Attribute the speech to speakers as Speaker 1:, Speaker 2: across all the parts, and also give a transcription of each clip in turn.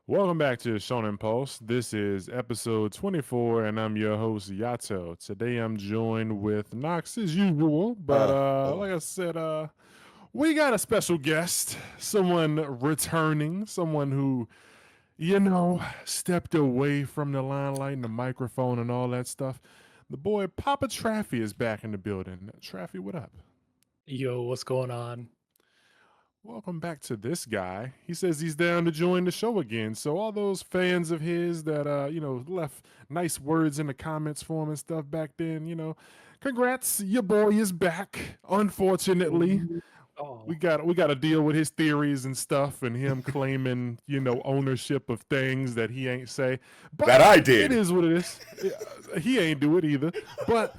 Speaker 1: Welcome back to Shonen Pulse. This is episode 24, and I'm your host, Yato. Today I'm joined with Nox as usual, but
Speaker 2: Oh,
Speaker 1: like I said, we got a special guest, someone returning, someone who, stepped away from the limelight and the microphone and all that stuff. The boy Papa Traffy is back in the building. Traffy, what up?
Speaker 3: Yo, what's going on?
Speaker 1: Welcome back to this guy. He says he's down to join the show again. So all those fans of his that left nice words in the comments for him and stuff back then, congrats, your boy is back. Unfortunately,
Speaker 3: Oh,
Speaker 1: we got to deal with his theories and stuff and him claiming, ownership of things that he ain't say. But
Speaker 2: that I
Speaker 1: it
Speaker 2: did.
Speaker 1: is what it is. He ain't do it either. But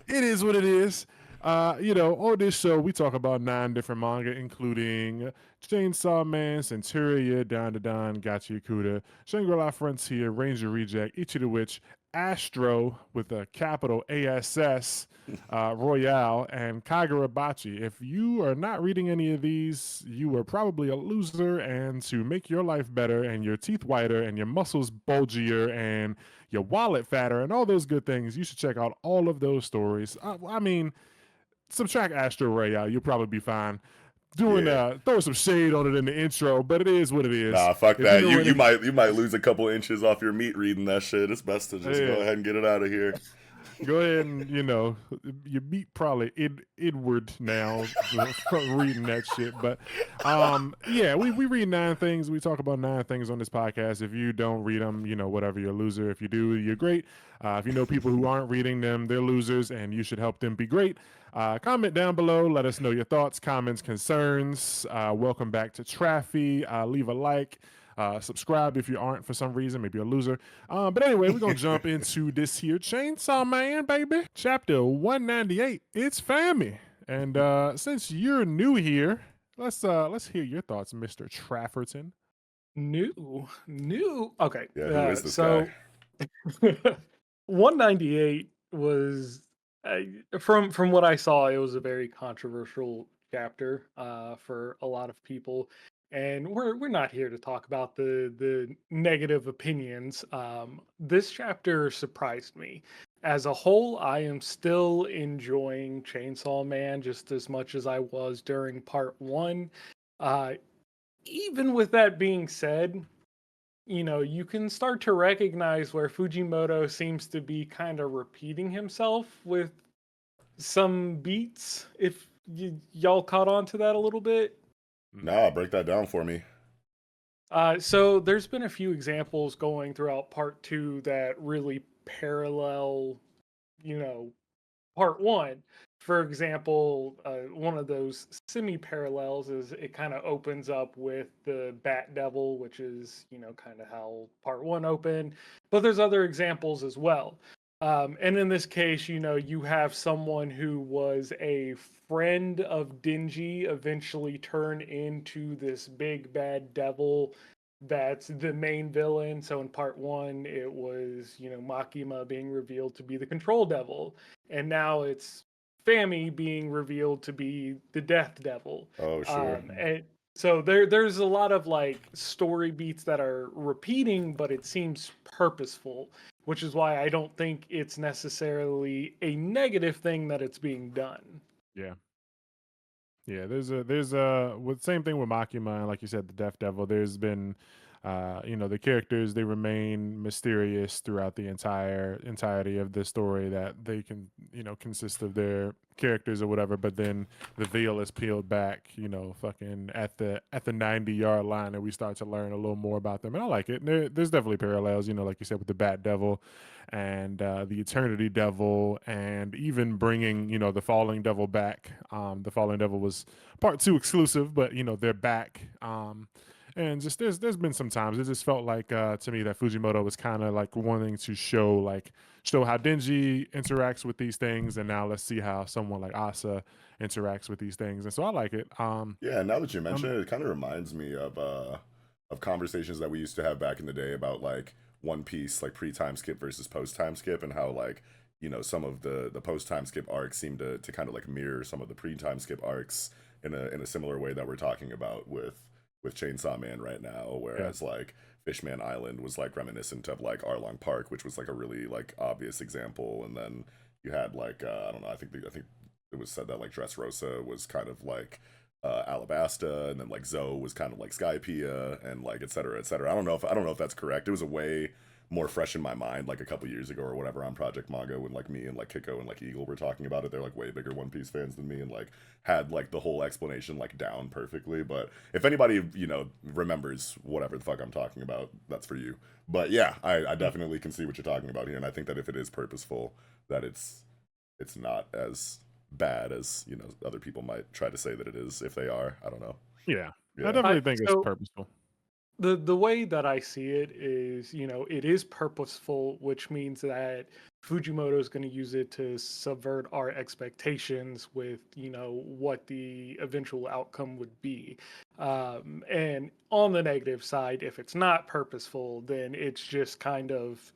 Speaker 1: it is what it is. On this show, we talk about 9 different manga, including Chainsaw Man, Centuria, Dandadan, Gachiakuta, Shangri-La Frontier, Ranger Reject, Ichi The Witch, ASStro with a capital ASS, Royale, and Kagurabachi. If you are not reading any of these, you are probably a loser, and to make your life better and your teeth whiter and your muscles bulgier and your wallet fatter and all those good things, you should check out all of those stories. I mean, subtract ASStro Royale, you'll probably be fine.
Speaker 2: Yeah.
Speaker 1: Throwing some shade on it in the intro, but it is what it is.
Speaker 2: Nah, fuck
Speaker 1: If you
Speaker 2: that.
Speaker 1: know
Speaker 2: You might lose a couple inches off your meat reading that shit. It's best to just go
Speaker 1: yeah,
Speaker 2: ahead and get it out of here.
Speaker 1: go ahead and your beat probably inward now reading that shit. But yeah, we read 9 things. We talk about 9 things on this podcast. If you don't read them, whatever, you're a loser. If you do, you're great. If you know people who aren't reading them, they're losers, and you should help them be great. Comment down below. Let us know your thoughts, comments, concerns. Welcome back to Traffy. Leave a like. Subscribe if you aren't for some reason. Maybe you're a loser. But anyway, we're going to jump into this here Chainsaw Man, baby. Chapter 198. It's Fammy. And since you're new here, let's hear your thoughts, Mr. Trafferton.
Speaker 3: new. Okay,
Speaker 2: Yeah, who is this
Speaker 3: so
Speaker 2: guy?
Speaker 3: 198 was from what I saw, it was a very controversial chapter for a lot of people, and we're not here to talk about the negative opinions. This chapter surprised me. As a whole, I am still enjoying Chainsaw Man just as much as I was during part one. Uh, Even with that being said, you can start to recognize where Fujimoto seems to be kind of repeating himself with some beats. If y'all caught on to that a little bit.
Speaker 2: Nah, break that down for me.
Speaker 3: So there's been a few examples going throughout part two that really parallel, you know, part one. For example, one of those semi-parallels is it kind of opens up with the Bat Devil, which is, kind of how part one opened. But there's other examples as well. And in this case, you have someone who was a friend of Dingy eventually turn into this big bad devil that's the main villain. So in part one, it was, Makima being revealed to be the control devil. And now it's Fami being revealed to be the Death Devil.
Speaker 2: Oh, sure.
Speaker 3: And so there's a lot of like story beats that are repeating, but it seems purposeful, which is why I don't think it's necessarily a negative thing that it's being done.
Speaker 1: Yeah. Yeah, there's a with same thing with Makima, and like you said, the Death Devil. There's been, the characters, they remain mysterious throughout the entirety of the story. That they can, consist of their characters or whatever. But then the veil is peeled back, fucking at the 90-yard line, and we start to learn a little more about them. And I like it. There's definitely parallels, like you said, with the Bat Devil and the Eternity Devil, and even bringing the Falling Devil back. The Falling Devil was part 2 exclusive, but they're back. And just there's been some times it just felt like to me that Fujimoto was kind of like wanting to show how Denji interacts with these things, and now let's see how someone like Asa interacts with these things, and so I like it.
Speaker 2: Yeah, now that you mention
Speaker 1: Um,
Speaker 2: it, it kind of reminds me of conversations that we used to have back in the day about like One Piece, like pre-time skip versus post-time skip, and how like some of the post-time skip arcs seem to kind of like mirror some of the pre-time skip arcs in a similar way that we're talking about with Chainsaw Man right now.
Speaker 1: yeah,
Speaker 2: Whereas like Fishman Island was like reminiscent of like Arlong Park, which was like a really like obvious example. And then you had like I don't know, I think it was said that like Dressrosa was kind of like Alabasta, and then like Zoe was kind of like Skypiea, and like et cetera, et cetera. I don't know if that's correct. It was a way more fresh in my mind like a couple years ago or whatever on Project Manga when like me and like Kiko and like Eagle were talking about it. They're like way bigger One Piece fans than me and like had like the whole explanation like down perfectly. But if anybody, you know, remembers whatever the fuck I'm talking about, that's for you. But yeah, I definitely can see what you're talking about here, and I think that if it is purposeful, that it's not as bad as, you know, other people might try to say that it is if they are. I don't know.
Speaker 1: Yeah, I
Speaker 2: Yeah.
Speaker 1: definitely think it's
Speaker 3: So
Speaker 1: purposeful.
Speaker 3: the way that I see it is, it is purposeful, which means that Fujimoto is going to use it to subvert our expectations with, what the eventual outcome would be. And on the negative side, if it's not purposeful, then it's just kind of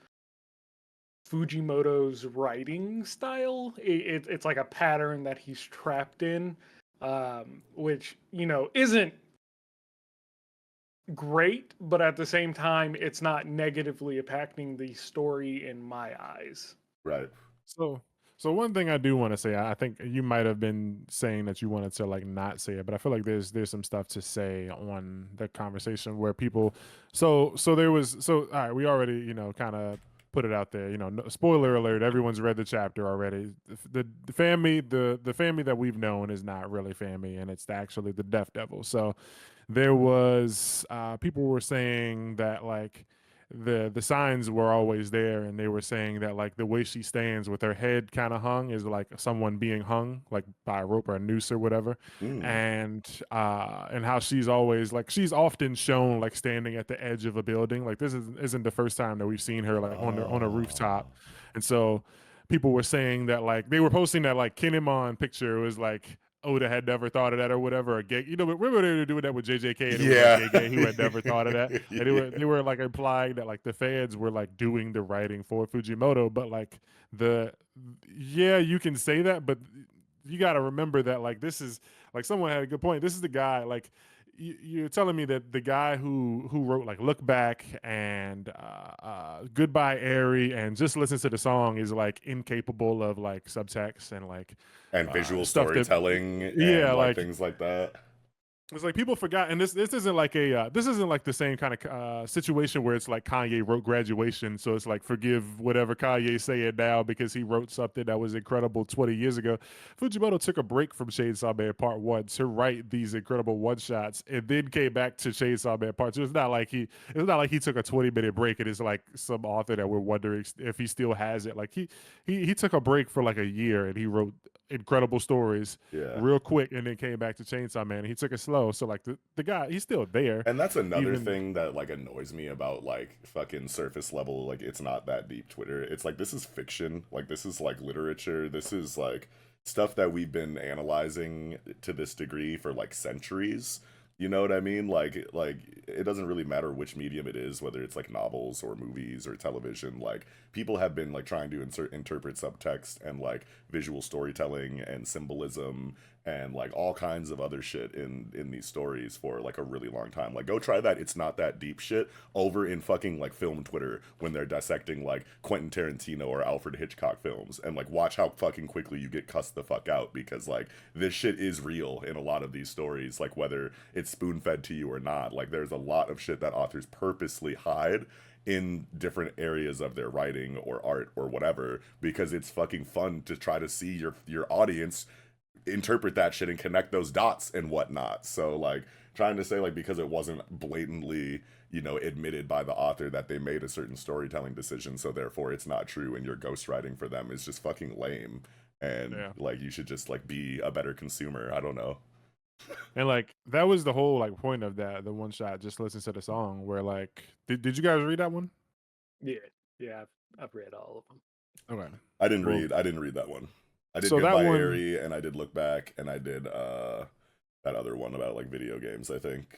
Speaker 3: Fujimoto's writing style. It's like a pattern that he's trapped in, which, isn't great, but at the same time, it's not negatively impacting the story in my eyes.
Speaker 2: Right.
Speaker 1: So, so one thing I do want to say, I think you might have been saying that you wanted to like not say it, but I feel like there's some stuff to say on the conversation where people. So there was all right. We already kind of put it out there. No, spoiler alert. Everyone's read the chapter already. The family the family that we've known is not really family, and it's actually the Death Devil. So there was people were saying that like the signs were always there, and they were saying that like the way she stands with her head kind of hung is like someone being hung like by a rope or a noose or whatever.
Speaker 2: Mm.
Speaker 1: And how she's always like she's often shown like standing at the edge of a building. Like this isn't the first time that we've seen her like on a
Speaker 2: Oh.
Speaker 1: rooftop. And so people were saying that like they were posting that like Kinemon picture was like Oda had never thought of that or whatever. Or gay, remember they were doing that with JJK, and it was like
Speaker 2: Yeah.
Speaker 1: Gay who had never thought of that. And
Speaker 2: Yeah.
Speaker 1: they were like implying that like the fans were like doing the writing for Fujimoto, but like the yeah, you can say that, but you got to remember that like this is like someone had a good point. This is the guy like you're telling me that the guy who wrote like Look Back and Goodbye Airy and just listen to the song is like incapable of like subtext and like
Speaker 2: And visual
Speaker 1: stuff that
Speaker 2: storytelling and
Speaker 1: yeah
Speaker 2: like
Speaker 1: like
Speaker 2: things like that.
Speaker 1: it's like people forgot, and this isn't like this isn't like the same kind of situation where it's like Kanye wrote Graduation, so it's like forgive whatever Kanye saying now because he wrote something that was incredible 20 years ago. Fujimoto took a break from Chainsaw Man Part One to write these incredible one shots, and then came back to Chainsaw Man Part Two. It's not like he took a 20-minute break, and it's like some author that we're wondering if he still has it. Like he took a break for like a year, and he wrote incredible stories
Speaker 2: Yeah.
Speaker 1: real quick and then came back to Chainsaw Man and he took it slow. So like the guy, he's still there.
Speaker 2: And that's another
Speaker 1: Even
Speaker 2: thing that like annoys me about like fucking surface level, like it's not that deep Twitter. It's like this is fiction. Like this is like literature. This is like stuff that we've been analyzing to this degree for like centuries. You know what I mean? Like it doesn't really matter which medium it is, whether it's like novels or movies or television. Like people have been like trying to interpret subtext and like visual storytelling and symbolism and like all kinds of other shit in these stories for like a really long time. Like go try that it's not that deep shit over in fucking like film Twitter when they're dissecting like Quentin Tarantino or Alfred Hitchcock films, and like watch how fucking quickly you get cussed the fuck out because like this shit is real in a lot of these stories, like whether it's spoon fed to you or not. Like there's a lot of shit that authors purposely hide in different areas of their writing or art or whatever because it's fucking fun to try to see your audience interpret that shit and connect those dots and whatnot. So like trying to say like because it wasn't blatantly, you know, admitted by the author that they made a certain storytelling decision, so therefore it's not true and you're ghostwriting for them is just fucking lame. And
Speaker 1: yeah.
Speaker 2: like you should just like be a better consumer. I don't know.
Speaker 1: And like that was the whole like point of that, the one shot, just listen to the song where like did you guys read that one?
Speaker 3: Yeah, yeah, I've read all of them.
Speaker 1: Okay. Well,
Speaker 2: I didn't read that one. I did
Speaker 1: so that
Speaker 2: Goodbye
Speaker 1: one
Speaker 2: Airy and I did Look Back and I did that other one about like video games, I think.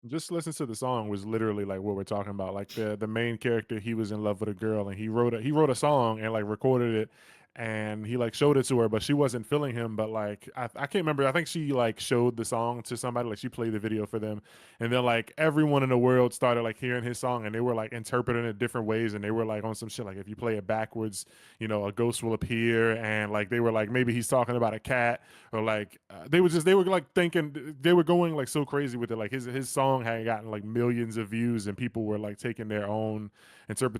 Speaker 1: just listen to the song was literally like what we're talking about. Like the main character, he was in love with a girl and he wrote a song and like recorded it and he like showed it to her, but she wasn't feeling him. But like I can't remember. I think she like showed the song to somebody, like she played the video for them, and then like everyone in the world started like hearing his song, and they were like interpreting it different ways, and they were like on some shit like if you play it backwards, you know, a ghost will appear, and like they were like maybe he's talking about a cat, or like they were like thinking they were going like so crazy with it. Like his song had gotten like millions of views, and people were like taking their own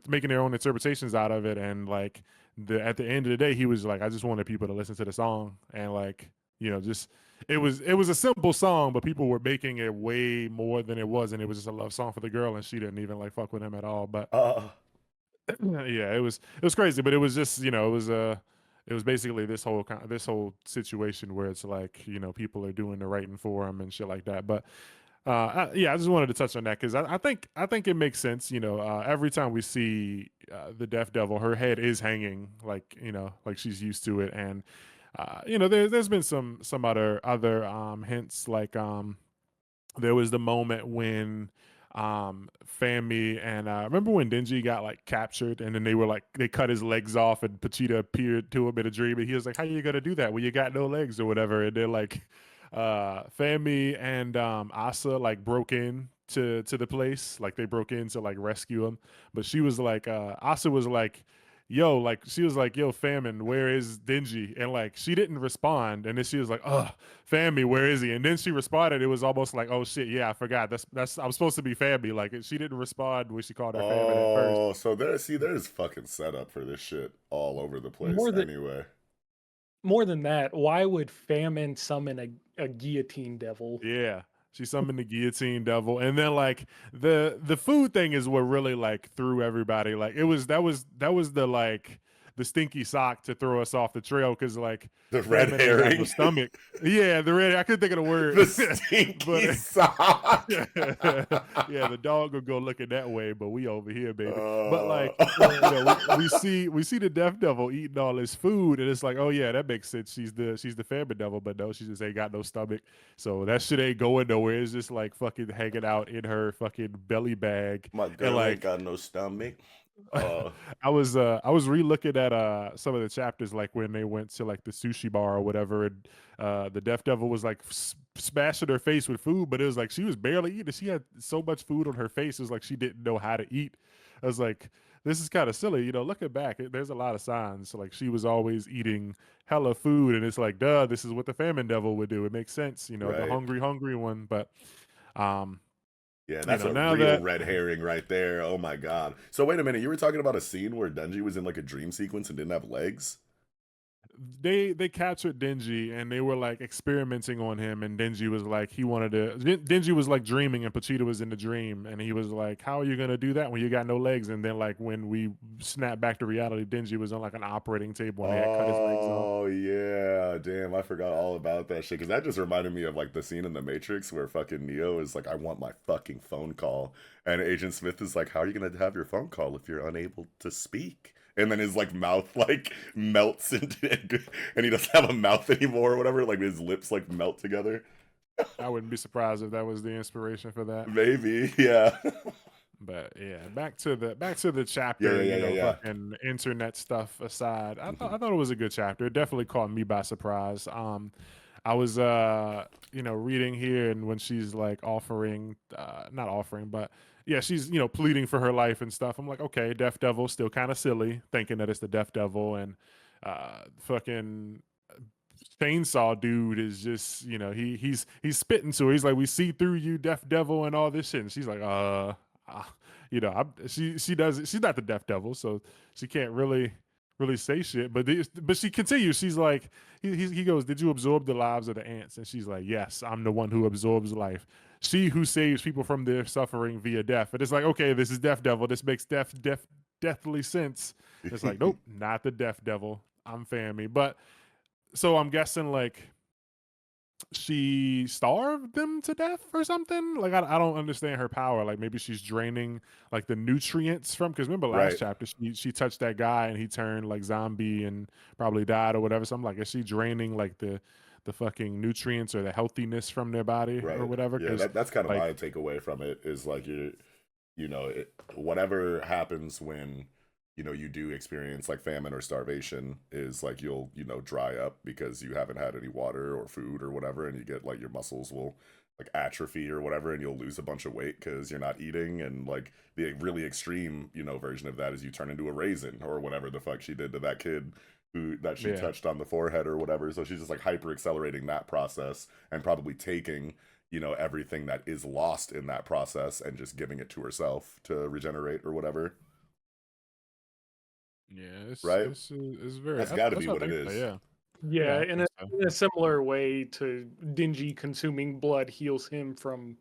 Speaker 1: making their own interpretations out of it, and like at the end of the day, he was like, I just wanted people to listen to the song, and like, you know, just it was a simple song, but people were making it way more than it was, and it was just a love song for the girl, and she didn't even like fuck with him at all. But
Speaker 2: Uh,
Speaker 1: yeah, it was crazy, but it was just, you know, it was basically this whole situation where it's like, you know, people are doing the writing for him and shit like that. But yeah, I just wanted to touch on that because I think it makes sense. You know, every time we see the Deaf Devil, her head is hanging, like, you know, like she's used to it, and you know, there's been some other hints, like there was the moment when Fami and remember when Denji got like captured, and then they were like they cut his legs off, and Pachita appeared to him in a dream, and he was like, how you gonna do that when you got no legs or whatever? And they're like Fami and Asa like broke in to the place, like they broke in to like rescue him, but she was like Asa was like, yo, like she was like, yo, Famine, where is Denji? And like she didn't respond, and then she was like, Fammy, where is he? And then she responded. It was almost like, oh shit, yeah, I forgot. That's I'm supposed to be Fammy. Like she didn't respond when she called her Famine at first.
Speaker 2: oh, so there's fucking setup for this shit all over the place.
Speaker 3: More than
Speaker 2: Anyway,
Speaker 3: more than that, why would famine summon a guillotine devil?
Speaker 1: Yeah. She summoned the guillotine devil. And then like the food thing is what really like threw everybody. Like it was that was the like the stinky sock to throw us off the trail, because like
Speaker 2: the red
Speaker 1: famine ain't got no
Speaker 2: herring,
Speaker 1: stomach. Yeah, the red, I couldn't think of the
Speaker 2: the
Speaker 1: word.
Speaker 2: stinky
Speaker 1: But
Speaker 2: sock.
Speaker 1: yeah, the dog will go looking that way, but we over here, baby. But
Speaker 2: Uh,
Speaker 1: like, you know, we see the Death Devil eating all this food, and it's like, oh yeah, that makes sense. She's the famine devil, but no, she just ain't got no stomach, so that shit ain't going nowhere. It's just like fucking hanging out in her fucking belly bag,
Speaker 2: my
Speaker 1: and
Speaker 2: girl ain't
Speaker 1: like
Speaker 2: got no stomach.
Speaker 1: I was re-looking at some of the chapters, like when they went to like the sushi bar or whatever, and the Death Devil was like smashing her face with food, but it was like she was barely eating. She had so much food on her face, it was like she didn't know how to eat. I was like, this is kind of silly, you know. Looking back, there's a lot of signs. So, like she was always eating hella food, and it's like, duh, this is what the Famine Devil would do. It makes sense, you know, the
Speaker 2: Right.
Speaker 1: hungry one. But um,
Speaker 2: Yeah,
Speaker 1: you
Speaker 2: that's
Speaker 1: know,
Speaker 2: a
Speaker 1: now
Speaker 2: real
Speaker 1: that
Speaker 2: red herring right there. Oh my god. So wait a minute, you were talking about a scene where Denji was in like a dream sequence and didn't have legs?
Speaker 1: they captured Denji, and they were like experimenting on him, and Denji was like he wanted to Denji was like dreaming, and Pachita was in the dream, and he was like, how are you gonna do that when you got no legs? And then like when we snap back to reality, Denji was on like an operating table, and they had cut his legs off.
Speaker 2: Oh yeah, damn, I forgot all about that shit. Cause that just reminded me of like the scene in the Matrix where fucking Neo is like, I want my fucking phone call. And Agent Smith is like, how are you gonna have your phone call if you're unable to speak? And then his like mouth like melts into and he doesn't have a mouth anymore or whatever. Like his lips like melt together.
Speaker 1: I wouldn't be surprised if that was the inspiration for that.
Speaker 2: Maybe, yeah.
Speaker 1: But yeah, back to the
Speaker 2: Yeah, yeah,
Speaker 1: chapter.
Speaker 2: yeah,
Speaker 1: You
Speaker 2: yeah,
Speaker 1: know,
Speaker 2: yeah.
Speaker 1: fucking internet stuff aside,
Speaker 2: Mhm.
Speaker 1: I thought it was a good chapter. It definitely caught me by surprise. I was you know, reading here, and when she's like offering, not offering, but yeah, she's, you know, pleading for her life and stuff. I'm like, okay, Death Devil, still kind of silly, thinking that it's the Death Devil, and fucking chainsaw dude is just, you know, he's spitting to her. He's like, we see through you, Deaf Devil, and all this shit. And she's like, you know, she does it. She's not the Deaf Devil, so she can't really say shit. But she continues. She's like, he goes, did you absorb the lives of the ants? And she's like, yes, I'm the one who absorbs life. She who saves people from their suffering via death. And it's like, okay, this is Deaf Devil. This makes deathly sense. It's like, nope, not the Deaf Devil. I'm Fammy. But so I'm guessing like she starved them to death or something. Like I don't understand her power. Like maybe she's draining like the nutrients from. Because remember last
Speaker 2: Right.
Speaker 1: chapter she touched that guy and he turned like zombie and probably died or whatever. So I'm like, is she draining like the fucking nutrients or the healthiness from their body or
Speaker 2: Right.
Speaker 1: whatever?
Speaker 2: Yeah,
Speaker 1: Because
Speaker 2: that's kind of my
Speaker 1: like
Speaker 2: takeaway from it is like you know, whatever happens when you do experience like famine or starvation, is like you'll, dry up because you haven't had any water or food or whatever, and you get like your muscles will like atrophy or whatever, and you'll lose a bunch of weight because you're not eating. And like the really extreme, version of that is you turn into a raisin or whatever the fuck she did to that kid who that she
Speaker 1: Yeah.
Speaker 2: touched on the forehead or whatever. So she's just like hyper accelerating that process and probably taking, everything that is lost in that process and just giving it to herself to regenerate or whatever.
Speaker 1: Yeah,
Speaker 2: Right?
Speaker 1: it's very
Speaker 2: That's got to be
Speaker 1: that's what
Speaker 2: what
Speaker 1: I
Speaker 2: it
Speaker 1: think so,
Speaker 2: is.
Speaker 1: yeah. Yeah,
Speaker 3: Yeah,
Speaker 1: I think so.
Speaker 3: in a similar way to Dingy consuming blood heals him from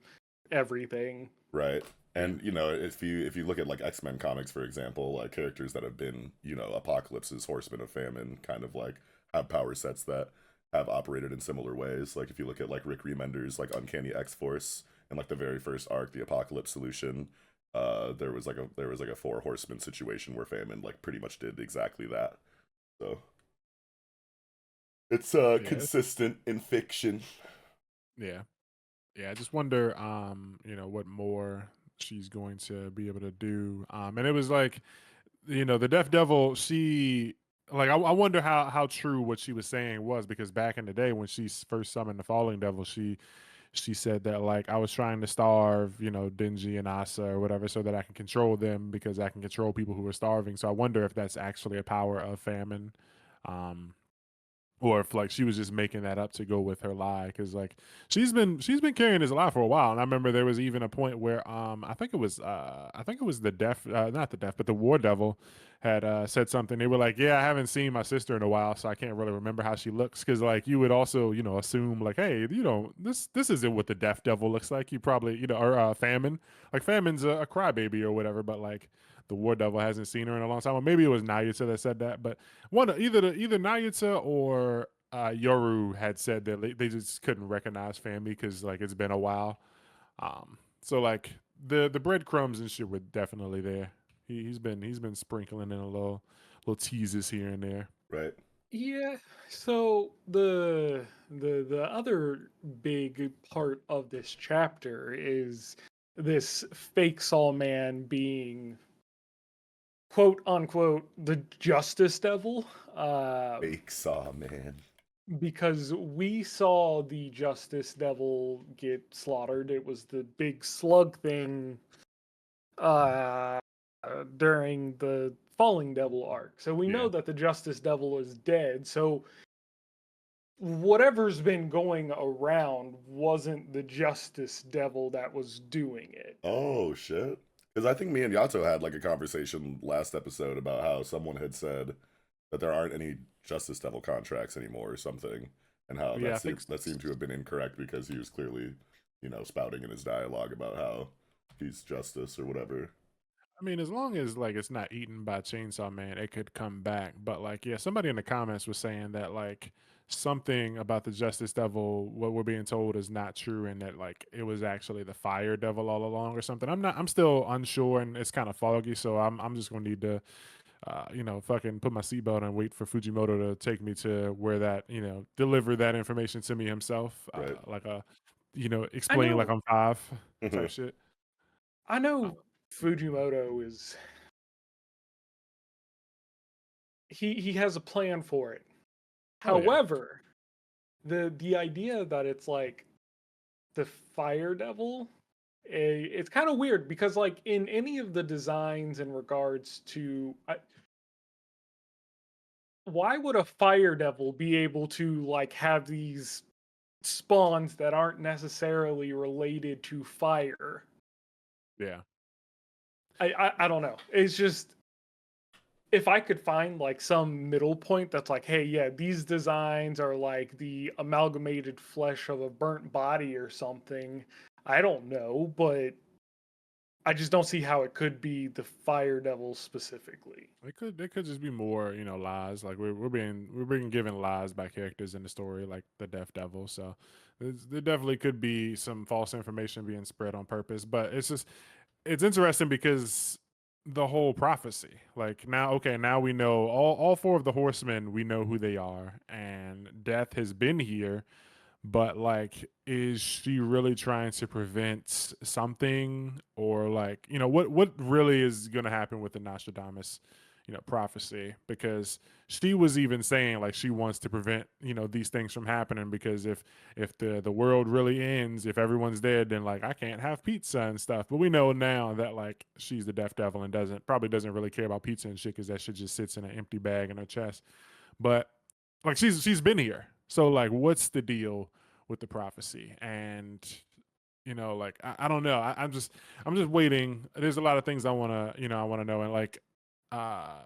Speaker 3: everything.
Speaker 2: Right.
Speaker 1: Yeah.
Speaker 2: And if you look at like X-Men comics, for example, like characters that have been, Apocalypse's horsemen of famine, kind of like have power sets that have operated in similar ways. Like if you look at like Rick Remender's like Uncanny X-Force and like the very first arc, the Apocalypse Solution, there was like a four horseman situation where famine like pretty much did exactly that. So it's
Speaker 1: Yeah,
Speaker 2: consistent in fiction.
Speaker 1: yeah. Yeah, I just wonder, what more she's going to be able to do. And it was like, the Deaf Devil, she like I wonder how true what she was saying was, because back in the day when she first summoned the Falling Devil, she said that like I was trying to starve, Dingy and Asa or whatever, so that I can control them because I can control people who are starving. So I wonder if that's actually a power of famine. Um, or if like she was just making that up to go with her lie, because like she's been carrying this lie for a while. And I remember there was even a point where I think it was the deaf, not the deaf, but the War Devil had said something. They were like, yeah, I haven't seen my sister in a while, so I can't really remember how she looks, because like you would also assume like, hey, this isn't what the Deaf Devil looks like. You probably or Famine, like Famine's a crybaby or whatever, but like the War Devil hasn't seen her in a long time. Or maybe it was Nayuta that said that, but either Nayuta or Yoru had said that they just couldn't recognize family because like it's been a while. So like the breadcrumbs and shit were definitely there. He's been sprinkling in a little teases here and there.
Speaker 2: Right.
Speaker 3: Yeah, so the other big part of this chapter is this fake Saw Man being quote unquote the Justice Devil.
Speaker 2: Fake Saw, man.
Speaker 3: Because we saw the Justice Devil get slaughtered. It was the big slug thing uh, during the Falling Devil arc. So we know
Speaker 1: Yeah.
Speaker 3: that the Justice Devil is dead. So whatever's been going around wasn't the Justice Devil that was doing it.
Speaker 2: Oh shit. Because I think me and Yato had like a conversation last episode about how someone had said that there aren't any Justice Devil contracts anymore or something, and how
Speaker 1: Yeah,
Speaker 2: that
Speaker 1: I think
Speaker 2: seemed that seemed to have been incorrect because he was clearly, spouting in his dialogue about how he's justice or whatever.
Speaker 1: I mean, as long as like it's not eaten by Chainsaw Man, it could come back. But like, yeah, somebody in the comments was saying that like something about the Justice Devil, what we're being told is not true, and that like it was actually the Fire Devil all along or something. I'm still unsure, and it's kind of foggy. So I'm just gonna need to fucking put my seatbelt and wait for Fujimoto to take me to where that deliver that information to me himself,
Speaker 2: Right.
Speaker 1: like a
Speaker 3: I
Speaker 1: explain like
Speaker 3: know,
Speaker 1: I'm five type shit.
Speaker 3: I
Speaker 1: Uh,
Speaker 3: know, Fujimoto is he has a plan for it.
Speaker 1: oh yeah,
Speaker 3: However, the idea that it's like the Fire Devil, it's kind of weird because like in any of the designs in regards to why would a Fire Devil be able to like have these spawns that aren't necessarily related to fire?
Speaker 1: yeah.
Speaker 3: I don't know. It's just if I could find like some middle point that's like, hey, yeah, these designs are like the amalgamated flesh of a burnt body or something. I don't know, but I just don't see how it could be the Fire Devil specifically.
Speaker 1: It could just be more, lies. Like we're being given lies by characters in the story, like the Death Devil. So there definitely could be some false information being spread on purpose. But it's interesting because the whole prophecy, like now, okay, now we know all four of the horsemen. We know who they are, and death has been here. But like, is she really trying to prevent something, or like, what really is going to happen with the Nostradamus? prophecy, because she was even saying like she wants to prevent these things from happening, because if the world really ends, if everyone's dead, then like I can't have pizza and stuff. But we know now that like she's the death devil and doesn't really care about pizza and shit, because that shit just sits in an empty bag in her chest. But like she's been here, so like what's the deal with the prophecy? And like I don't know. I'm just waiting. There's a lot of things I want to know. And like uh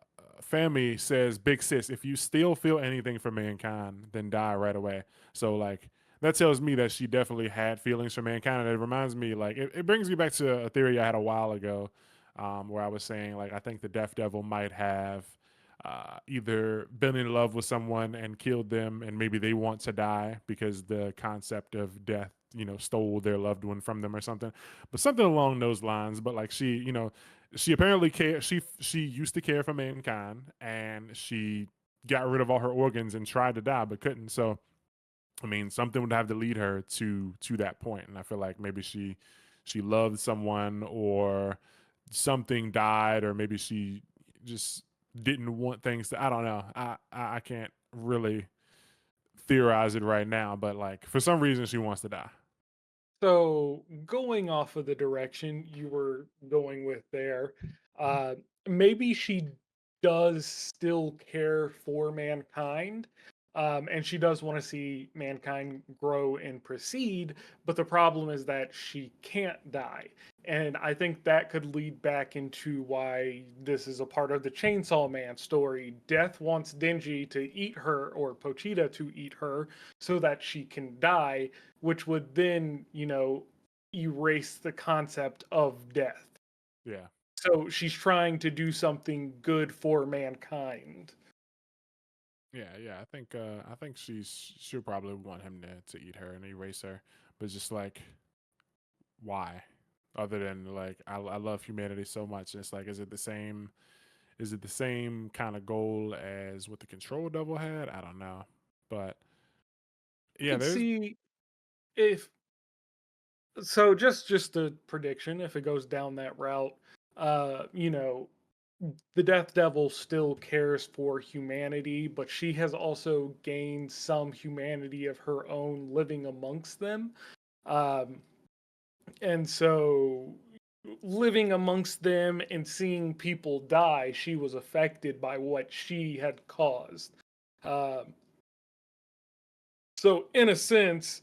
Speaker 1: Fami says, big sis, if you still feel anything for mankind, then die right away. So like that tells me that she definitely had feelings for mankind. And it reminds me, like it brings me back to a theory I had a while ago, where I was saying like I think the death devil might have either been in love with someone and killed them, and maybe they want to die because the concept of death, stole their loved one from them or something, but something along those lines. But like she apparently care. She used to care for mankind, and she got rid of all her organs and tried to die but couldn't. So I mean, something would have to lead her to that point, and I feel like maybe she loved someone, or something died, or maybe she just didn't want things to. I don't know. I can't really theorize it right now, but like for some reason she wants to die.
Speaker 3: So, going off of the direction you were going with there, uh, maybe she does still care for mankind, and she does want to see mankind grow and proceed. But the problem is that she can't die. And I think that could lead back into why this is a part of the Chainsaw Man story. Death wants Denji to eat her, or Pochita to eat her, so that she can die, which would then, erase the concept of death.
Speaker 1: Yeah.
Speaker 3: So she's trying to do something good for mankind.
Speaker 1: Yeah. I think she'll probably want him to eat her and erase her. But just like, why? Other than like I love humanity so much. And it's like, is it the same kind of goal as what the control devil had? I don't know. But yeah,
Speaker 3: Could
Speaker 1: there's
Speaker 3: see if so just a prediction if it goes down that route, uh, you know, the Death Devil still cares for humanity, but she has also gained some humanity of her own living amongst them. Um, and so living amongst them and seeing people die, she was affected by what she had caused. Um, so, in a sense,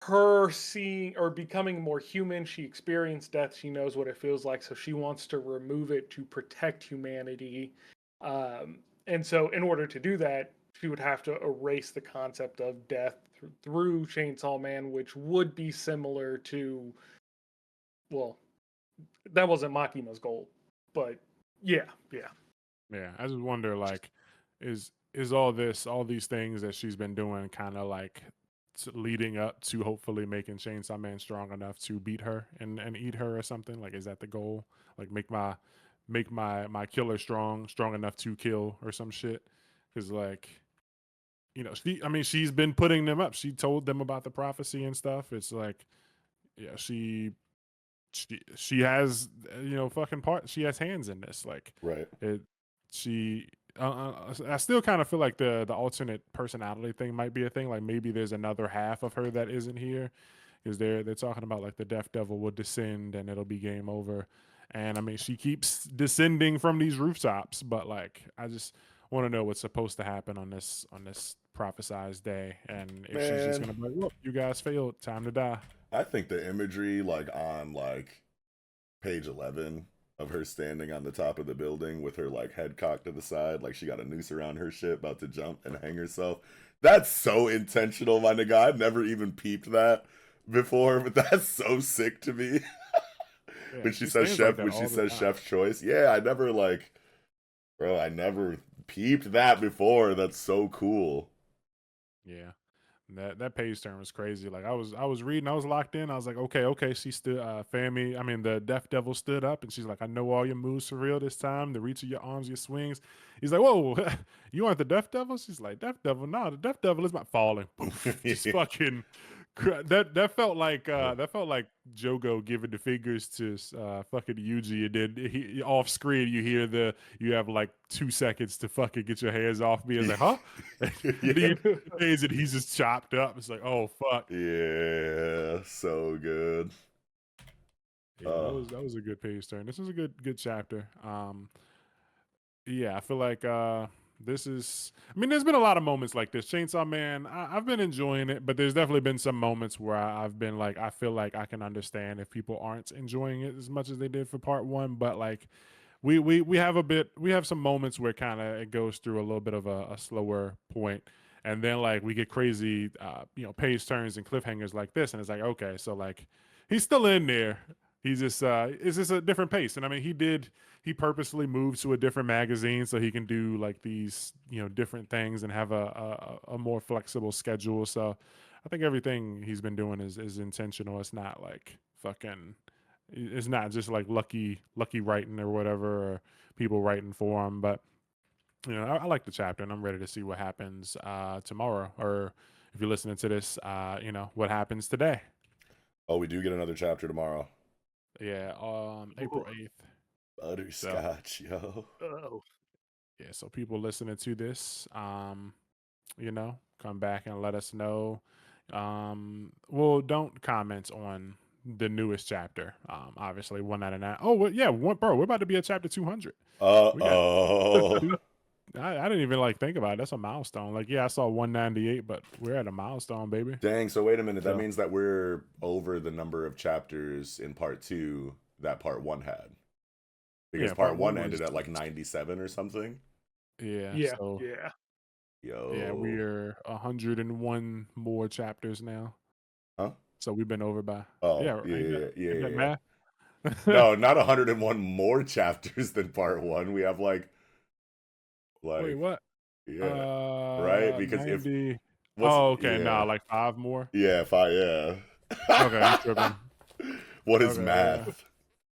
Speaker 3: her seeing or becoming more human, she experienced death, she knows what it feels like, so she wants to remove it to protect humanity. And so, in order to do that, she would have to erase the concept of death through Chainsaw Man, which would be similar to, well, that wasn't Makima's goal, but yeah, yeah.
Speaker 1: yeah. I just wonder like, is all these things that she's been doing kind of like leading up to hopefully making Chainsaw Man strong enough to beat her and eat her or something? Like, is that the goal? Like, make my killer strong enough to kill or some shit? Because like, I mean, she's been putting them up. She told them about the prophecy and stuff. It's like, yeah, she has fucking part. She has hands in this. Like
Speaker 2: Right.
Speaker 1: it. She. I still kind of feel like the alternate personality thing might be a thing. Like maybe there's another half of her that isn't here, because they're talking about like the Death Devil will descend and it'll be game over. And I mean, she keeps descending from these rooftops, but like I just want to know what's supposed to happen on this prophesized day, and if she's just
Speaker 2: Man,
Speaker 1: gonna be like, "Well, you guys failed, time to die."
Speaker 2: I think the imagery like on like page 11 of her standing on the top of the building with her like head cocked to the side, like she got a noose around her shit about to jump and hang herself. That's so intentional, my nigga. I've never even peeped that before, but that's so sick to me.
Speaker 1: Yeah, she stands like
Speaker 2: Chef,
Speaker 1: that
Speaker 2: when she
Speaker 1: all the
Speaker 2: says
Speaker 1: time.
Speaker 2: chef's choice, yeah, I never like, bro, I never peeped that before. That's so cool.
Speaker 1: Yeah. That page turn was crazy. Like I was reading, I was locked in. I was like, okay. She stood Fami, I mean the Death Devil stood up and she's like, I know all your moves for real this time. The reach of your arms, your swings. He's like, whoa, you aren't the Death Devil? She's like, Death Devil? No, the Death Devil is not falling. Poof. Just fucking That felt like Jogo giving the fingers to fucking Yuji, and then he off screen you have like 2 seconds to fucking get your hands off me. It's like, huh? And
Speaker 2: Yeah.
Speaker 1: he plays and he's just chopped up. It's like, oh fuck.
Speaker 2: Yeah, so good.
Speaker 1: Yeah, that was a good page turn. This was a good chapter. Yeah, I feel like this is. I mean, there's been a lot of moments like this. Chainsaw Man, I've been enjoying it, but there's definitely been some moments where I've been like, I feel like I can understand if people aren't enjoying it as much as they did for part one. But like, we have some moments where kind of it goes through a little bit of a slower point, and then like we get crazy, page turns and cliffhangers like this, and it's like, okay, so like he's still in there. He's just it's just a different pace, and I mean he purposely moved to a different magazine so he can do like these different things and have a more flexible schedule. So I think everything he's been doing is intentional. It's not like fucking. It's not just like lucky writing or whatever, or people writing for him. But I like the chapter, and I'm ready to see what happens tomorrow, or if you're listening to this, what happens today.
Speaker 2: Oh, we do get another chapter tomorrow.
Speaker 1: Yeah, April 8th.
Speaker 2: Butterscotch, yo.
Speaker 3: Oh,
Speaker 1: Yeah, so people listening to this, come back and let us know. Well, don't comment on the newest chapter. Obviously 199. Oh, well, yeah, bro, we're about to be at chapter 200. We got
Speaker 2: Uh-oh.
Speaker 1: two. I didn't even like think about it. That's a milestone. Like, yeah, I saw 198, but we're at a milestone, baby.
Speaker 2: Dang, so wait a minute. That
Speaker 1: So
Speaker 2: means that we're over the number of chapters in part 2 that part 1 had. Because
Speaker 1: yeah,
Speaker 2: part
Speaker 1: part
Speaker 2: 1
Speaker 1: one
Speaker 2: ended
Speaker 1: was
Speaker 2: at like 97 or something.
Speaker 1: yeah.
Speaker 3: yeah,
Speaker 1: So
Speaker 3: yeah.
Speaker 1: yeah,
Speaker 2: Yo.
Speaker 1: we're 101 more chapters now.
Speaker 2: Huh?
Speaker 1: So we've been over by
Speaker 2: Oh,
Speaker 1: yeah.
Speaker 2: yeah,
Speaker 1: Ain't that
Speaker 2: yeah.
Speaker 1: math?
Speaker 2: No, not 101 more chapters than part 1. We have
Speaker 1: Wait,
Speaker 2: like
Speaker 1: what?
Speaker 2: yeah, right? Because if
Speaker 1: 90.
Speaker 2: what's
Speaker 1: Oh, okay. Nah,
Speaker 2: yeah.
Speaker 1: like 5 more.
Speaker 2: Yeah, 5, yeah.
Speaker 1: Okay, I'm tripping.
Speaker 2: What is
Speaker 1: Okay,
Speaker 2: math?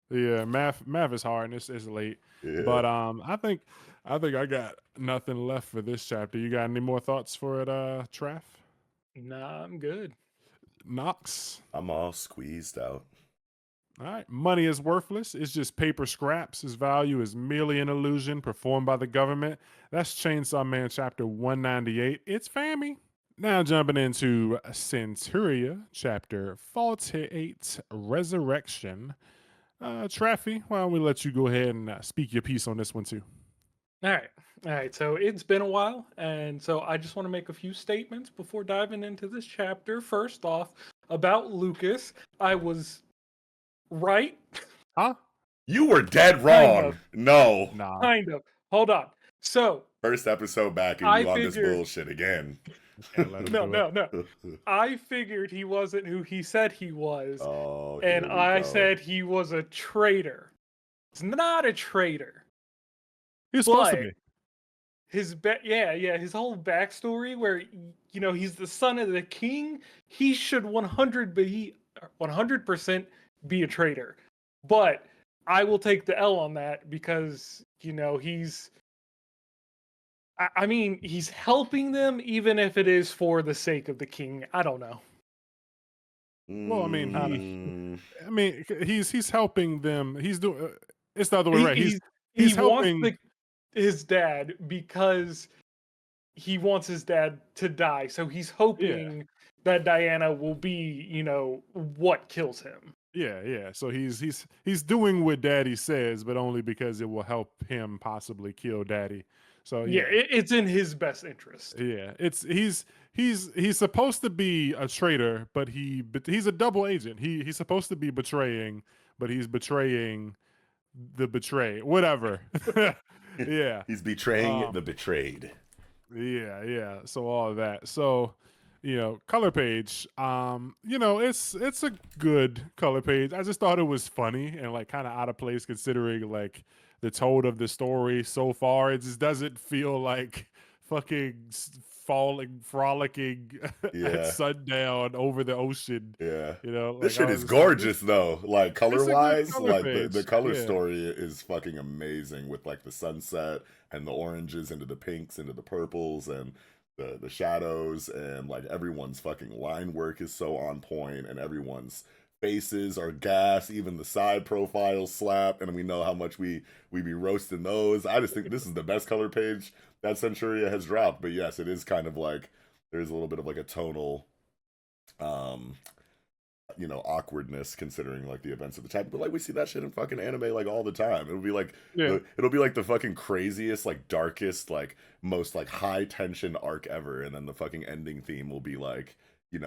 Speaker 1: yeah. Math is hard and it's late.
Speaker 2: Yeah.
Speaker 1: But I think I got nothing left for this chapter. You got any more thoughts for it, Traff?
Speaker 3: Nah, I'm good.
Speaker 1: Knox?
Speaker 2: I'm all squeezed out.
Speaker 1: All right. Money is worthless. It's just paper scraps. Its value is merely an illusion performed by the government. That's Chainsaw Man chapter 198. It's Fammy. Now jumping into Centuria chapter 48, Resurrection. Traffy, why don't we let you go ahead and speak your piece on this one too?
Speaker 3: All right. All right. So it's been a while. And so I just want to make a few statements before diving into this chapter. First off, about Lucas, I was right.
Speaker 1: Huh?
Speaker 2: You were dead
Speaker 3: Kind
Speaker 2: wrong.
Speaker 3: of.
Speaker 2: No.
Speaker 1: Nah.
Speaker 3: Kind of. Hold on. So
Speaker 2: First episode back and
Speaker 3: I
Speaker 2: you on this
Speaker 3: figured.
Speaker 2: bullshit again.
Speaker 1: Can't let him
Speaker 3: No,
Speaker 1: do it.
Speaker 3: no, no. I figured he wasn't who he said he was.
Speaker 2: Oh,
Speaker 3: And
Speaker 2: here we
Speaker 3: I
Speaker 2: go.
Speaker 3: said he was a traitor. He's not a traitor.
Speaker 1: He was supposed to
Speaker 3: But
Speaker 1: be.
Speaker 3: his whole backstory where he's the son of the king, he should 100% be a traitor. But I will take the L on that because he's helping them even if it is for the sake of the king. I don't know.
Speaker 1: Well, I mean,
Speaker 2: Mm,
Speaker 1: he's helping them. He's doing. It's the other way,
Speaker 3: He
Speaker 1: right?
Speaker 3: he he
Speaker 1: He's
Speaker 3: wants
Speaker 1: helping.
Speaker 3: his dad because he wants his dad to die. So he's
Speaker 1: Yeah,
Speaker 3: hoping that Diana will be, what kills him.
Speaker 1: yeah. So he's doing what Daddy says, but only because it will help him possibly kill Daddy. So
Speaker 3: Yeah,
Speaker 1: yeah,
Speaker 3: it's in his best interest.
Speaker 1: yeah. He's supposed to be a traitor, but he's a double agent. He's supposed to be betraying, but he's betraying the betray. Whatever. Yeah.
Speaker 2: he's betraying
Speaker 1: Um.
Speaker 2: the betrayed.
Speaker 1: Yeah. So all of that. So, color page. It's a good color page. I just thought it was funny and like kind of out of place considering like the tone of the story so far. It just doesn't feel like fucking falling, frolicking at
Speaker 2: Yeah.
Speaker 1: sundown over the ocean.
Speaker 2: Yeah.
Speaker 1: Like
Speaker 2: This
Speaker 1: I
Speaker 2: shit
Speaker 1: was
Speaker 2: is
Speaker 1: just like,
Speaker 2: gorgeous though. Like color
Speaker 1: it's a good
Speaker 2: wise,
Speaker 1: color
Speaker 2: like the
Speaker 1: page.
Speaker 2: color
Speaker 1: Yeah.
Speaker 2: story is fucking amazing with like the sunset and the oranges into the pinks into the purples and the shadows, and like everyone's fucking line work is so on point, and everyone's faces are gas, even the side profiles slap, and we know how much we be roasting those. I just think this is the best color page that Centuria has dropped. But yes, it is kind of like there's a little bit of like a tonal um awkwardness considering like the events of the chapter. But like we see that shit in fucking anime like all the time. It'll be like
Speaker 1: Yeah.
Speaker 2: it'll be like the fucking craziest, like darkest, like most like high tension arc ever, and then the fucking ending theme will be like,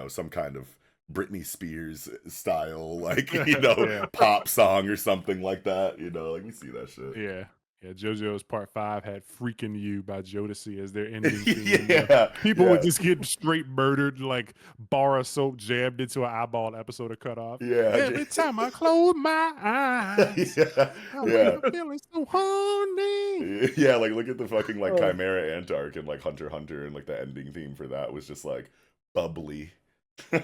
Speaker 2: some kind of Britney Spears style, like,
Speaker 1: Yeah.
Speaker 2: pop song or something like that. Like we see that shit.
Speaker 1: Yeah. Yeah, JoJo's Part 5 had "Freaking You" by Jodeci as their ending theme.
Speaker 2: Yeah,
Speaker 1: People
Speaker 2: yeah,
Speaker 1: would just get straight murdered, like bar of soap jammed into an eyeball episode of Cut Off.
Speaker 2: yeah,
Speaker 1: Every time I close my eyes,
Speaker 2: yeah,
Speaker 1: I wake
Speaker 2: yeah.
Speaker 1: up feeling so horny.
Speaker 2: Yeah, like look at the fucking like
Speaker 3: Oh.
Speaker 2: Chimera Ant arc and like Hunter x Hunter, and like the ending theme for that was just like bubbly.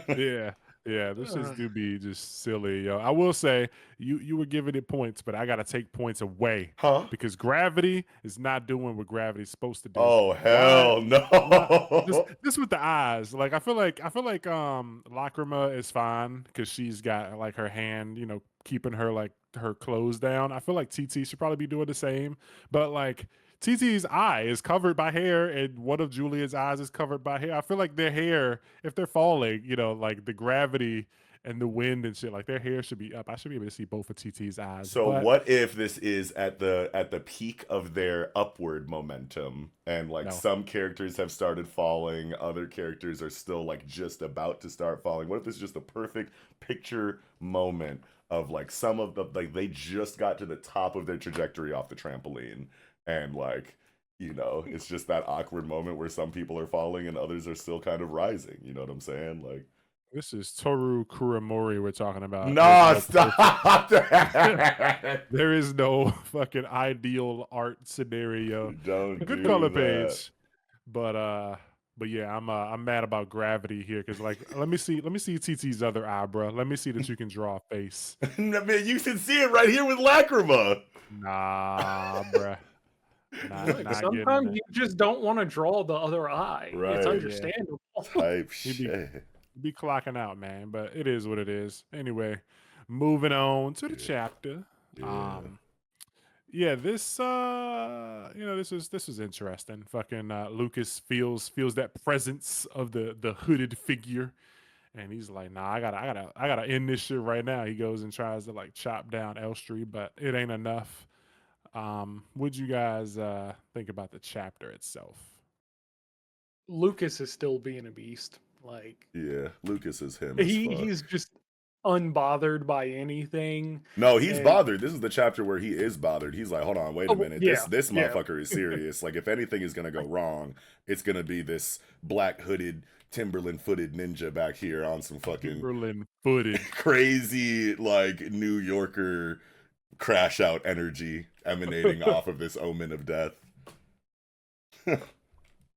Speaker 1: Yeah, yeah, this shits
Speaker 3: Uh,
Speaker 1: do be just silly, yo. I will say you were giving it points, but I gotta take points away
Speaker 2: Huh?
Speaker 1: because Gravity is not doing what Gravity's supposed to do.
Speaker 2: Oh
Speaker 1: Why?
Speaker 2: hell
Speaker 1: Why? Just
Speaker 2: no.
Speaker 1: just with the eyes. Like I feel like Lacrima is fine because she's got like her hand, keeping her like her clothes down. I feel like TT should probably be doing the same, but like TT's eye is covered by hair, and one of Julia's eyes is covered by hair. I feel like their hair, if they're falling, like the gravity and the wind and shit, like their hair should be up. I should be able to see both of TT's eyes,
Speaker 2: So
Speaker 1: but
Speaker 2: what if this is at the peak of their upward momentum, and like
Speaker 1: no.
Speaker 2: some characters have started falling, other characters are still like just about to start falling? What if this is just the perfect picture moment of like some of the like they just got to the top of their trajectory off the trampoline, and like it's just that awkward moment where some people are falling and others are still kind of rising. You know what I'm saying? Like,
Speaker 1: This is Toru Kuramori we're talking about. There's
Speaker 2: nah,
Speaker 1: no perfect.
Speaker 2: stop that.
Speaker 1: There is no fucking ideal art scenario.
Speaker 2: Don't
Speaker 1: Good
Speaker 2: do
Speaker 1: color
Speaker 2: that.
Speaker 1: page, but yeah, I'm mad about Gravity here because like let me see TT's other eye, bro. Let me see that you can draw a face.
Speaker 2: Man, you can see it right here with Lacrima.
Speaker 1: Nah, bruh. Not
Speaker 3: look,
Speaker 1: not getting
Speaker 3: sometimes
Speaker 1: it.
Speaker 3: you just don't want to draw the other eye. It's
Speaker 2: Right.
Speaker 1: Yeah,
Speaker 3: understandable.
Speaker 2: Type
Speaker 1: he'd be
Speaker 2: shit.
Speaker 1: be clocking out, man. But it is what it is. Anyway, moving on to the
Speaker 2: Yeah.
Speaker 1: chapter.
Speaker 2: Yeah.
Speaker 1: Yeah, this was interesting. Fucking Lucas feels that presence of the hooded figure, and he's like, nah, I gotta end this shit right now. He goes and tries to like chop down Elstree, but it ain't enough. What'd you guys think about the chapter itself?
Speaker 3: Lucas is still being a beast. Like
Speaker 2: Yeah. Lucas is him as fuck.
Speaker 3: he's just unbothered by anything.
Speaker 2: No, he's
Speaker 3: And
Speaker 2: bothered. This is the chapter where he is bothered. He's like, hold on, wait a minute.
Speaker 3: yeah,
Speaker 2: This
Speaker 3: yeah.
Speaker 2: motherfucker is serious. Like, if anything is gonna go wrong, it's gonna be this black hooded, Timberland footed ninja back here on some fucking
Speaker 1: Berlin footed.
Speaker 2: crazy, like New Yorker crash out energy emanating off of this omen of death.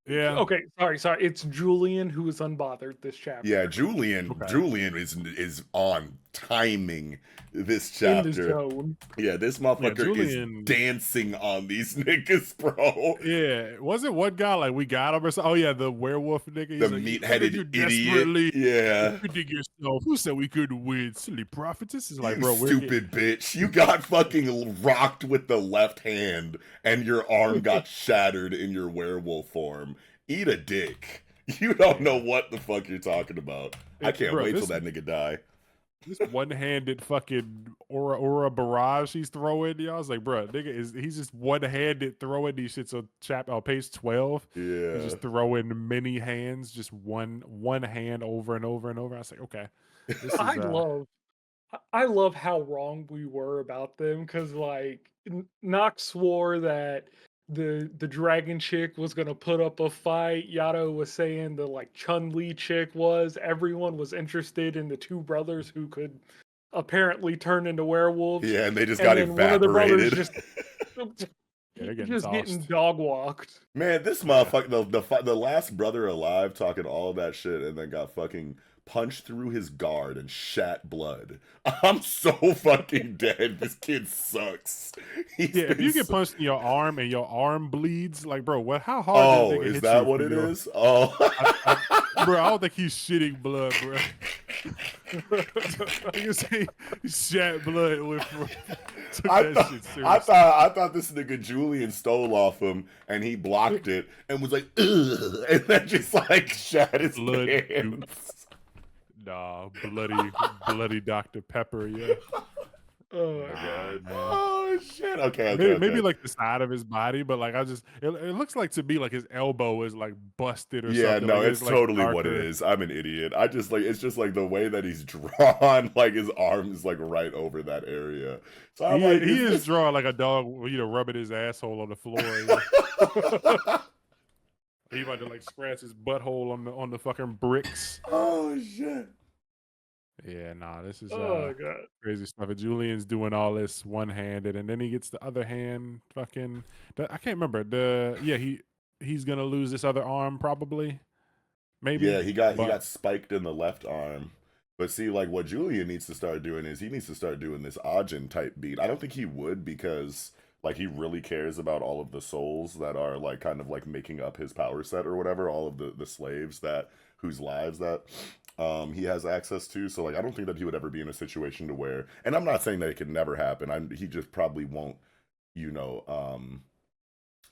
Speaker 1: Yeah.
Speaker 3: Okay, sorry. It's Julian who is unbothered this chapter.
Speaker 2: Yeah, Julian.
Speaker 1: Okay.
Speaker 2: Julian is on timing this
Speaker 3: in the
Speaker 2: chapter.
Speaker 3: zone.
Speaker 2: Yeah, this motherfucker
Speaker 1: Julian-
Speaker 2: is dancing on these niggas, bro.
Speaker 1: Yeah, wasn't one guy like we got him or something? Oh yeah, the werewolf nigga. He's
Speaker 2: The
Speaker 1: like,
Speaker 2: meat-headed
Speaker 1: "You
Speaker 2: idiot.
Speaker 1: desperately
Speaker 2: Yeah.
Speaker 1: you dig yourself. Who said we couldn't win? Silly prophetess is like,
Speaker 2: You
Speaker 1: bro, we're
Speaker 2: stupid bitch. You got fucking rocked with the left hand and your arm got shattered in your werewolf form. Eat a dick. You don't know what the fuck you're talking about. I can't
Speaker 1: Bro,
Speaker 2: wait till
Speaker 1: this-
Speaker 2: that nigga die.
Speaker 1: This one-handed fucking aura barrage he's throwing. Y'all, I was like, bro, he's just one-handed throwing these shits on page 12.
Speaker 2: Yeah.
Speaker 1: He's just throwing many hands, just one hand over and over and over. I was like, okay, this is
Speaker 3: I love how wrong we were about them because like Nox swore that the dragon chick was gonna put up a fight. Yato was saying the like Chun-Li chick was. Everyone was interested in the two brothers who could apparently turn into werewolves.
Speaker 2: Yeah, and they just
Speaker 3: And
Speaker 2: got
Speaker 3: then one of the brothers
Speaker 2: evaporated.
Speaker 1: they're getting
Speaker 3: just getting
Speaker 1: tossed.
Speaker 3: dog walked.
Speaker 2: Man, this motherfucker, the last brother alive talking all that shit and then got fucking punched through his guard and shat blood. I'm so fucking dead. This kid sucks. He's
Speaker 1: Yeah, if
Speaker 2: been
Speaker 1: you get
Speaker 2: so...
Speaker 1: punched in your arm and your arm bleeds, like, bro, what? How hard did a
Speaker 2: Oh,
Speaker 1: nigga
Speaker 2: is
Speaker 1: hit
Speaker 2: that
Speaker 1: you
Speaker 2: what
Speaker 1: for
Speaker 2: it
Speaker 1: your?
Speaker 2: is? Oh.
Speaker 1: Bro, I don't think he's shitting blood, bro. You say shat blood took that shit seriously.
Speaker 2: I thought this nigga Julian stole off him and he blocked it and was like, ugh, and then just like shat his
Speaker 1: Blood
Speaker 2: pants.
Speaker 1: Nah, bloody Dr. Pepper, yeah.
Speaker 3: Oh my god.
Speaker 1: Man.
Speaker 2: Oh shit. Okay,
Speaker 1: Maybe like the side of his body, but like it looks like to be like his elbow is like busted or
Speaker 2: yeah,
Speaker 1: something.
Speaker 2: no,
Speaker 1: Like
Speaker 2: it's
Speaker 1: like
Speaker 2: totally what it
Speaker 1: darker.
Speaker 2: is. I'm an idiot. I just like it's just like the way that he's drawn, like his arm is like right over that area. So I'm like,
Speaker 1: He is drawing like a dog, rubbing his asshole on the floor. Yeah. He about to like scratch his butthole on the fucking bricks.
Speaker 2: Oh shit.
Speaker 1: Yeah, nah, this is
Speaker 3: Oh god.
Speaker 1: crazy stuff. And Julian's doing all this one-handed, and then he gets the other hand fucking. I can't remember he's gonna lose this other arm probably, maybe.
Speaker 2: Yeah, he got
Speaker 1: But
Speaker 2: spiked in the left arm. But see, like what Julian needs to start doing is he needs to start doing this Ajin type beat. I don't think he would because like he really cares about all of the souls that are like kind of like making up his power set or whatever, all of the slaves that whose lives that he has access to. So like I don't think that he would ever be in a situation to where, and I'm not saying that it could never happen. He just probably won't, you know,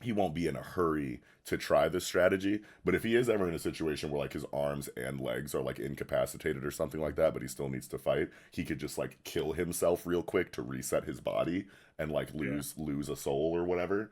Speaker 2: he won't be in a hurry to try this strategy. But if he is ever in a situation where like his arms and legs are like incapacitated or something like that, but he still needs to fight, he could just like kill himself real quick to reset his body and like lose a soul or whatever,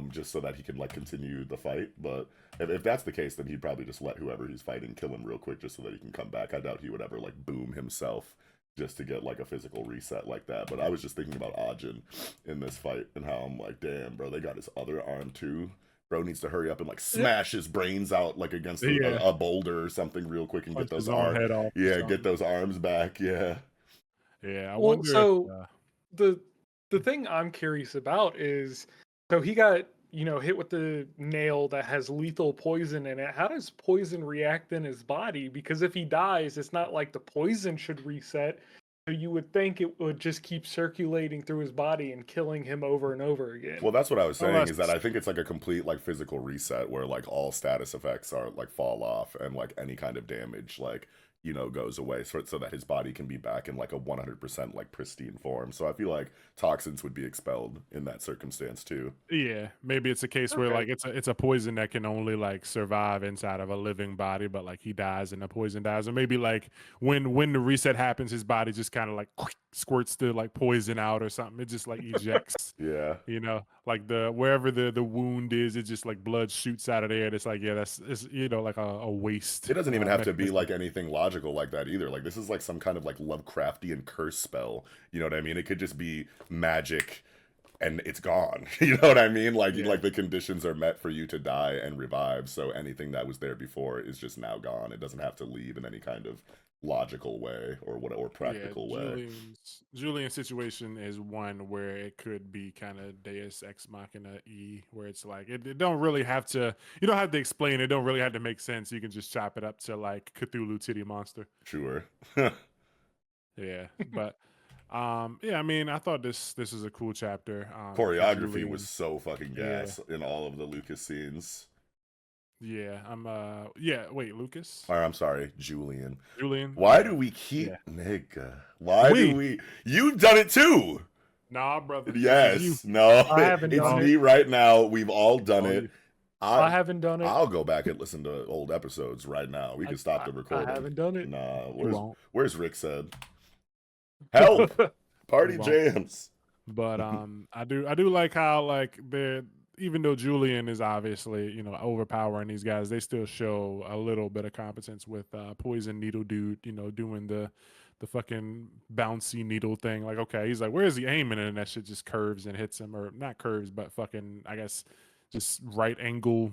Speaker 2: just so that he can like continue the fight. But if that's the case, then he'd probably just let whoever he's fighting kill him real quick just so that he can come back. I doubt he would ever like boom himself just to get like a physical reset like that. But I was just thinking about Ajin in this fight and how I'm like, damn, bro, they got his other arm too. Bro needs to hurry up and like smash his brains out like against a boulder or something real quick and
Speaker 1: punch
Speaker 2: get those
Speaker 1: his own head
Speaker 2: arms.
Speaker 1: off.
Speaker 2: Yeah, get those arms back. Yeah.
Speaker 1: Yeah, I
Speaker 3: Well,
Speaker 1: wonder.
Speaker 3: so the thing I'm curious about is, so he got hit with the nail that has lethal poison in it. How does poison react in his body? Because if he dies, it's not like the poison should reset. So you would think it would just keep circulating through his body and killing him over and over again.
Speaker 2: Well, that's what I was saying,
Speaker 1: Unless-
Speaker 2: is that I think it's like a complete like physical reset where like all status effects are like fall off and like any kind of damage like goes away so that his body can be back in like a 100% like pristine form. So I feel like toxins would be expelled in that circumstance too.
Speaker 1: Yeah, maybe it's a case where like it's a poison that can only like survive inside of a living body, but like he dies and the poison dies. Or maybe like when the reset happens, his body just kind of like squirts the like poison out or something. It just like ejects.
Speaker 2: Yeah.
Speaker 1: Like wherever the wound is, it just like blood shoots out of there. And it's like, yeah, it's like a waste.
Speaker 2: It doesn't even have to be like anything logical like that either. Like this is like some kind of like Lovecraftian curse spell. You know what I mean? It could just be magic and it's gone. You know what I mean? Like like the conditions are met for you to die and revive. So anything that was there before is just now gone. It doesn't have to leave in any kind of logical way or practical way.
Speaker 1: Julian's situation is one where it could be kind of Deus Ex Machina where it's like it don't really have to. You don't have to explain it. Don't really have to make sense. You can just chop it up to like Cthulhu Titty Monster.
Speaker 2: Sure.
Speaker 1: Yeah, but I mean, I thought this is a cool chapter.
Speaker 2: Choreography was so fucking gas in all of the Lucas scenes.
Speaker 1: Yeah, wait, Lucas?
Speaker 2: Or I'm sorry, Julian.
Speaker 1: Why
Speaker 2: do we keep nigga? Do we? You've done it too.
Speaker 1: Nah, brother.
Speaker 2: Yes. No.
Speaker 3: I haven't done
Speaker 2: me right now. We've all done it.
Speaker 3: I haven't done it.
Speaker 2: I'll go back and listen to old episodes right now. We can stop the recording.
Speaker 3: I haven't done it.
Speaker 2: Nah. Where's Rick said? Help. Party jams.
Speaker 1: But I do like how like even though Julian is obviously, overpowering these guys, they still show a little bit of competence with Poison Needle Dude, doing the fucking bouncy needle thing. Like, okay, he's like, where is he aiming? And that shit just curves and hits him, or not curves, but fucking, I guess, just right angle,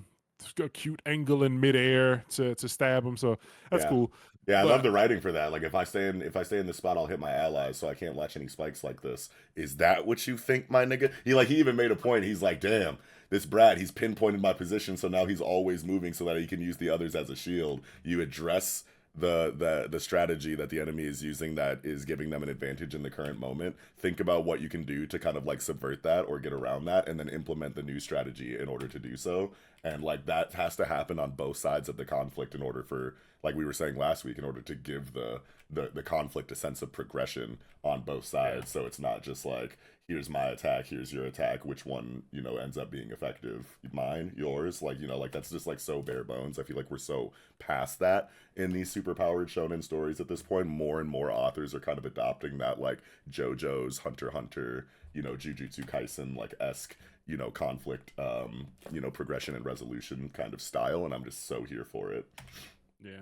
Speaker 1: acute angle in midair to stab him. So that's cool.
Speaker 2: Yeah, I love the writing for that. Like if I stay in this spot, I'll hit my allies, so I can't latch any spikes like this. Is that what you think, my nigga? He even made a point. He's like, damn, this Brad, he's pinpointed my position, so now he's always moving so that he can use the others as a shield. You address the strategy that the enemy is using that is giving them an advantage in the current moment. Think about what you can do to kind of like subvert that or get around that, and then implement the new strategy in order to do so. And like that has to happen on both sides of the conflict in order for, like we were saying last week, in order to give the conflict a sense of progression on both
Speaker 1: Yeah.
Speaker 2: sides. So it's not just like, here's my attack, here's your attack, which one, ends up being effective? Mine, yours? Like, like that's just like so bare bones. I feel like we're so past that in these superpowered shonen stories at this point. More and more authors are kind of adopting that like JoJo's, Hunter x Hunter, Jujutsu Kaisen like esque, conflict, progression and resolution kind of style, and I'm just so here for it.
Speaker 1: Yeah.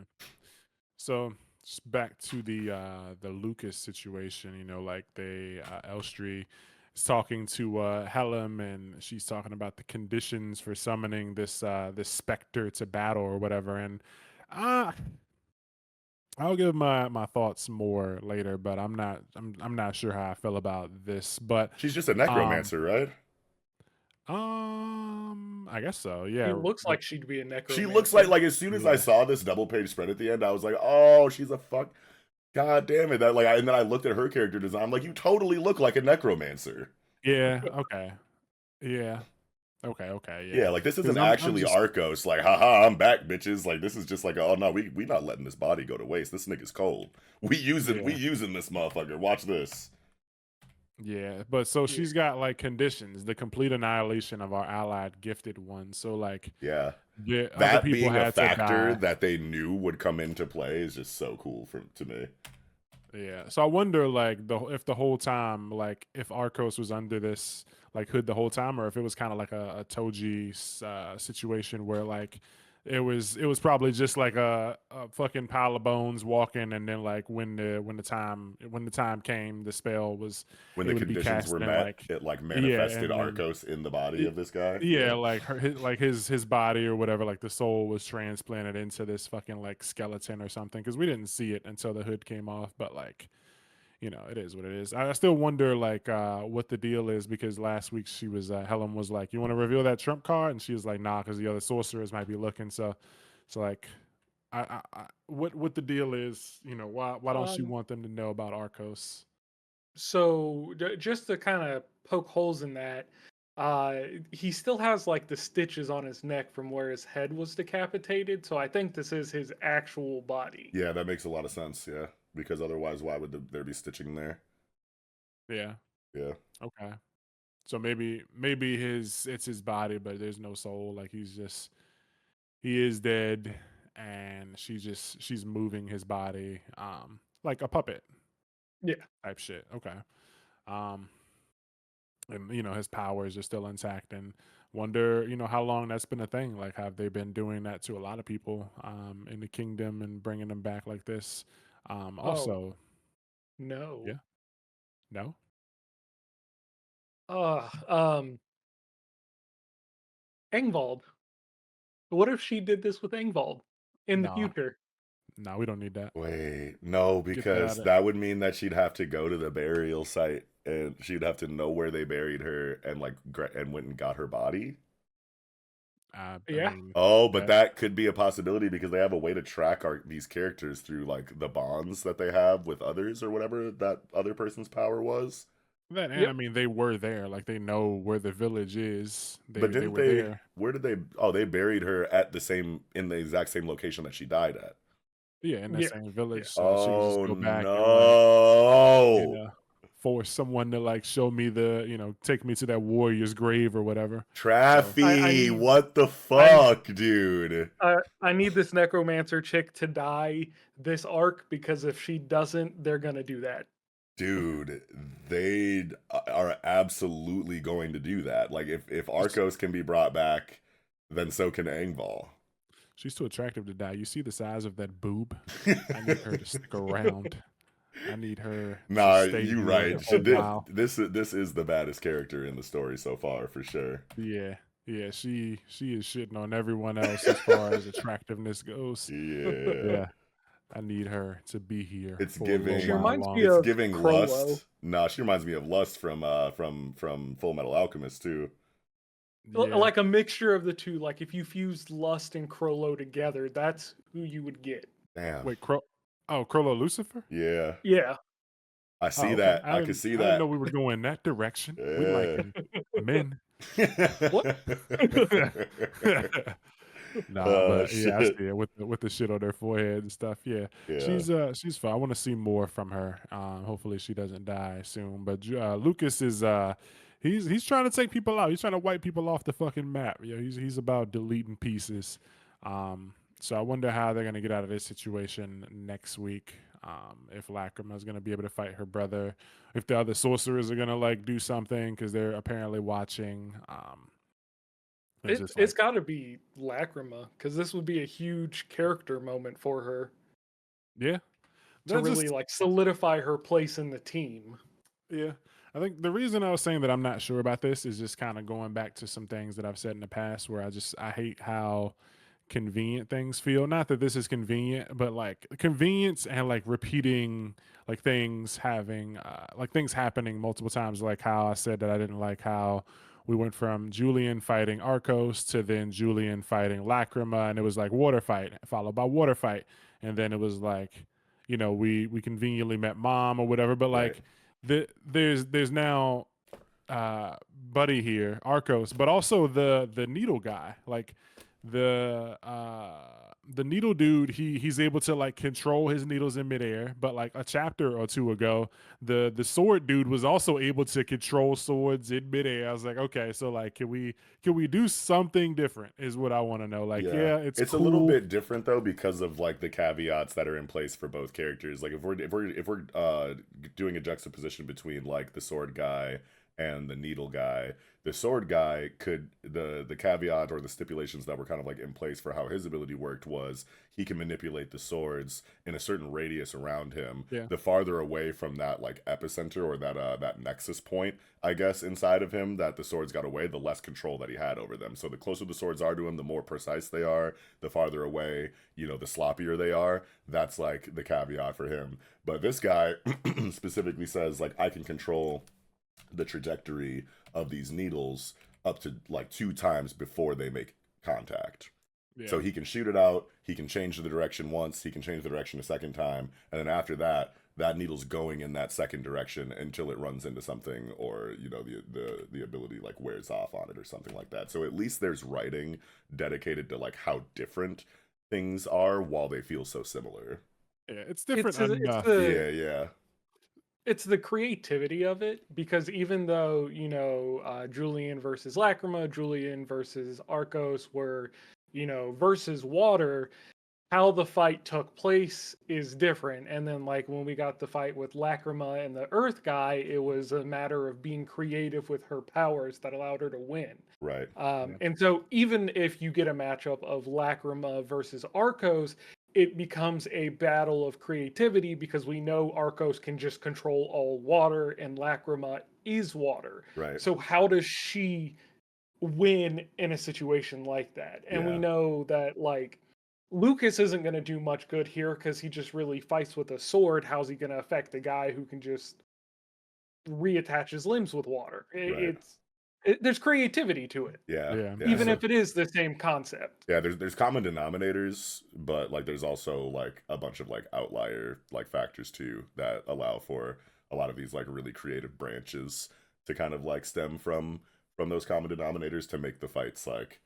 Speaker 1: So just back to the Lucas situation, like Elstree is talking to Helm, and she's talking about the conditions for summoning this specter to battle or whatever. And uh I'll give my thoughts more later, but I'm not sure how I feel about this. But
Speaker 2: She's just a
Speaker 1: um
Speaker 2: necromancer, right?
Speaker 1: I guess so.
Speaker 3: It
Speaker 1: Yeah.
Speaker 3: looks
Speaker 1: But
Speaker 3: like she'd be a
Speaker 2: She looks like
Speaker 3: necromancer.
Speaker 2: as soon as I
Speaker 1: yeah.
Speaker 2: saw this double page spread at the end, I was like, oh, she's a fuck. God damn it! That like, and then I looked at her character design. I'm like, you totally look like a necromancer.
Speaker 1: Yeah, okay. Yeah. Okay,
Speaker 2: Yeah,
Speaker 1: yeah.
Speaker 2: like this
Speaker 1: Because
Speaker 2: isn't
Speaker 1: I'm
Speaker 2: actually
Speaker 1: just
Speaker 2: Arcos. Like, haha, I'm back, bitches. Like this is just like, oh no, we not letting this body go to waste. This nigga's cold. We
Speaker 1: yeah.
Speaker 2: using this motherfucker. Watch this.
Speaker 1: Yeah, but so
Speaker 3: Yeah.
Speaker 1: she's got like conditions, the complete annihilation of our allied gifted one. So like
Speaker 2: Yeah,
Speaker 1: the other
Speaker 2: that
Speaker 1: people
Speaker 2: being a
Speaker 1: had to
Speaker 2: factor
Speaker 1: die.
Speaker 2: that they knew would come into play is just so cool to me.
Speaker 1: Yeah. So I wonder like if the whole time, like if Arcos was under this like hood the whole time, or if it was kind of like a Toji situation where like it was probably just like a fucking pile of bones walking, and then like when the time came, the spell was
Speaker 2: When
Speaker 1: it
Speaker 2: the
Speaker 1: would be
Speaker 2: conditions
Speaker 1: cast
Speaker 2: were
Speaker 1: and
Speaker 2: met,
Speaker 1: like
Speaker 2: it like
Speaker 1: yeah,
Speaker 2: manifested
Speaker 1: and then
Speaker 2: Arcos in the body
Speaker 1: Y-
Speaker 2: of this guy.
Speaker 1: yeah,
Speaker 2: Yeah.
Speaker 1: like his body or whatever, like the soul was transplanted into this fucking like skeleton or something. Because we didn't see it until the hood came off, but like it is what it is. I still wonder like what the deal is, because last week she was Helen was like, "You want to reveal that trump card?" And she was like, "Nah," because the other sorcerers might be looking. So like, what the deal is? Why don't she
Speaker 3: Um,
Speaker 1: want them to know about Arcos?
Speaker 3: so just to kind of poke holes in that, he still has like the stitches on his neck from where his head was decapitated. So I think this is his actual body.
Speaker 2: Yeah, that makes a lot of sense. Yeah, because otherwise, why would there be stitching there?
Speaker 1: Yeah.
Speaker 2: Yeah,
Speaker 1: Okay. So maybe it's his body, but there's no soul. Like he is dead, and she's moving his body, like a puppet
Speaker 3: Yeah.
Speaker 1: type shit. Okay. Um, and his powers are still intact, and wonder how long that's been a thing. Like, have they been doing that to a lot of people in the kingdom and bringing them back like this?
Speaker 3: Oh
Speaker 1: Also,
Speaker 3: no.
Speaker 1: yeah, no,
Speaker 3: Uh, um, Engvald. What if she did this with Engvald in the
Speaker 1: no,
Speaker 3: future?
Speaker 1: no, we don't need that.
Speaker 2: wait, no,
Speaker 1: Get that
Speaker 2: because
Speaker 1: out of
Speaker 2: that would mean that she'd have to go to the burial site and she'd have to know where they buried her and like and went and got her body.
Speaker 1: I
Speaker 3: Yeah.
Speaker 1: mean
Speaker 2: Oh, but
Speaker 1: that
Speaker 2: that could be a possibility because they have a way to track these characters through like the bonds that they have with others or whatever that other person's power was.
Speaker 1: That, and I
Speaker 3: Yep.
Speaker 1: mean, they were there. Like they know where the village is.
Speaker 2: But
Speaker 1: They
Speaker 2: didn't
Speaker 1: were
Speaker 2: they?
Speaker 1: there.
Speaker 2: Where did they? Oh, they buried her at in the exact same location that she died at.
Speaker 1: Yeah, in that
Speaker 3: Yeah.
Speaker 1: same village,
Speaker 3: Yeah.
Speaker 1: so she could just
Speaker 2: Oh
Speaker 1: go back and like,
Speaker 2: no!
Speaker 1: force someone to like show me take me to that warrior's grave or whatever. So
Speaker 3: I
Speaker 2: Traffy,
Speaker 3: need
Speaker 2: what the
Speaker 3: I
Speaker 2: fuck, dude?
Speaker 3: I need this necromancer chick to die this arc, because if she doesn't, they're gonna do that.
Speaker 2: Dude, they are absolutely going to do that. Like if
Speaker 1: she's,
Speaker 2: Arcos can be brought back, then so can Angval.
Speaker 1: she's too attractive to die. You see the size of that boob? I need her to stick around. I need her to
Speaker 2: Nah,
Speaker 1: stay
Speaker 2: you
Speaker 1: here
Speaker 2: right.
Speaker 1: a
Speaker 2: This,
Speaker 1: while.
Speaker 2: this is the baddest character in the story so far for sure.
Speaker 1: Yeah, yeah. She is shitting on everyone else as far as attractiveness goes.
Speaker 2: Yeah.
Speaker 1: Yeah, I need her to be here
Speaker 2: It's
Speaker 1: for a little
Speaker 3: She
Speaker 2: giving
Speaker 1: while
Speaker 3: reminds me
Speaker 2: it's
Speaker 1: longer.
Speaker 3: of
Speaker 2: giving
Speaker 3: Crollo.
Speaker 2: lust. No, she reminds me of lust from Full Metal Alchemist too.
Speaker 1: Yeah,
Speaker 3: Like a mixture of the two. Like if you fused Lust and Crollo together, that's who you would get.
Speaker 2: Damn.
Speaker 1: Wait, Crollo Lucifer?
Speaker 2: Yeah.
Speaker 3: Yeah.
Speaker 2: I
Speaker 1: Oh,
Speaker 2: see
Speaker 1: okay.
Speaker 2: that. I can see
Speaker 1: I didn't know
Speaker 2: that.
Speaker 1: we were going that direction. We
Speaker 2: Yeah.
Speaker 1: liking men.
Speaker 3: What?
Speaker 1: Nah, but yeah, I
Speaker 2: Shit.
Speaker 1: see it with the shit on their forehead and stuff. Yeah,
Speaker 2: Yeah.
Speaker 1: she's fine. I want to see more from her. Hopefully she doesn't die soon. But Lucas is he's trying to take people out. He's trying to wipe people off the fucking map. Yeah, he's about deleting pieces. So I wonder how they're gonna get out of this situation next week. If Lacrima's gonna be able to fight her brother, if the other sorcerers are gonna like do something because they're apparently watching. It's just
Speaker 3: It's
Speaker 1: like,
Speaker 3: got to be Lacrima because this would be a huge character moment for her
Speaker 1: yeah,
Speaker 3: to
Speaker 1: that's
Speaker 3: really
Speaker 1: just
Speaker 3: like solidify her place in the team.
Speaker 1: yeah. I think the reason I was saying that I'm not sure about this is just kind of going back to some things that I've said in the past where I hate how convenient things feel. Not that this is convenient, but like convenience and like repeating like things having like things happening multiple times. Like how I said that I didn't like how we went from Julian fighting Arcos to then Julian fighting Lacrima, and it was like water fight followed by water fight, and then it was like we conveniently met mom or whatever, but
Speaker 2: Right.
Speaker 1: like there's now buddy here, Arcos, but also the needle guy, like the needle dude. He's able to like control his needles in midair, but like a chapter or two ago, the sword dude was also able to control swords in midair. I was like, okay, so like can we do something different? Is what I want to know. Like,
Speaker 2: Yeah.
Speaker 1: yeah, it's
Speaker 2: It's a little
Speaker 1: cool.
Speaker 2: bit different though because of like the caveats that are in place for both characters. Like if we're doing a juxtaposition between like the sword guy and the needle guy, the sword guy could the caveat or the stipulations that were kind of like in place for how his ability worked was he can manipulate the swords in a certain radius around him.
Speaker 1: Yeah,
Speaker 2: The farther away from that like epicenter or that nexus point, I guess, inside of him that the swords got away, the less control that he had over them. So the closer the swords are to him, the more precise they are. The farther away, the sloppier they are. That's like the caveat for him. But this guy specifically says like I can control the trajectory of these needles up to like 2 times before they make contact. So
Speaker 1: yeah.
Speaker 2: he can shoot it out, he can change the direction once, he can change the direction a second time, and then after that, that needle's going in that second direction until it runs into something or the ability like wears off on it or something like that. So at least there's writing dedicated to like how different things are while they feel so similar.
Speaker 1: Yeah, it's different
Speaker 3: It's
Speaker 1: enough.
Speaker 3: the
Speaker 2: Yeah, yeah.
Speaker 3: it's the creativity of it because even though Julian versus Lacrima, Julian versus Arcos were versus water, how the fight took place is different. And then like when we got the fight with Lacrima and the Earth guy, it was a matter of being creative with her powers that allowed her to win.
Speaker 2: Right.
Speaker 1: Yeah,
Speaker 3: And so even if you get a matchup of Lacrima versus Arcos, it becomes a battle of creativity because we know Arcos can just control all water and Lacrima is water.
Speaker 2: Right.
Speaker 3: So how does she win in a situation like that? And we
Speaker 2: Yeah.
Speaker 3: know that like Lucas isn't going to do much good here because he just really fights with a sword. How's he going to affect the guy who can just reattach his limbs with water?
Speaker 2: Right.
Speaker 3: There's creativity to it,
Speaker 2: Yeah.
Speaker 1: yeah.
Speaker 2: Yeah.
Speaker 3: even
Speaker 2: So
Speaker 3: if it is the same concept.
Speaker 2: yeah, there's common denominators, but like there's also like a bunch of like outlier like factors too that allow for a lot of these like really creative branches to kind of like stem from those common denominators to make the fights like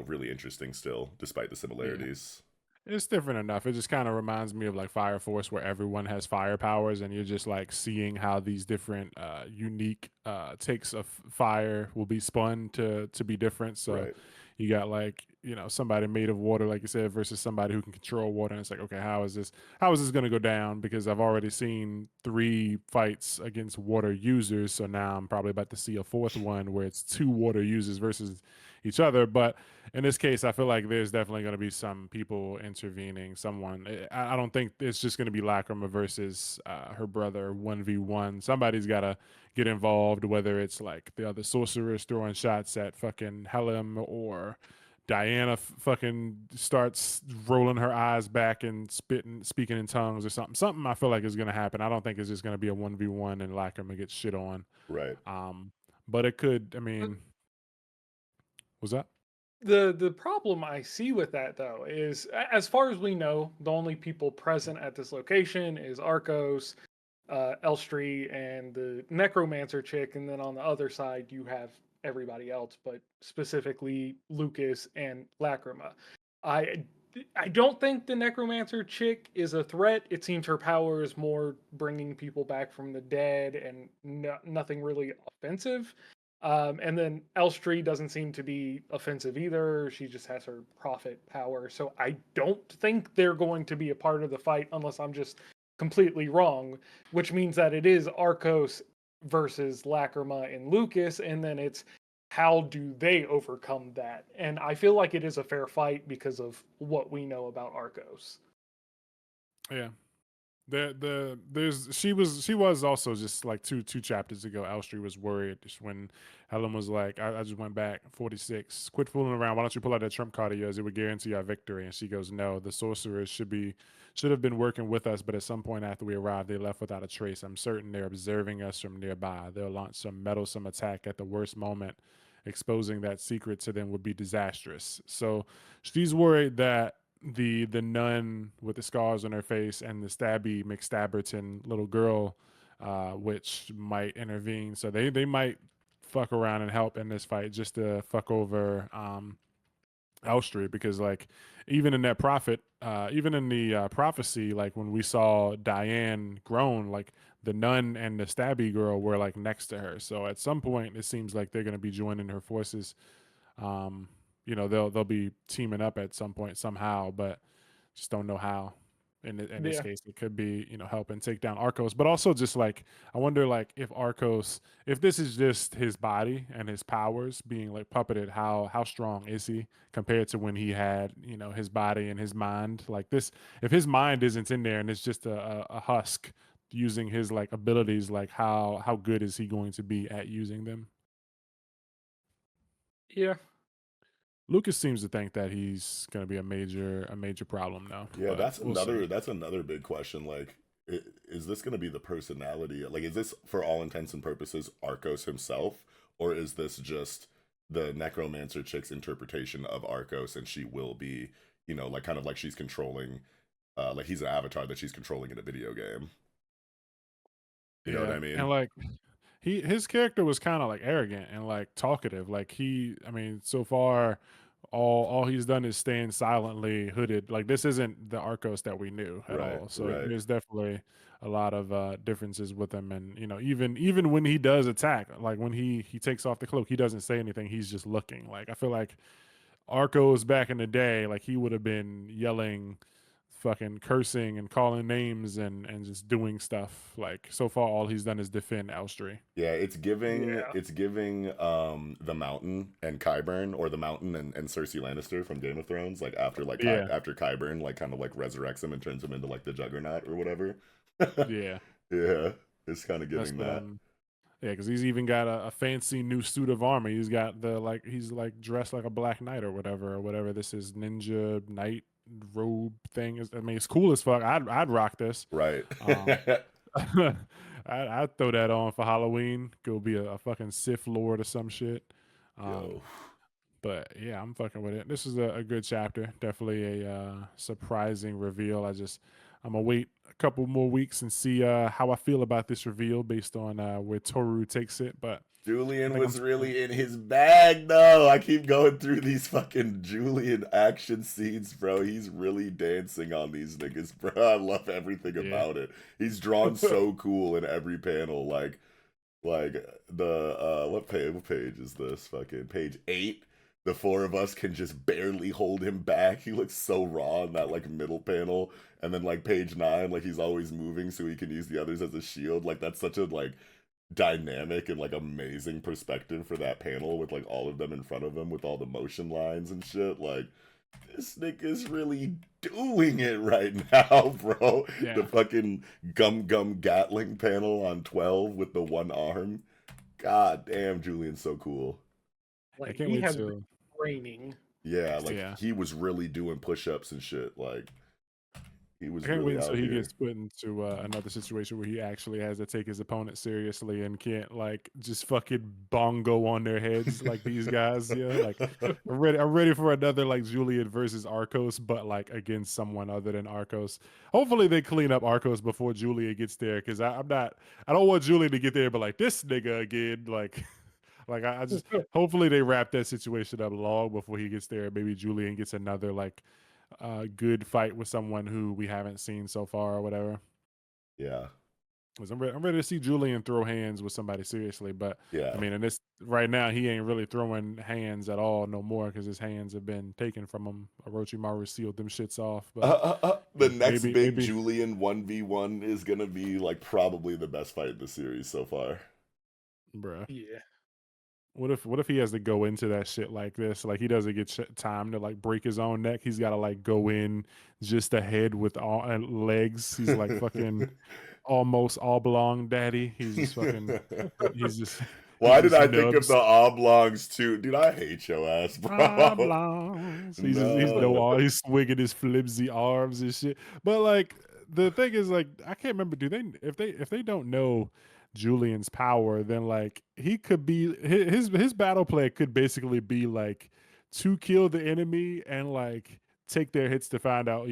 Speaker 2: really interesting still despite the
Speaker 1: Yeah.
Speaker 2: similarities.
Speaker 1: It's different enough. It just kind of reminds me of like Fire Force, where everyone has fire powers, and you're just like seeing how these different, unique takes of fire will be spun to be different. So
Speaker 2: Right.
Speaker 1: you got like somebody made of water, like you said, versus somebody who can control water, and it's like, okay, how is this going to go down? Because I've already seen 3 fights against water users, so now I'm probably about to see a fourth one where it's 2 water users versus each other. But in this case, I feel like there's definitely going to be some people intervening. Someone, I don't think it's just going to be Lacrima versus her brother 1v1. Somebody's got to get involved, whether it's like the other sorcerers throwing shots at fucking Helm, or Diana fucking starts rolling her eyes back and speaking in tongues or something. Something I feel like is going to happen. I don't think it's just going to be a 1v1 and Lacrima gets shit on.
Speaker 2: Right.
Speaker 1: Um, but it could. I
Speaker 3: But
Speaker 1: mean, was that?
Speaker 3: The problem I see with that though is, as far as we know, the only people present at this location is Arcos, Elstree, and the necromancer chick, and then on the other side you have everybody else, but specifically Lucas and Lacrima. I I don't think the necromancer chick is a threat. It seems her power is more bringing people back from the dead and nothing really offensive. And then Elstree doesn't seem to be offensive either. She just has her prophet power. So I don't think they're going to be a part of the fight unless I'm just completely wrong, which means that it is Arcos versus Lacrima and Lucas, and then it's how do they overcome that? And I feel like it is a fair fight because of what we know about Arcos.
Speaker 1: Yeah. She was also just like two chapters ago. Elstree was worried just when Helen was like, I just went back 46. Quit fooling around. Why don't you pull out that trump card of yours? It would guarantee our victory. And she goes, no, the sorcerers should have been working with us, but at some point after we arrived, they left without a trace. I'm certain they're observing us from nearby. They'll launch some meddlesome attack at the worst moment. Exposing that secret to them would be disastrous. So she's worried that the nun with the scars on her face and the stabby McStabberton little girl, which might intervene. So they might fuck around and help in this fight just to fuck over Elstree, because like even in that prophet, even in the prophecy, like when we saw Diane groan, like the nun and the stabby girl were like next to her. So at some point, it seems like they're going to be joining her forces. Um, they'll be teaming up at some point somehow, but just don't know how. In this
Speaker 3: Yeah.
Speaker 1: case, it could be helping take down Arcos, but also just like I wonder like if Arcos, if this is just his body and his powers being like puppeted, how strong is he compared to when he had his body and his mind like this? If his mind isn't in there and it's just a husk using his like abilities, like how good is he going to be at using them?
Speaker 3: Yeah.
Speaker 1: Lucas seems to think that he's going to be a major problem now,
Speaker 2: Yeah,
Speaker 1: but
Speaker 2: that's
Speaker 1: we'll see.
Speaker 2: another big question. Like, is this going to be the personality? Like, is this for all intents and purposes Arcos himself, or is this just the necromancer chick's interpretation of Arcos, and she will be, like kind of like she's controlling, like he's an avatar that she's controlling in a video game. You know what
Speaker 1: Yeah,
Speaker 2: I
Speaker 1: and
Speaker 2: mean?
Speaker 1: like his character was kind of like arrogant and like talkative. Like I mean, so far, all he's done is stand silently hooded. Like this isn't the Arcos that we knew at
Speaker 2: Right,
Speaker 1: all. So
Speaker 2: right.
Speaker 1: there's definitely a lot of differences with him. And even when he does attack, like when he takes off the cloak, he doesn't say anything. He's just looking. Like I feel like Arcos back in the day, like he would have been yelling, fucking cursing and calling names and just doing stuff. Like so far, all he's done is defend Elstree.
Speaker 2: Yeah,
Speaker 3: Yeah.
Speaker 2: it's giving the Mountain and Qyburn, or the Mountain and Cersei Lannister from Game of Thrones, like
Speaker 1: Yeah,
Speaker 2: After Qyburn like kind of like resurrects him and turns him into like the Juggernaut or whatever.
Speaker 1: yeah,
Speaker 2: Yeah, it's kind of
Speaker 1: that's
Speaker 2: giving
Speaker 1: what
Speaker 2: that.
Speaker 1: I'm. Yeah, because he's even got a fancy new suit of armor. He's got he's like dressed like a black knight or whatever this is ninja knight robe thing is. I mean, it's cool as fuck. I'd rock this.
Speaker 2: Right.
Speaker 1: Um, I'd throw that on for Halloween. Go be a fucking Sith Lord or some shit. Um,
Speaker 2: Yo.
Speaker 1: but yeah, I'm fucking with it. This is a good chapter. Definitely a surprising reveal. I'm gonna wait a couple more weeks and see how I feel about this reveal based on where Toru takes it. But I
Speaker 2: Julian
Speaker 1: think I'm
Speaker 2: was
Speaker 1: sticking.
Speaker 2: really in his bag though. I keep going through these fucking Julian action scenes, bro. He's really dancing on these niggas, bro. I love everything
Speaker 1: Yeah,
Speaker 2: about it. He's drawn so cool in every panel. Like the what page is this? Fucking page 8. The four of us can just barely hold him back. He looks so raw in that like middle panel. And then like page 9, like he's always moving so he can use the others as a shield. Like that's such a like dynamic and like amazing perspective for that panel with like all of them in front of him with all the motion lines and shit. Like this nigga's really doing it right now, bro. The
Speaker 1: yeah.
Speaker 2: fucking gum Gatling panel on 12 with the one arm. God damn, Julian's so cool.
Speaker 1: I
Speaker 3: Like
Speaker 1: can't
Speaker 3: he
Speaker 1: wait
Speaker 3: has been
Speaker 1: to.
Speaker 3: training.
Speaker 2: Yeah, like
Speaker 1: Yeah,
Speaker 2: he was really doing push-ups and shit. Like He was
Speaker 1: I can't wait
Speaker 2: really
Speaker 1: until
Speaker 2: out
Speaker 1: he
Speaker 2: here.
Speaker 1: gets put into another situation where he actually has to take his opponent seriously and can't like just fucking bongo on their heads like these guys. Yeah, like I'm ready for another like Julian versus Arcos, but like against someone other than Arcos. Hopefully they clean up Arcos before Julian gets there because I'm not. I don't want Julian to get there, but like this nigga again, like. Like I just hopefully they wrap that situation up long before he gets there. Maybe Julian gets another like good fight with someone who we haven't seen so far or whatever.
Speaker 2: Yeah,
Speaker 1: 'Cause I'm ready to see Julian throw hands with somebody seriously, but I
Speaker 2: yeah.
Speaker 1: mean, in this right now, he ain't really throwing hands at all no more because his hands have been taken from him. Orochimaru sealed them shits off, but
Speaker 2: The next big
Speaker 1: maybe,
Speaker 2: Julian 1v1 is gonna be like probably the best fight in the series so far.
Speaker 1: bruh.
Speaker 3: Yeah.
Speaker 1: What if he has to go into that shit like this? Like he doesn't get time to like break his own neck. He's got to like go in just a head with all and legs. He's like fucking almost oblong daddy. He's just fucking. He's just he's
Speaker 2: Why did
Speaker 1: just
Speaker 2: I think of
Speaker 1: nubs.
Speaker 2: the oblongs too? Dude, I hate your ass, bro.
Speaker 1: Oblongs. He's no
Speaker 2: No.
Speaker 1: he's swinging his flimsy arms and shit. But like the thing is like I can't remember. Do they if they don't know Julian's power, then like he could be his battle play could basically be like to kill the enemy and like take their hits to find out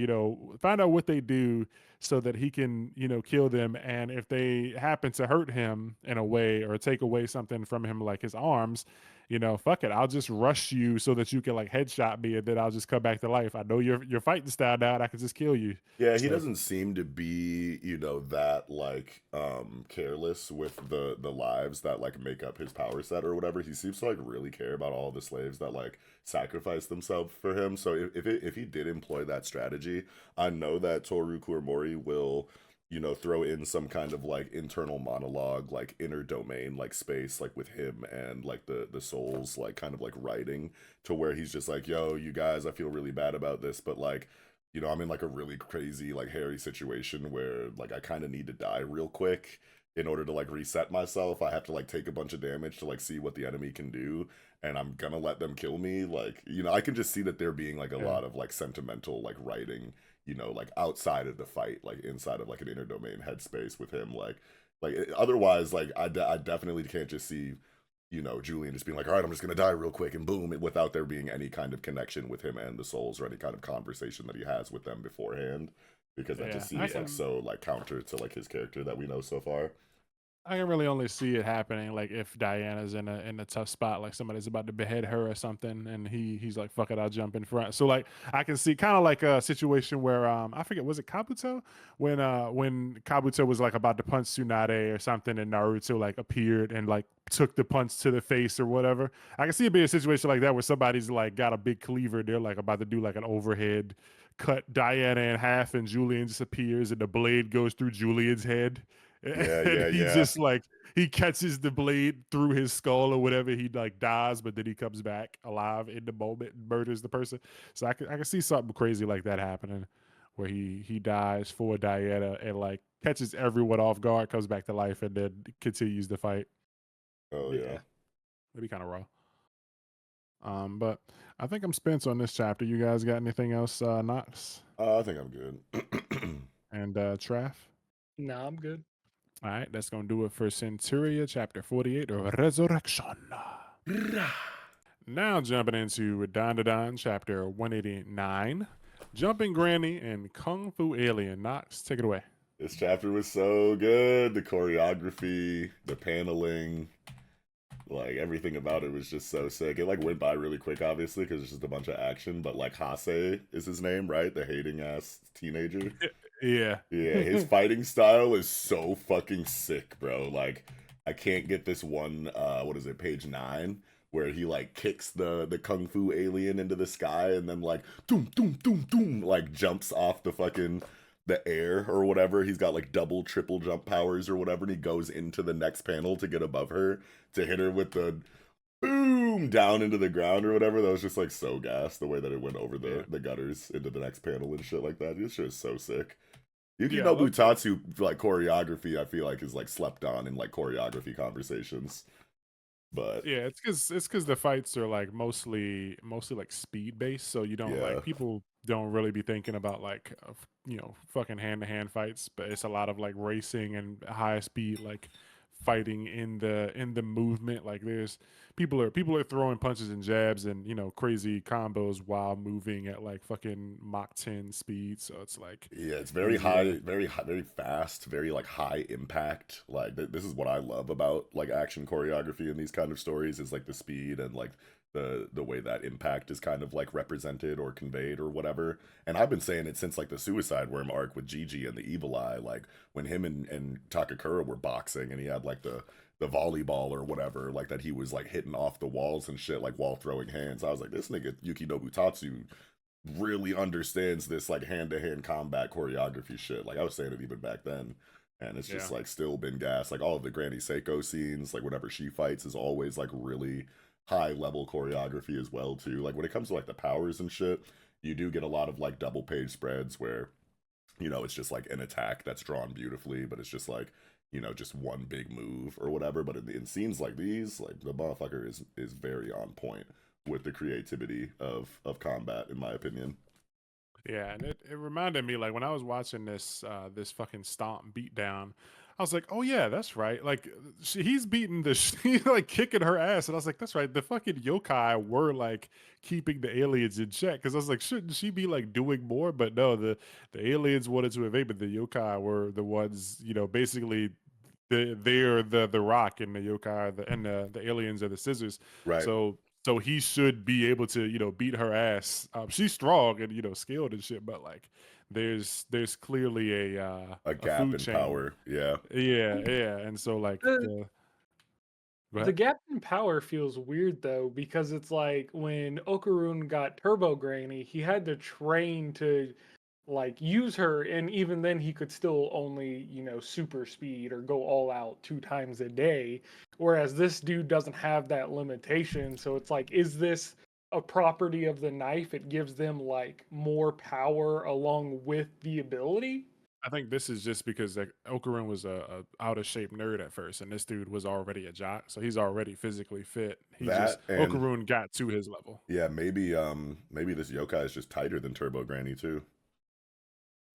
Speaker 1: find out what they do so that he can kill them, and if they happen to hurt him in a way or take away something from him like his arms, fuck it, I'll just rush you so that you can like headshot me and then I'll just come back to life. I know your fighting style now and I can just kill you.
Speaker 2: Yeah, he
Speaker 1: So
Speaker 2: doesn't seem to be, that like careless with the lives that like make up his power set or whatever. He seems to like really care about all the slaves that like sacrifice themselves for him. So if he did employ that strategy, I know that Toru Kuramori will, throw in some kind of like internal monologue, like inner domain, like space, like with him and like the souls, like kind of like writing to where he's just like, yo, you guys, I feel really bad about this, but like I'm in like a really crazy, like hairy situation where like I kind of need to die real quick in order to like reset myself. I have to like take a bunch of damage to like see what the enemy can do, and I'm gonna let them kill me. Like, I can just see that there being like a
Speaker 1: yeah.
Speaker 2: lot of like sentimental like writing, like outside of the fight, like inside of like an inner domain headspace with him. Otherwise, like I definitely can't just see Julian just being like, all right, I'm just gonna die real quick and boom, without there being any kind of connection with him and the souls or any kind of conversation that he has with them beforehand, because that
Speaker 1: Yeah,
Speaker 2: just seems like so like counter to like his character that we know so far.
Speaker 1: I can really only see it happening like if Diana's in a tough spot, like somebody's about to behead her or something, and he's like, "Fuck it, I'll jump in front." So like I can see kind of like a situation where I forget, was it Kabuto when Kabuto was like about to punch Tsunade or something, and Naruto like appeared and like took the punch to the face or whatever. I can see it being a situation like that where somebody's like got a big cleaver, they're like about to do like an overhead cut Diana in half, and Julian just appears and the blade goes through Julian's head.
Speaker 2: Yeah,
Speaker 1: And
Speaker 2: yeah,
Speaker 1: he
Speaker 2: yeah.
Speaker 1: just like he catches the blade through his skull or whatever. He like dies, but then he comes back alive in the moment and murders the person. So I can see something crazy like that happening, where he dies for Diana and like catches everyone off guard, comes back to life, and then continues the fight.
Speaker 2: Oh yeah.
Speaker 3: Yeah.
Speaker 1: It'd be kind of raw. But I think I'm spent on this chapter. You guys got anything else, Knox
Speaker 2: I think I'm good.
Speaker 1: and Traff?
Speaker 3: Nah, I'm good.
Speaker 1: All right, that's gonna do it for Centuria, chapter 48, or Resurrection. Now jumping into Dandadan, chapter 189, Jumping Granny and Kung Fu Alien. Knox, take it away.
Speaker 2: This chapter was so good. The choreography, the paneling, like everything about it was just so sick. It like went by really quick, obviously, because it's just a bunch of action. But like Hase is his name, right? The hating ass teenager.
Speaker 1: Yeah.
Speaker 2: Yeah, his fighting style is so fucking sick, bro. Like, I can't get this one. What is it? Page 9, where he like kicks the kung fu alien into the sky and then like doom doom doom doom like jumps off the air or whatever. He's got like double, triple jump powers or whatever, and he goes into the next panel to get above her to hit her with the boom down into the ground or whatever. That was just like so gas the way that it went over
Speaker 1: Yeah.
Speaker 2: the gutters into the next panel and shit like that. This shit is so sick. Yuki
Speaker 1: Yeah, I
Speaker 2: no
Speaker 1: love that.
Speaker 2: Butatsu like choreography, I feel like is like slept on in like choreography conversations. But
Speaker 1: Yeah, it's because the fights are like mostly like speed based, so you don't like
Speaker 2: yeah.
Speaker 1: people. don't really be thinking about like fucking hand to hand fights, but it's a lot of like racing and high speed like fighting in the movement. Like there's people are throwing punches and jabs and crazy combos while moving at like fucking Mach 10 speed. So it's like
Speaker 2: Yeah, it's very
Speaker 1: these
Speaker 2: high, very high, very fast, very like high impact. Like this is what I love about like action choreography in these kind of stories is like the speed and like the way that impact is kind of like represented or conveyed or whatever. And I've been saying it since like the Suicide Worm arc with Gigi and the Evil Eye, like when him and Takakura were boxing and he had like the volleyball or whatever, like that he was like hitting off the walls and shit, like while throwing hands. I was like, this nigga Yuki Nobutatsu really understands this like hand to hand combat choreography shit. Like I was saying it even back then. And it's
Speaker 1: yeah
Speaker 2: just like still been gas. Like all of the Granny Seiko scenes, like whenever she fights, is always like really high level choreography as well too. Like when it comes to like the powers and shit, you do get a lot of like double page spreads where it's just like an attack that's drawn beautifully, but it's just like just one big move or whatever. But in scenes like these, like the motherfucker is very on point with the creativity of combat, in my opinion.
Speaker 1: Yeah, and it reminded me like when I was watching this fucking stomp beatdown, I was like, oh yeah, that's right. Like he's beating he's like kicking her ass, and I was like, that's right. The fucking yokai were like keeping the aliens in check because I was like, shouldn't she be like doing more? But no, the aliens wanted to invade, but the yokai were the ones, basically. They're the rock and the yokai and the aliens are the scissors.
Speaker 2: Right.
Speaker 1: So he should be able to, beat her ass. She's strong and skilled and shit, but like there's clearly
Speaker 2: A
Speaker 1: a
Speaker 2: gap
Speaker 1: food
Speaker 2: in
Speaker 1: chain.
Speaker 2: power. Yeah.
Speaker 1: Yeah, yeah. And so like
Speaker 3: The
Speaker 1: the
Speaker 3: the
Speaker 1: what?
Speaker 3: gap in power feels weird though, because it's like when Okarun got Turbo Granny, he had to train to like use her, and even then he could still only, super speed or go all out 2 times a day. Whereas this dude doesn't have that limitation. So it's like, is this a property of the knife? It gives them like more power along with the ability.
Speaker 1: I think this is just because like Okarin was a out of shape nerd at first, and this dude was already a jock, so he's already physically fit. He just
Speaker 2: That and
Speaker 1: Okarin got to his level.
Speaker 2: yeah, maybe this yokai is just tighter than Turbo Granny too.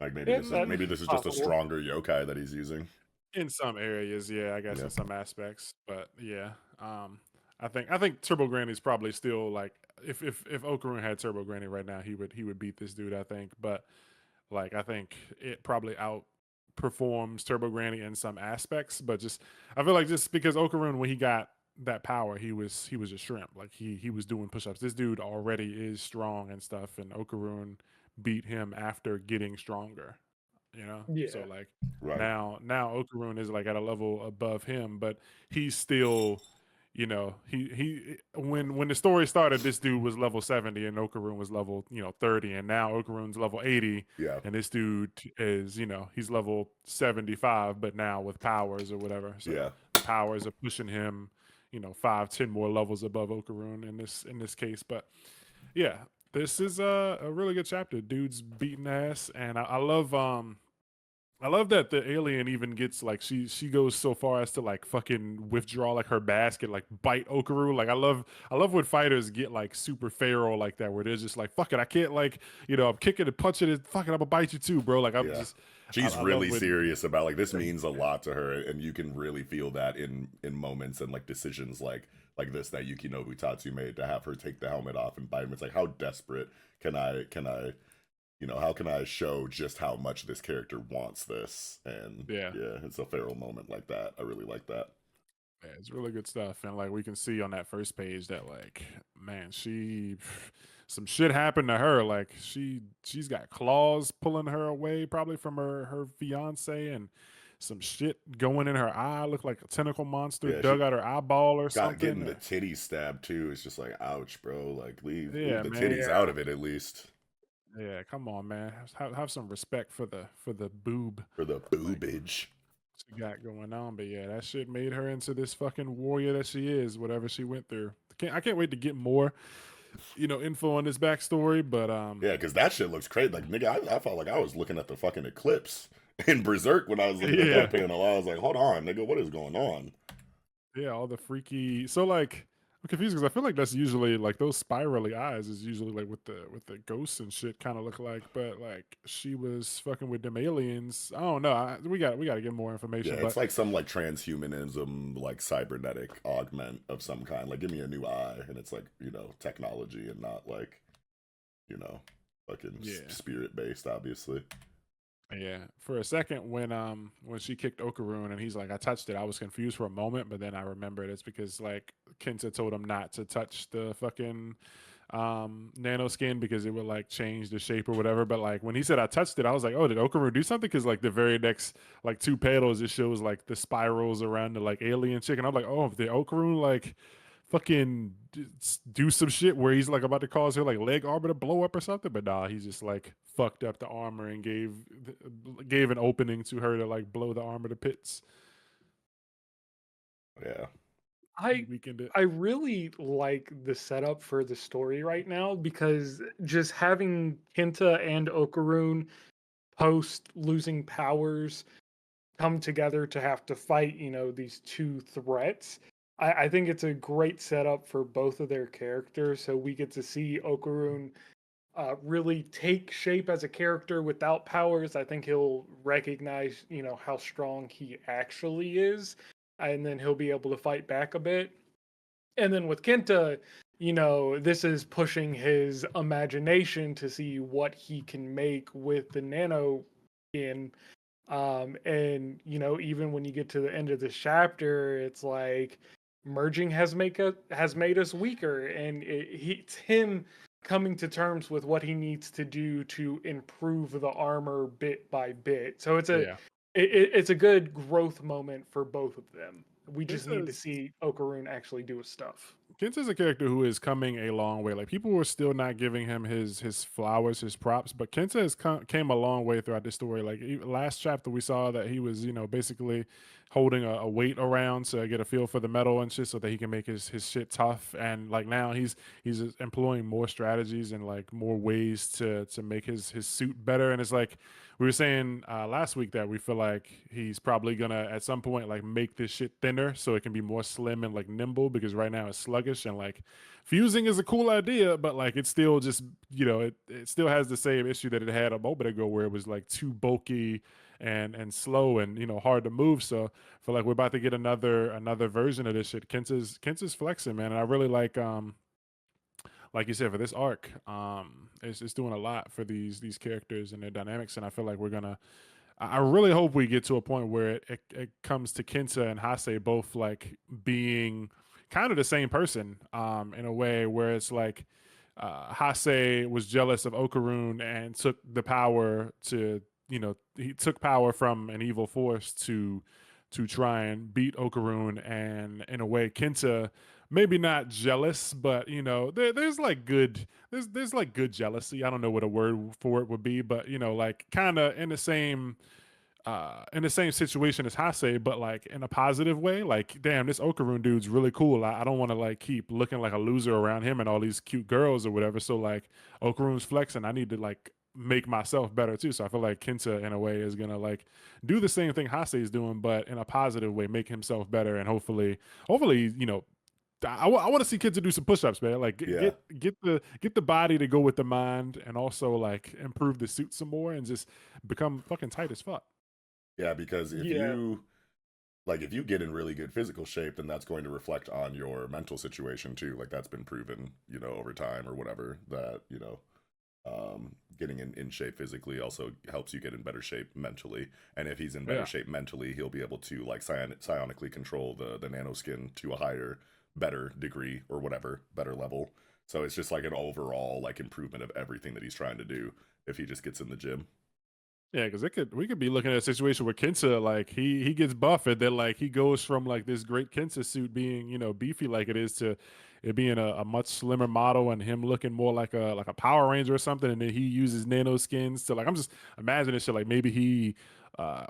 Speaker 2: Like
Speaker 3: Yeah, that's
Speaker 2: maybe this is just a
Speaker 3: possible.
Speaker 2: stronger yokai that he's using.
Speaker 1: In some areas, yeah, I guess
Speaker 2: Yeah.
Speaker 1: in some aspects, but yeah, I think Turbo Granny's probably still like if Okarin had Turbo Granny right now, he would beat this dude, I think, but like I think it probably outperforms Turbo Granny in some aspects, but just I feel like just because Okarin when he got that power, he was a shrimp, like he was doing push-ups. This dude already is strong and stuff, and Okarin beat him after getting stronger. So
Speaker 3: Yeah.
Speaker 1: like
Speaker 2: Right.
Speaker 1: now Okaroon is like at a level above him, but he's still he when the story started, this dude was level 70 and Okaroon was level 30, and now Okaroon's level 80
Speaker 2: Yeah.
Speaker 1: and this dude is he's level 75, but now with powers or whatever. So
Speaker 2: Yeah.
Speaker 1: the powers are pushing him 5-10 more levels above Okaroon in this case. But yeah, this is a really good chapter. Dude's beating ass, and I love that the alien even gets like she goes so far as to like fucking withdraw like her basket, like bite Okaru. Like I love when fighters get like super feral like that, where they're just like, fuck it, I can't like I'm kicking and punching it, fuck it, I'm gonna bite you too, bro. Like I'm
Speaker 2: Yeah.
Speaker 1: just I,
Speaker 2: She's
Speaker 1: I love
Speaker 2: really
Speaker 1: when
Speaker 2: serious about like this means a lot to her, and you can really feel that in moments and like decisions like this that Yuki Nobutatsu made to have her take the helmet off and bite him. It's like how desperate can I how can I show just how much this character wants this? And
Speaker 1: yeah.
Speaker 2: yeah, it's a feral moment like that. I really like that.
Speaker 1: Yeah, it's really good stuff, and like we can see on that first page that like, man, some shit happened to her. Like she's got claws pulling her away, probably from her fiance, and some shit going in her eye. Looked like a tentacle monster
Speaker 2: Yeah, she
Speaker 1: dug out her eyeball or
Speaker 2: got
Speaker 1: something.
Speaker 2: getting the titties stabbed too. It's just like ouch, bro. Like leave
Speaker 1: Yeah,
Speaker 2: the
Speaker 1: man.
Speaker 2: titties out of it at least
Speaker 1: Yeah, come on, man. Have some respect for the boob.
Speaker 2: for the
Speaker 1: Like
Speaker 2: boobage.
Speaker 1: she got going on. But yeah, that shit made her into this fucking warrior that she is. Whatever she went through. I can't wait to get more info on this backstory, but
Speaker 2: Yeah, because that shit looks crazy. Like, nigga, I felt like I was looking at the fucking eclipse in Berserk when I was looking at
Speaker 1: yeah,
Speaker 2: that panel. I was like, hold on, nigga, what is going on?
Speaker 1: yeah, all the freaky. So like, I'm confused because I feel like that's usually like those spirally eyes is usually like with the ghosts and shit kind of look like, but like she was fucking with them aliens. I don't know. We got to get more
Speaker 2: Yeah,
Speaker 1: information,
Speaker 2: it's
Speaker 1: but
Speaker 2: like some like transhumanism, like cybernetic augment of some kind. Like, give me a new eye, and it's like, technology and not like, you know, fucking
Speaker 1: yeah.
Speaker 2: spirit based, obviously.
Speaker 1: Yeah, for a second when she kicked Okaroon and he's like, I touched it, I was confused for a moment, but then I remembered it's because like Kenta told him not to touch the fucking nano skin because it would like change the shape or whatever. But like when he said I touched it, I was like, oh, did Okaroon do something? Because like the very next like two panels, it shows like the spirals around the like alien chick, and I'm like, oh, did Okaroon like fucking do some shit where he's like about to cause her like leg armor to blow up or something, but nah, he's just like fucked up the armor and gave an opening to her to like blow the armor to pits.
Speaker 2: Yeah,
Speaker 1: He
Speaker 3: I
Speaker 1: weakened it.
Speaker 3: I really like the setup for the story right now because just having Kenta and Okaroon post losing powers come together to have to fight, these two threats. I think it's a great setup for both of their characters. So we get to see Okaroon really take shape as a character without powers. I think he'll recognize, how strong he actually is, and then he'll be able to fight back a bit. And then with Kenta, this is pushing his imagination to see what he can make with the nano skin. And even when you get to the end of this chapter, it's like merging has made us weaker, and it's him coming to terms with what he needs to do to improve the armor bit by bit. So
Speaker 1: Yeah.
Speaker 3: it's a good growth moment for both of them. We just need to
Speaker 1: Kenta's
Speaker 3: see Okaroon actually do his stuff.
Speaker 1: Kenta's a character who is coming a long way. Like people were still not giving him his flowers, his props, but Kenta has came a long way throughout this story. Like last chapter, we saw that he was basically holding a weight around to get a feel for the metal and shit, so that he can make his shit tough. And like now, he's employing more strategies and like more ways to make his suit better. And it's like we were saying last week that we feel like he's probably gonna at some point like make this shit thinner so it can be more slim and like nimble, because right now it's sluggish, and like fusing is a cool idea, but like it's still just it still has the same issue that it had a moment ago where it was like too bulky and slow and hard to move. So I feel like we're about to get another version of this shit. Kenta's flexing, man, and I really like you said, for this arc, it's doing a lot for these characters and their dynamics, and I feel like we're gonna. I really hope we get to a point where it comes to Kenta and Hase both like being kind of the same person, in a way where it's like Hase was jealous of Okaroon and took the power to he took power from an evil force to try and beat Okaroon, and in a way Kenta maybe not jealous, but there's like there's like good jealousy. I don't know what a word for it would be, but like kind of in the same situation as Hase, but like in a positive way. Like, damn, this Okaroon dude's really cool. I don't want to like keep looking like a loser around him and all these cute girls or whatever. So like Okaroon's flexing. I need to like make myself better too. So I feel like Kenta in a way is gonna like do the same thing Hase is doing, but in a positive way, make himself better, and hopefully, I want to see Kenta do some push-ups, man. Like
Speaker 2: yeah,
Speaker 1: get the body to go with the mind, and also like improve the suit some more, and just become fucking tight as fuck.
Speaker 2: yeah. Because if
Speaker 3: Yeah.
Speaker 2: you if you get in really good physical shape, then that's going to reflect on your mental situation too. Like that's been proven, over time or whatever. That getting in shape physically also helps you get in better shape mentally. And if he's in better
Speaker 1: Yeah.
Speaker 2: shape mentally, he'll be able to like psionically control the nanoskin to a higher, better degree or whatever, better level. So it's just like an overall like improvement of everything that he's trying to do if he just gets in the gym.
Speaker 1: Yeah, because it we could be looking at a situation where Kenta like he gets buff, and then like he goes from like this great Kenta suit being beefy like it is to it being a much slimmer model, and him looking more like a Power Ranger or something, and then he uses nano skins to like I'm just imagining shit like maybe he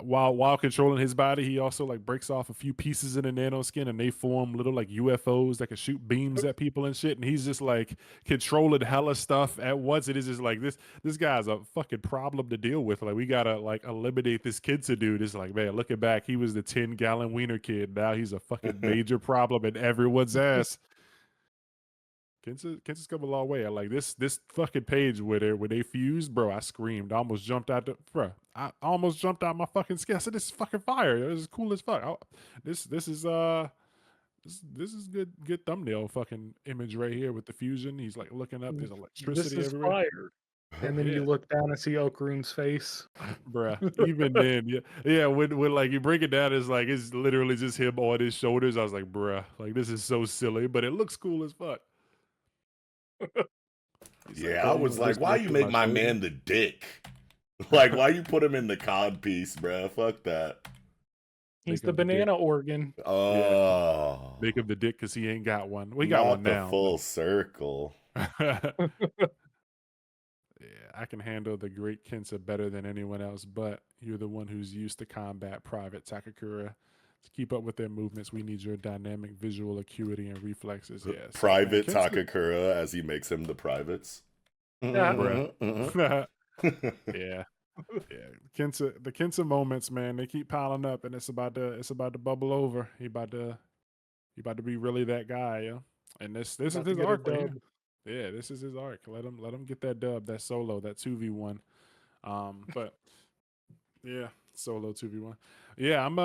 Speaker 1: while controlling his body, he also like breaks off a few pieces in the nano skin, and they form little like UFOs that can shoot beams at people and shit, and he's just like controlling hella stuff at once. It is just like this guy's a fucking problem to deal with. Like we gotta like eliminate this kid to dude. It's like, man, looking back, he was the 10-gallon wiener kid. Now he's a fucking major problem in everyone's ass. Kenta's come a long way. I like this fucking page where they fused, bro. I screamed. I almost jumped out bro. I almost jumped out my fucking skin. I said, "This is fucking fire. This is cool as fuck." This is good thumbnail fucking image right here with the fusion. He's like looking up. There's
Speaker 3: This
Speaker 1: electricity
Speaker 3: is
Speaker 1: everywhere.
Speaker 3: fire. And then you
Speaker 1: Yeah,
Speaker 3: look down and see Okarune's face.
Speaker 1: bruh. Even then, yeah. When like you break it down, it's literally just him on his shoulders. I was like, bruh, like this is so silly, but it looks cool as fuck. He's like,
Speaker 2: Yeah, I
Speaker 1: "Oh, you
Speaker 2: was
Speaker 1: want to
Speaker 2: like,
Speaker 1: risk
Speaker 2: why you
Speaker 1: busting
Speaker 2: make
Speaker 1: my
Speaker 2: my
Speaker 1: shoulder?"
Speaker 2: man the dick? Like, why you put him in the cod piece, bruh? Fuck that.
Speaker 3: He's
Speaker 1: Make
Speaker 3: the
Speaker 1: him the dick.
Speaker 3: banana organ.
Speaker 1: Yeah,
Speaker 2: Oh,
Speaker 1: make him the dick because he ain't got one. We got one
Speaker 2: not the
Speaker 1: now, but
Speaker 2: full circle.
Speaker 1: yeah, I can handle the great Kensa better than anyone else, but you're the one who's used to combat Private Takakura. To keep up with their movements, we need your dynamic visual acuity and reflexes. Yeah, so man,
Speaker 2: Private
Speaker 1: Kensa,
Speaker 2: Takakura, as he makes him the privates.
Speaker 3: Yeah.
Speaker 1: bruh.
Speaker 2: Mhm,
Speaker 1: Yeah, yeah. The Kensa moments, man, they keep piling up, and it's about to bubble over. He about to be really that guy, yeah. And this is
Speaker 3: About to
Speaker 1: his
Speaker 3: get a
Speaker 1: arc right
Speaker 3: dub.
Speaker 1: here. Yeah, this is his arc. Let him get that dub, that solo, that 2v1. But yeah, solo 2v1. Yeah, I'm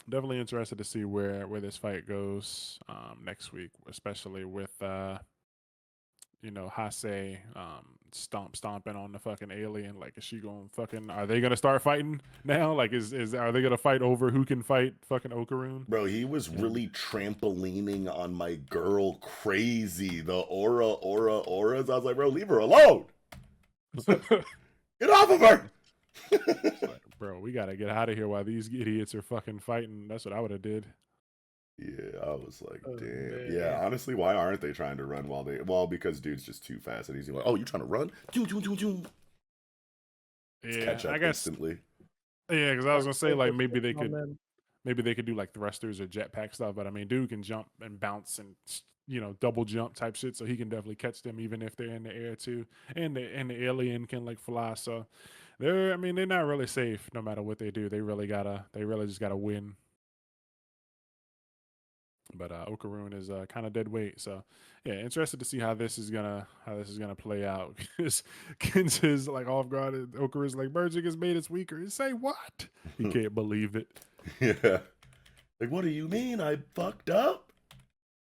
Speaker 1: definitely interested to see where this fight goes next week, especially with Hase stomping on the fucking alien. Like, is she going fucking? Are they gonna start fighting now? Like, is are they gonna fight over who can fight fucking Okaroon?
Speaker 2: Bro, he was
Speaker 1: And
Speaker 2: really trampolining on my girl crazy. The auras. I was like, bro, leave her alone. Get off of her.
Speaker 1: it's like, bro, we gotta get out of here while these idiots are fucking fighting. That's what I would have did.
Speaker 2: Yeah, I was like,
Speaker 3: Oh,
Speaker 2: damn. Yeah,
Speaker 3: man.
Speaker 2: honestly, why aren't they trying to run while they? Well, because dude's just too fast, and he's like, oh, you trying to run? Doom, doom, doom, doom. Just
Speaker 1: Yeah,
Speaker 2: catch
Speaker 1: I
Speaker 2: up
Speaker 1: guess.
Speaker 2: instantly.
Speaker 1: Yeah, because I was
Speaker 3: Right,
Speaker 1: gonna say like
Speaker 3: focus on them.
Speaker 1: maybe they could do like thrusters or jetpack stuff. But I mean, dude can jump and bounce and double jump type shit, so he can definitely catch them even if they're in the air too. And the alien can like fly, so they're not really safe no matter what they do. They really just gotta win. But Okaroon is kind of dead weight, so yeah, interested to see how this is gonna play out. Because Kins is like off guard, and Okaroon's like, Bergic has made us weaker. He say what? He can't believe it.
Speaker 2: Yeah. Like, what do you mean? I fucked up?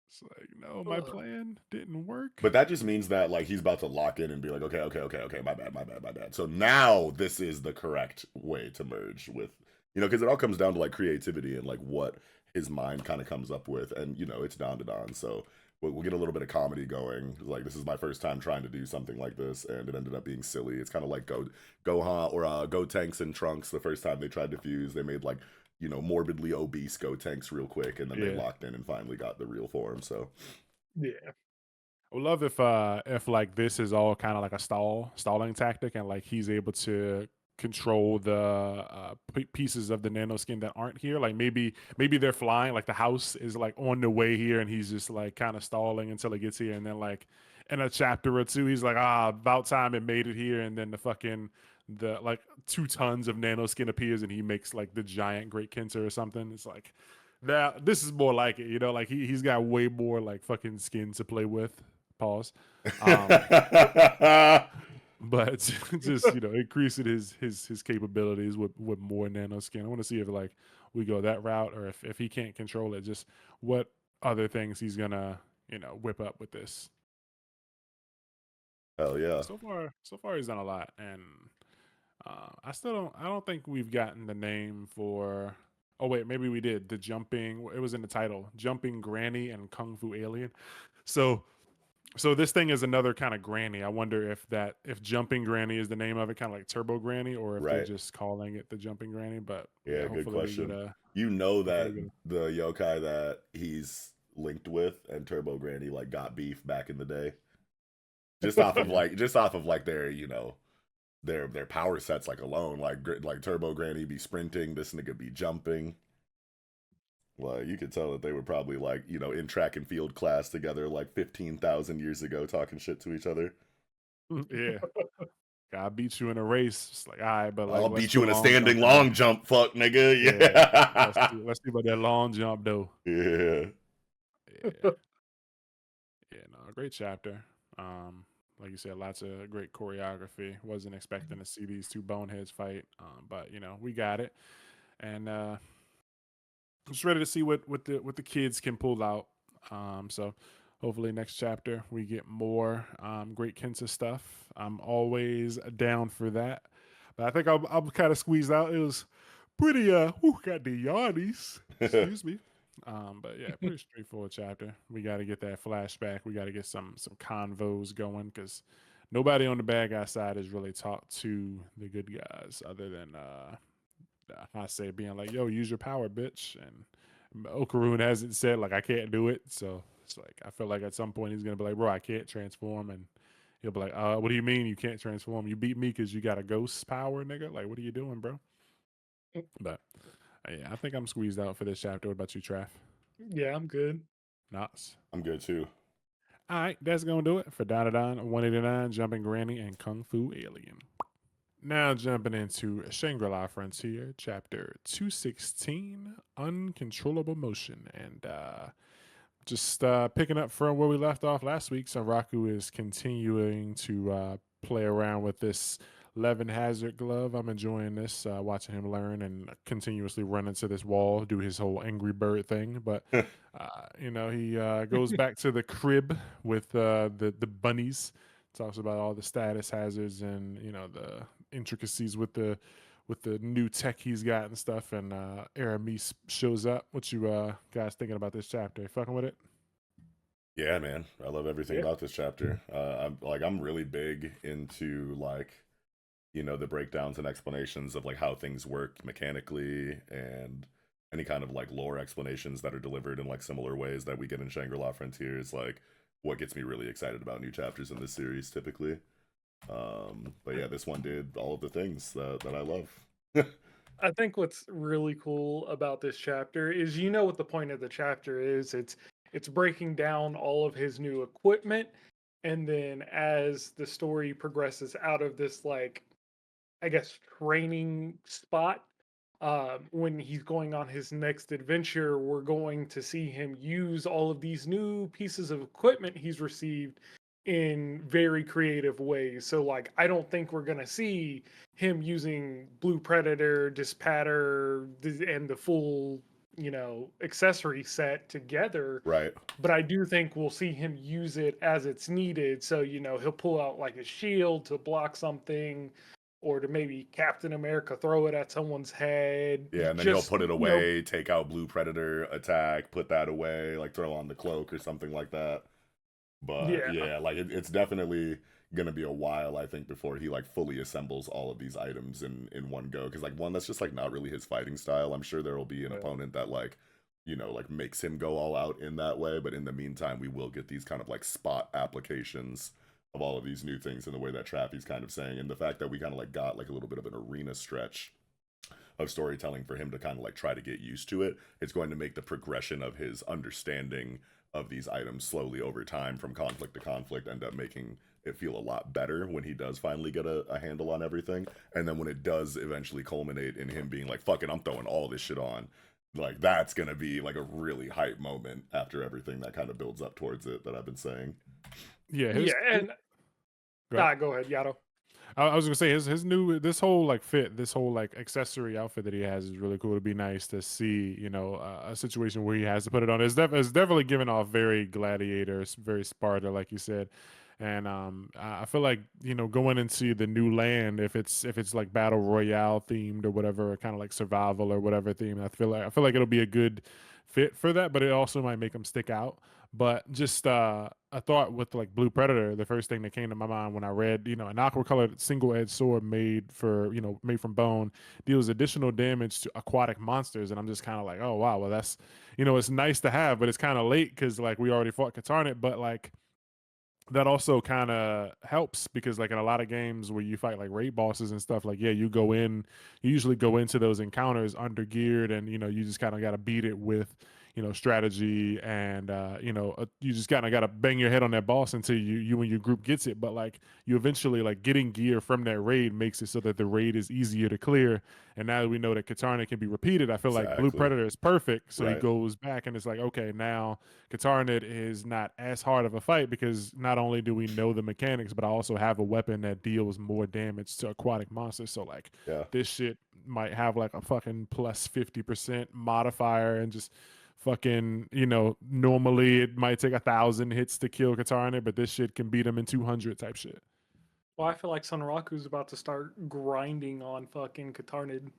Speaker 1: It's like, no, my plan didn't work.
Speaker 2: But that just means that like he's about to lock in and be like, okay, my bad. So now this is the correct way to merge with, because it all comes down to like creativity and like what his mind kind of comes up with, and it's Dandadan. So we'll get a little bit of comedy going. Like, this is my first time trying to do something like this, and it ended up being silly. It's kind of like Gohan or Go Tanks and Trunks. The first time they tried to fuse, they made like morbidly obese Go Tanks real quick, and then they
Speaker 1: Yeah,
Speaker 2: locked in and finally got the real form. So
Speaker 3: Yeah.
Speaker 1: I would love if like this is all kind of like a stalling tactic, and like he's able to control the pieces of the nano skin that aren't here. Like maybe they're flying, like the house is like on the way here, and he's just like kind of stalling until it gets here, and then like in a chapter or two, he's like, about time it made it here, and then the like 2 tons of nano skin appears, and he makes like the giant Great Kenta or something. It's like that. This is more like it, like he's got way more like fucking skin to play with. Pause. Um, but just increasing his capabilities with more nano skin. I want to see if like we go that route, or if he can't control it, just what other things he's gonna whip up with this.
Speaker 2: hell yeah.
Speaker 1: So far he's done a lot, and I don't think we've gotten the name for. Oh wait, maybe we did. The jumping. It was in the title. Jumping Granny and Kung Fu Alien. So this thing is another kind of granny. I wonder if Jumping Granny is the name of it, kind of like Turbo Granny, or if they're
Speaker 2: Right.
Speaker 1: just calling it the Jumping Granny. But yeah,
Speaker 2: Yeah, good
Speaker 1: hopefully they get
Speaker 2: question.
Speaker 1: a
Speaker 2: You know
Speaker 1: hopefully
Speaker 2: that
Speaker 1: they get
Speaker 2: the yokai that he's linked with and Turbo Granny like got beef back in the day. Just off
Speaker 1: a
Speaker 2: of
Speaker 1: yeah.
Speaker 2: like their their power sets like alone. Like Turbo Granny be sprinting, this nigga be jumping. Like, you could tell that they were probably like, in track and field class together like 15,000 years ago talking shit to each other.
Speaker 1: Yeah. I beat you in a race. It's like, all right, but like
Speaker 2: I'll
Speaker 1: let's
Speaker 2: beat you
Speaker 1: do
Speaker 2: in a
Speaker 1: long
Speaker 2: standing
Speaker 1: jumping though.
Speaker 2: long jump, fuck nigga.
Speaker 1: Yeah. Let's
Speaker 2: Yeah.
Speaker 1: see, let's see about that long jump though.
Speaker 2: Yeah.
Speaker 1: Yeah. no, great chapter. Um, like you said, lots of great choreography. Wasn't expecting to see these two boneheads fight, but we got it, and just ready to see what the kids can pull out. So hopefully next chapter we get more great Kensa stuff. I'm always down for that. But I think I'm kind of squeezed out. It was pretty got the yardies. Excuse me. But yeah, pretty straightforward chapter. We got to get that flashback. We got to get some convos going because nobody on the bad guy side has really talked to the good guys other than I say being like, "Yo, use your power, bitch," and Okaroon hasn't said like I can't do it. So it's like I feel like at some point he's gonna be like, "Bro, I can't transform," and he'll be like, what do you mean you can't transform? You beat me because you got a ghost power, nigga. Like, what are you doing, bro?" But yeah, I think I'm squeezed out for this chapter. What about you, Trav?
Speaker 3: Yeah, I'm good.
Speaker 1: Nuts.
Speaker 2: I'm good too.
Speaker 1: All right, that's gonna do it for Dandadan 189, Jumping Granny, and Kung Fu Alien. Now jumping into Shangri-La Frontier, chapter 216, Uncontrollable Motion. And just picking up from where we left off last week, Sanraku is continuing to play around with this Levin Hazard glove. I'm enjoying this, watching him learn and continuously run into this wall, do his whole Angry Bird thing. But, he goes back to the crib with the bunnies, talks about all the status hazards and, the intricacies with the new tech he's got and stuff, and Aramis shows up. What you guys thinking about this chapter? Fucking with it?
Speaker 2: Yeah, man, I love everything
Speaker 3: Yeah.
Speaker 2: about this chapter. I'm really big into like the breakdowns and explanations of like how things work mechanically and any kind of like lore explanations that are delivered in like similar ways that we get in Shangri-La Frontier is like what gets me really excited about new chapters in this series typically. But yeah, this one did all of the things that I love.
Speaker 3: I think what's really cool about this chapter is you know what the point of the chapter is. It's breaking down all of his new equipment, and then as the story progresses out of this, like, I guess, training spot, when he's going on his next adventure, we're going to see him use all of these new pieces of equipment he's received in very creative ways. So, like, I don't think we're gonna see him using Blue Predator, Dispatter, and the full, accessory set together.
Speaker 2: Right.
Speaker 3: But I do think we'll see him use it as it's needed. So, he'll pull out like a shield to block something, or to maybe Captain America throw it at someone's head.
Speaker 2: Yeah, and then he'll
Speaker 3: Just,
Speaker 2: put it away, take out Blue Predator, attack, put that away, like throw on the cloak or something like that. But
Speaker 3: yeah.
Speaker 2: yeah, like it's definitely gonna be a while, I think, before he like fully assembles all of these items in one go. Because like one, that's just like not really his fighting style. I'm sure there will be an opponent that like like makes him go all out in that way. But in the meantime, we will get these kind of like spot applications of all of these new things in the way that Trappy's kind of saying, and the fact that we kind of like got like a little bit of an arena stretch of storytelling for him to kind of like try to get used to it. It's going to make the progression of his understanding of these items slowly over time from conflict to conflict end up making it feel a lot better when he does finally get a handle on everything. And then when it does eventually culminate in him being like, fuck it, I'm throwing all this shit on. Like that's gonna be like a really hype moment after everything that kind of builds up towards it that I've been saying.
Speaker 1: Yeah,
Speaker 3: Yeah. And
Speaker 1: go ahead.
Speaker 3: go ahead, Yato.
Speaker 1: I was gonna say his new this whole like fit, this whole like accessory outfit that he has is really cool. To be nice to see, a situation where he has to put it on. It's definitely giving off very gladiator, very Sparta, like you said. And I feel like going into the new land, if it's like battle royale themed or whatever, kind of like survival or whatever theme, I feel like it'll be a good fit for that. But it also might make him stick out. But just I thought with like Blue Predator, the first thing that came to my mind when I read, an aqua colored single edged sword made from bone deals additional damage to aquatic monsters. And I'm just kind of like, oh wow, well that's it's nice to have, but it's kind of late because like we already fought Katarnit, but like that also kind of helps because like in a lot of games where you fight like raid bosses and stuff, like yeah, you usually go into those encounters under geared and you just kind of got to beat it with strategy and you just kind of got to bang your head on that boss until you and your group gets it. But like you eventually like getting gear from that raid makes it so that the raid is easier to clear. And now that we know that Katana can be repeated, I feel like Blue
Speaker 2: Exactly.
Speaker 1: Predator is perfect. So he
Speaker 2: Right.
Speaker 1: goes back and it's like, okay, now Katana is not as hard of a fight because not only do we know the mechanics, but I also have a weapon that deals more damage to aquatic monsters. So like
Speaker 2: Yeah.
Speaker 1: this shit might have like a fucking plus 50% modifier and just fucking, normally it might take 1,000 hits to kill Katana, but this shit can beat him in 200 type shit.
Speaker 3: Well, I feel like Sunraku's about to start grinding on fucking Katarnid.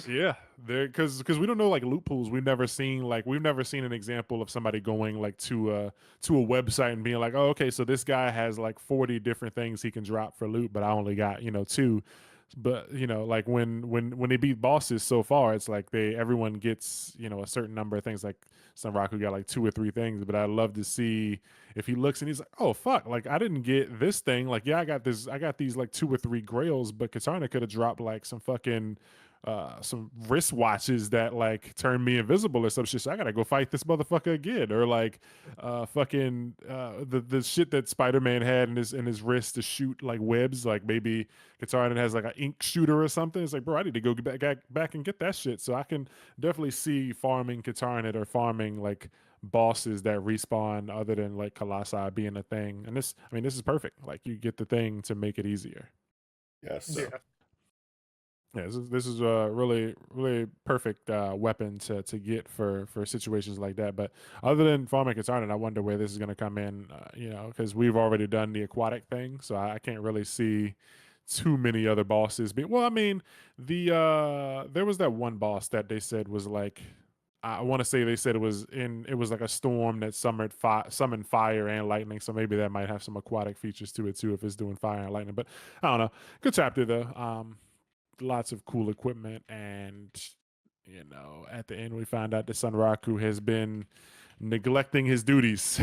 Speaker 1: Yeah, there because we don't know like loot pools. We've never seen an example of somebody going like to a website and being like, oh, okay, so this guy has like 40 different things he can drop for loot, but I only got two. But like when they beat bosses so far, it's like everyone gets a certain number of things. Like Sunraku got like 2 or 3 things, but I'd love to see if he looks and he's like, oh fuck, like I didn't get this thing. Like yeah, I got these like 2 or 3 grails, but Katana could have dropped like some wristwatches that like turn me invisible or some shit. So I gotta go fight this motherfucker again, or like the shit that Spider Man had in his wrist to shoot like webs. Like maybe Katana has like an ink shooter or something. It's like, bro, I need to go back and get that shit. So I can definitely see farming Katana or farming like bosses that respawn other than like Colossi being a thing. And this is perfect. Like you get the thing to make it easier.
Speaker 2: Yes.
Speaker 1: So
Speaker 3: Yeah.
Speaker 1: yeah, this is a really perfect weapon to get for situations like that. But other than farming Katana, I wonder where this is going to come in. Because we've already done the aquatic thing, so I can't really see too many other bosses. Well, I mean, there was that one boss that they said was like. I want to say they said it was like a storm that summoned fire and lightning, so maybe that might have some aquatic features to it too if it's doing fire and lightning. But I don't know. Good chapter though. Lots of cool equipment, and at the end we find out that Sunraku has been neglecting his duties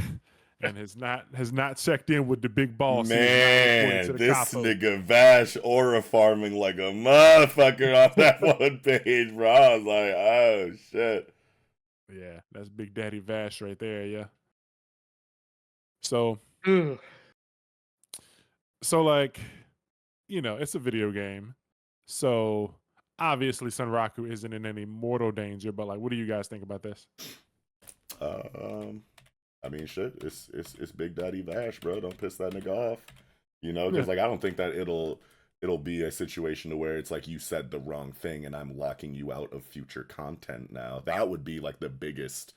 Speaker 1: and has not checked in with the big boss. He has not reported to
Speaker 2: Man,
Speaker 1: the
Speaker 2: this
Speaker 1: capo.
Speaker 2: nigga Vash aura farming like a motherfucker off that one page, bro. I was like, oh shit.
Speaker 1: Yeah, that's Big Daddy Vash right there. Yeah. So
Speaker 3: Ugh.
Speaker 1: like it's a video game, so obviously Sunraku isn't in any mortal danger. But like, what do you guys think about this?
Speaker 2: Um, I mean, shit. It's Big Daddy Vash, bro. Don't piss that nigga off.
Speaker 1: Yeah.
Speaker 2: Because like I don't think that it'll be a situation to where it's like you said the wrong thing and I'm locking you out of future content now. That would be like the biggest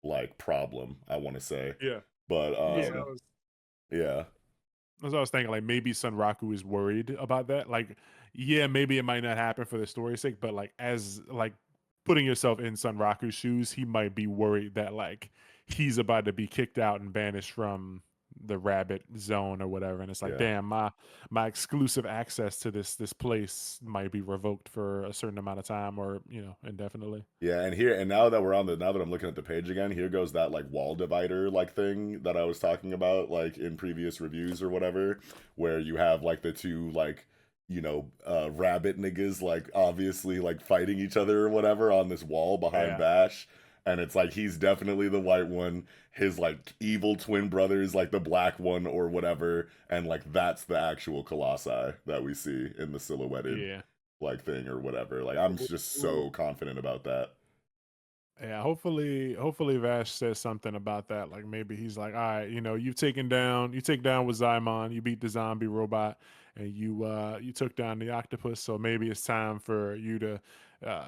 Speaker 2: like problem, I want to say.
Speaker 1: Yeah.
Speaker 2: But
Speaker 3: Yeah.
Speaker 2: yeah.
Speaker 1: That's what I was thinking. Like maybe Sunraku is worried about that. Like, yeah, maybe it might not happen for the story's sake, but like as like putting yourself in Sunraku's shoes, he might be worried that like he's about to be kicked out and banished from the rabbit zone or whatever. And it's like,
Speaker 2: Yeah.
Speaker 1: damn, my exclusive access to this place might be revoked for a certain amount of time or indefinitely.
Speaker 2: Yeah, and now that I'm looking at the page again, here goes that like wall divider like thing that I was talking about like in previous reviews or whatever, where you have like the two like rabbit niggas like obviously like fighting each other or whatever on this wall behind
Speaker 1: Yeah.
Speaker 2: Bash. And it's like he's definitely the white one, his like evil twin brother is like the black one or whatever, and like that's the actual Colossi that we see in the silhouetted
Speaker 1: Yeah.
Speaker 2: like thing or whatever. Like I'm just so confident about that.
Speaker 1: Yeah, hopefully Vash says something about that. Like maybe he's like, all right, you take down with Zymon, you beat the zombie robot, and you took down the octopus. So maybe it's time for you to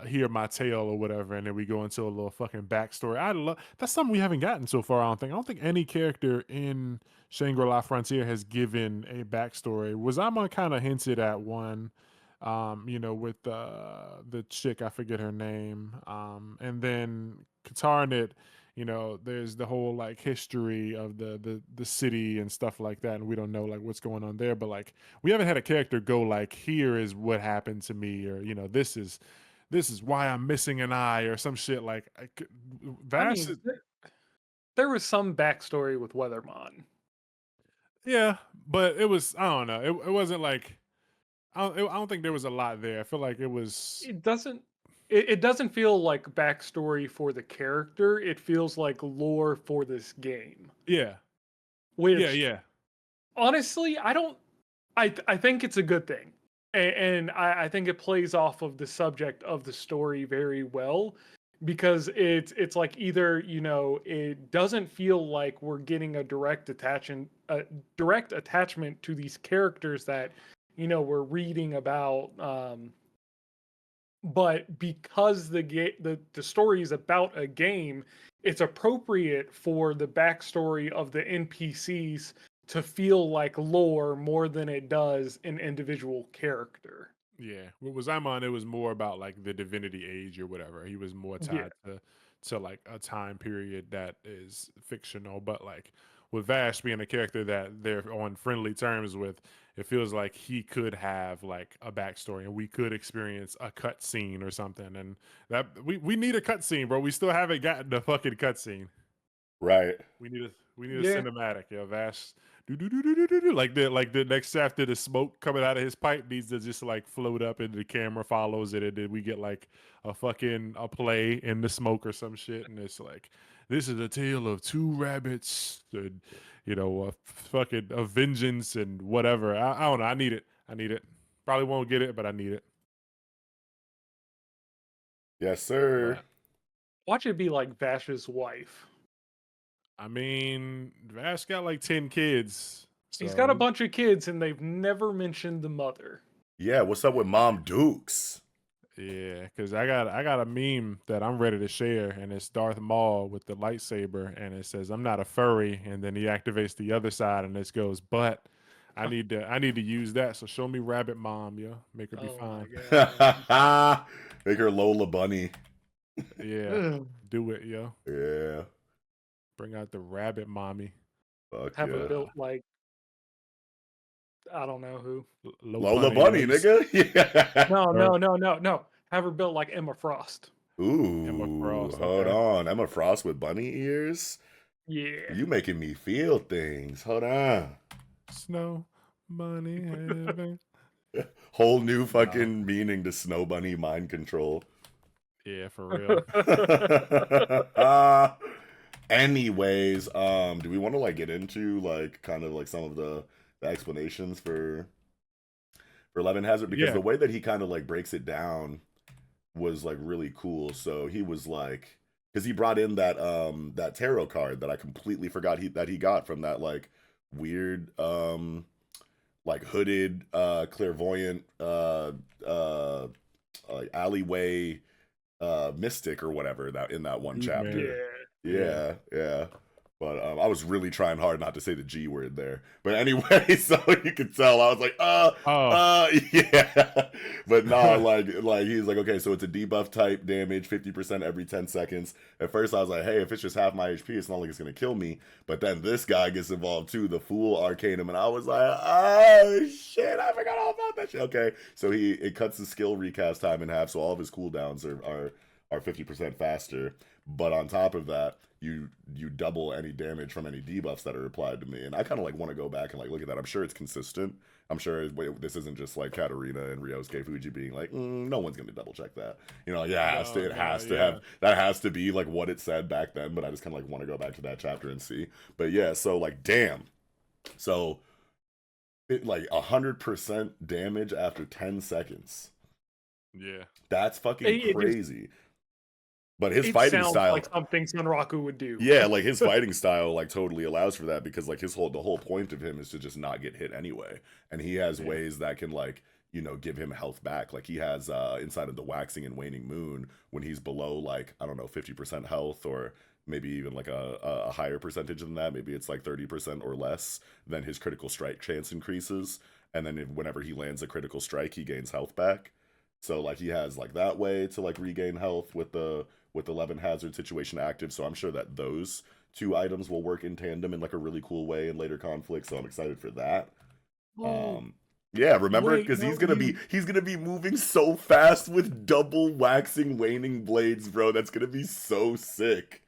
Speaker 1: hear my tale or whatever. And then we go into a little fucking backstory. I love that's something we haven't gotten so far. I don't think any character in Shangri-La Frontier has given a backstory. Was Zymon kind of hinted at one? With the chick, I forget her name. And then Katarnit, there's the whole like history of the city and stuff like that, and we don't know like what's going on there. But like we haven't had a character go like, here is what happened to me, or this is why I'm missing an eye, or some shit like
Speaker 3: I
Speaker 1: Vash.
Speaker 3: mean, there was some backstory with Weathermon.
Speaker 1: Yeah, but it was I don't know. It wasn't like I don't think there was a lot there. I feel like it was.
Speaker 3: It doesn't. it doesn't feel like backstory for the character. It feels like lore for this game,
Speaker 1: Yeah, yeah,
Speaker 3: which
Speaker 1: yeah,
Speaker 3: honestly, I don't. I think it's a good thing, and I think it plays off of the subject of the story very well, because it's like either it doesn't feel like we're getting a direct attachment to these characters that we're reading about, but because the story is about a game, it's appropriate for the backstory of the NPCs to feel like lore more than it does an individual character.
Speaker 1: yeah. What was I'm on? It was more about like the divinity age or whatever. He was more
Speaker 3: Yeah.
Speaker 1: tied to like a time period that is fictional, but like with Vash being a character that they're on friendly terms with, it feels like he could have like a backstory and we could experience a cut scene or something. And that we need a cut scene, bro. We still haven't gotten the fucking cut scene.
Speaker 2: Right.
Speaker 1: We need a
Speaker 3: Yeah.
Speaker 1: cinematic, yo. Vash do do do do do do do. Like the next after the smoke coming out of his pipe needs to just like float up and the camera follows it and then we get like a play in the smoke or some shit and it's like this is a tale of two rabbits and a fucking a vengeance and whatever. I don't know. I need it. I need it. Probably won't get it, but I need it.
Speaker 2: Yes, sir.
Speaker 1: But
Speaker 3: Watch it be like Vash's wife.
Speaker 1: I mean, Vash got like 10 kids.
Speaker 3: He's got a
Speaker 1: So
Speaker 3: bunch of kids and they've never mentioned the mother.
Speaker 2: Yeah, what's up with Mom Dukes?
Speaker 1: yeah, because I got a meme that I'm ready to share, and it's Darth Maul with the lightsaber, and it says "I'm not a furry," and then he activates the other side, and this goes, "But I need to use that. So show me Rabbit Mom, yo, make her be
Speaker 3: Oh my
Speaker 1: fine.
Speaker 3: god.
Speaker 2: Make her Lola Bunny.
Speaker 1: Yeah,
Speaker 3: Ugh.
Speaker 1: do it, yo.
Speaker 2: Yeah.
Speaker 1: Bring out the Rabbit Mommy,
Speaker 2: Fuck
Speaker 3: Have her
Speaker 2: yeah.
Speaker 3: built like I don't know who.
Speaker 1: low
Speaker 2: Lola
Speaker 1: punny
Speaker 2: Bunny,
Speaker 1: legs,
Speaker 2: nigga. Yeah.
Speaker 3: No,
Speaker 1: or
Speaker 3: no, no, no, no. Have her built like Emma Frost.
Speaker 1: Emma
Speaker 2: Ooh,
Speaker 1: Frost.
Speaker 2: hold
Speaker 1: Okay,
Speaker 2: on. Emma Frost with bunny ears?
Speaker 3: Yeah.
Speaker 2: You making me feel things. Hold on.
Speaker 1: Snow Bunny Heaven.
Speaker 2: Whole new
Speaker 1: Nah,
Speaker 2: fucking meaning to Snow Bunny mind control.
Speaker 1: yeah, for real.
Speaker 2: Anyways, do we want to like get into like kind of like some of the explanations for Levin Hazard? Because
Speaker 1: Yeah,
Speaker 2: the way that he kind of like breaks it down was like really cool. So he was like, because he brought in that tarot card that I completely forgot he got from that like weird like hooded clairvoyant like alleyway mystic or whatever that in that one
Speaker 1: Dude, man.
Speaker 2: chapter.
Speaker 3: Yeah.
Speaker 1: Yeah.
Speaker 2: Yeah, yeah. But I was really trying hard not to say the G word there. But anyway, so you could tell I was like,
Speaker 1: Oh,
Speaker 2: yeah. But nah, like he's like, okay, so it's a debuff type damage, 50% every 10 seconds. At first I was like, hey, if it's just half my HP, it's not like it's gonna kill me. But then this guy gets involved too, the Fool Arcanum, and I was like, oh shit, I forgot all about that shit. Okay, so it cuts the skill recast time in half, so all of his cooldowns are 50% faster. But on top of that, you double any damage from any debuffs that are applied to me. And I kind of like want to go back and like look at that. I'm sure it's consistent. I'm sure this isn't just like Katarina and Ryosuke Fuji being like, no one's gonna double check that. Yeah,
Speaker 1: no,
Speaker 2: it
Speaker 1: no,
Speaker 2: has to
Speaker 1: yeah.
Speaker 2: have that has to be like what it said back then. But I just kind of like want to go back to that chapter and see. But yeah, so like damn, so it like 100% damage after 10 seconds.
Speaker 1: Yeah.
Speaker 2: That's fucking
Speaker 3: It just
Speaker 2: crazy. But his
Speaker 3: it
Speaker 2: fighting
Speaker 3: sounds
Speaker 2: style,
Speaker 3: like something Sunraku would do.
Speaker 2: yeah, like his fighting style like totally allows for that because like the whole point of him is to just not get hit anyway. And he has
Speaker 1: Yeah.
Speaker 2: ways that can like, give him health back. Like he has inside of the waxing and waning moon when he's below like, I don't know, 50% health or maybe even like a higher percentage than that. Maybe it's like 30% or less, then his critical strike chance increases. And then whenever he lands a critical strike, he gains health back. So like he has like that way to like regain health with the Levin Hazard situation active. So I'm sure that those two items will work in tandem in like a really cool way in later conflicts. So I'm excited for that.
Speaker 3: Oh,
Speaker 2: Yeah, remember
Speaker 3: wait,
Speaker 2: because
Speaker 3: no,
Speaker 2: he's gonna be moving so fast with double waxing waning blades, bro. That's gonna be so sick.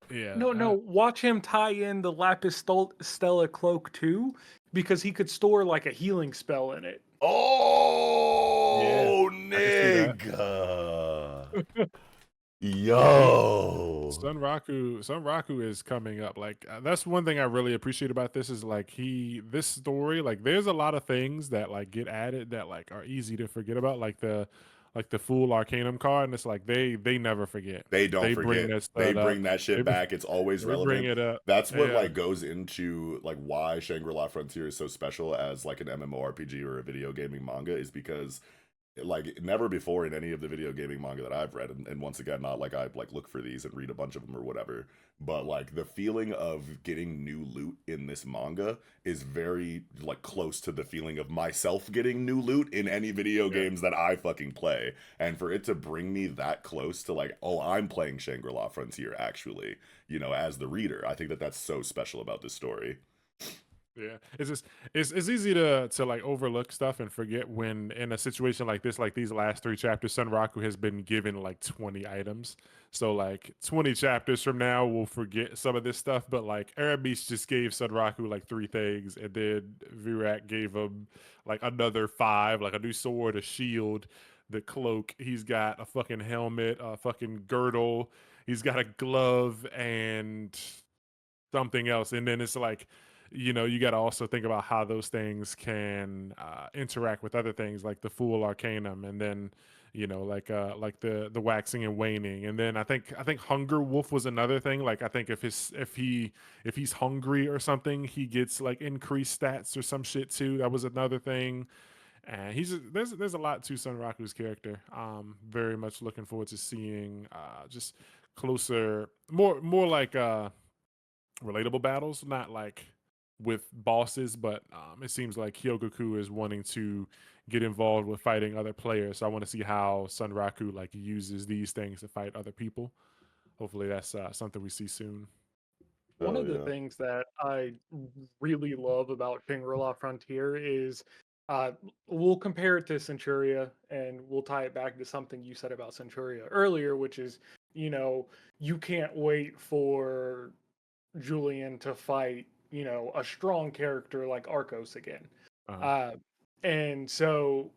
Speaker 1: Yeah.
Speaker 3: no. Watch him tie in the Lapis Stella cloak too, because he could store like a healing spell in it.
Speaker 1: Yeah.
Speaker 2: Oh,
Speaker 1: I can see that.
Speaker 2: nigga. Yo.
Speaker 1: Sunraku is coming up. Like that's one thing I really appreciate about this is like this story, like there's a lot of things that like get added that like are easy to forget about, like the full Arcanum card, and it's like they never forget.
Speaker 2: They don't
Speaker 1: They bring
Speaker 2: forget.
Speaker 1: that
Speaker 2: They
Speaker 1: stuff up.
Speaker 2: bring that shit
Speaker 1: They br-
Speaker 2: back. It's always
Speaker 1: they bring
Speaker 2: relevant.
Speaker 1: it up.
Speaker 2: That's what
Speaker 1: Yeah.
Speaker 2: like goes into like why Shangri-La Frontier is so special as like an MMORPG or a video gaming manga is because like never before in any of the video gaming manga that I've read, and once again, not like I like look for these and read a bunch of them or whatever, but like the feeling of getting new loot in this manga is very like close to the feeling of myself getting new loot in any video
Speaker 1: Yeah.
Speaker 2: games that I fucking play. And for it to bring me that close to like, oh, I'm playing Shangri-La Frontier actually, as the reader, I think that that's so special about this story.
Speaker 1: Yeah, it's just it's easy to like overlook stuff and forget when in a situation like this, like these last three chapters, Sunraku has been given like 20 items. So like 20 chapters from now, we'll forget some of this stuff. But like Aramis just gave Sunraku like three things, and then Virak gave him like another five, like a new sword, a shield, the cloak. He's got a fucking helmet, a fucking girdle. He's got a glove and something else. And then it's like, you got to also think about how those things can interact with other things like the Fool Arcanum, and then like the waxing and waning. And then I think Hunger Wolf was another thing. Like I think if he's hungry or something, he gets like increased stats or some shit too. That was another thing. And there's a lot to Sunraku's character. Very much looking forward to seeing just closer, more like relatable battles, not like with bosses, but it seems like Hyogoku is wanting to get involved with fighting other players. So I want to see how Sunraku like uses these things to fight other people. Hopefully, that's something we see soon.
Speaker 3: One
Speaker 2: Oh
Speaker 3: of the
Speaker 2: yeah.
Speaker 3: things that I really love about Shangri-La Frontier is uh, we'll compare it to Centuria and we'll tie it back to something you said about Centuria earlier, which is, you know, you can't wait for Julian to fight, a strong character like Arcos again.
Speaker 1: Uh,
Speaker 3: Uh, and so,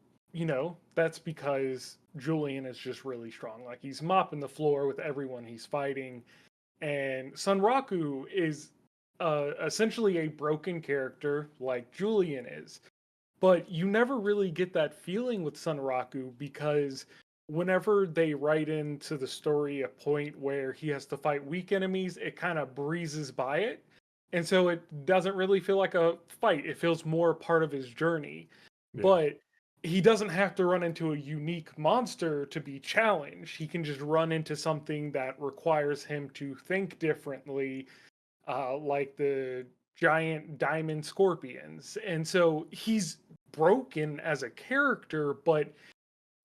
Speaker 3: that's because Julian is just really strong. Like he's mopping the floor with everyone he's fighting, and Sunraku is essentially a broken character like Julian is. But you never really get that feeling with Sunraku because whenever they write into the story a point where he has to fight weak enemies, it kind of breezes by it. And so it doesn't really feel like a fight. It feels more part of his journey.
Speaker 1: yeah,
Speaker 3: But he doesn't have to run into a unique monster to be challenged. He can just run into something that requires him to think differently, like the giant diamond scorpions. And so he's broken as a character, but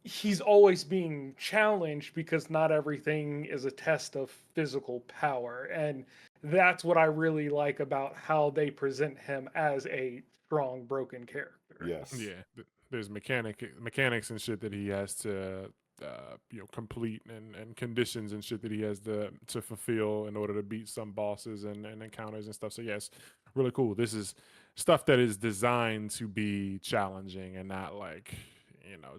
Speaker 3: he's always being challenged because not everything is a test of physical power. And that's what I really like about how they present him as a strong, broken character.
Speaker 2: Yes.
Speaker 1: yeah. There's mechanics and shit that he has to complete, and conditions and shit that he has to fulfill in order to beat some bosses and encounters and stuff. So yes, really cool. This is stuff that is designed to be challenging and not like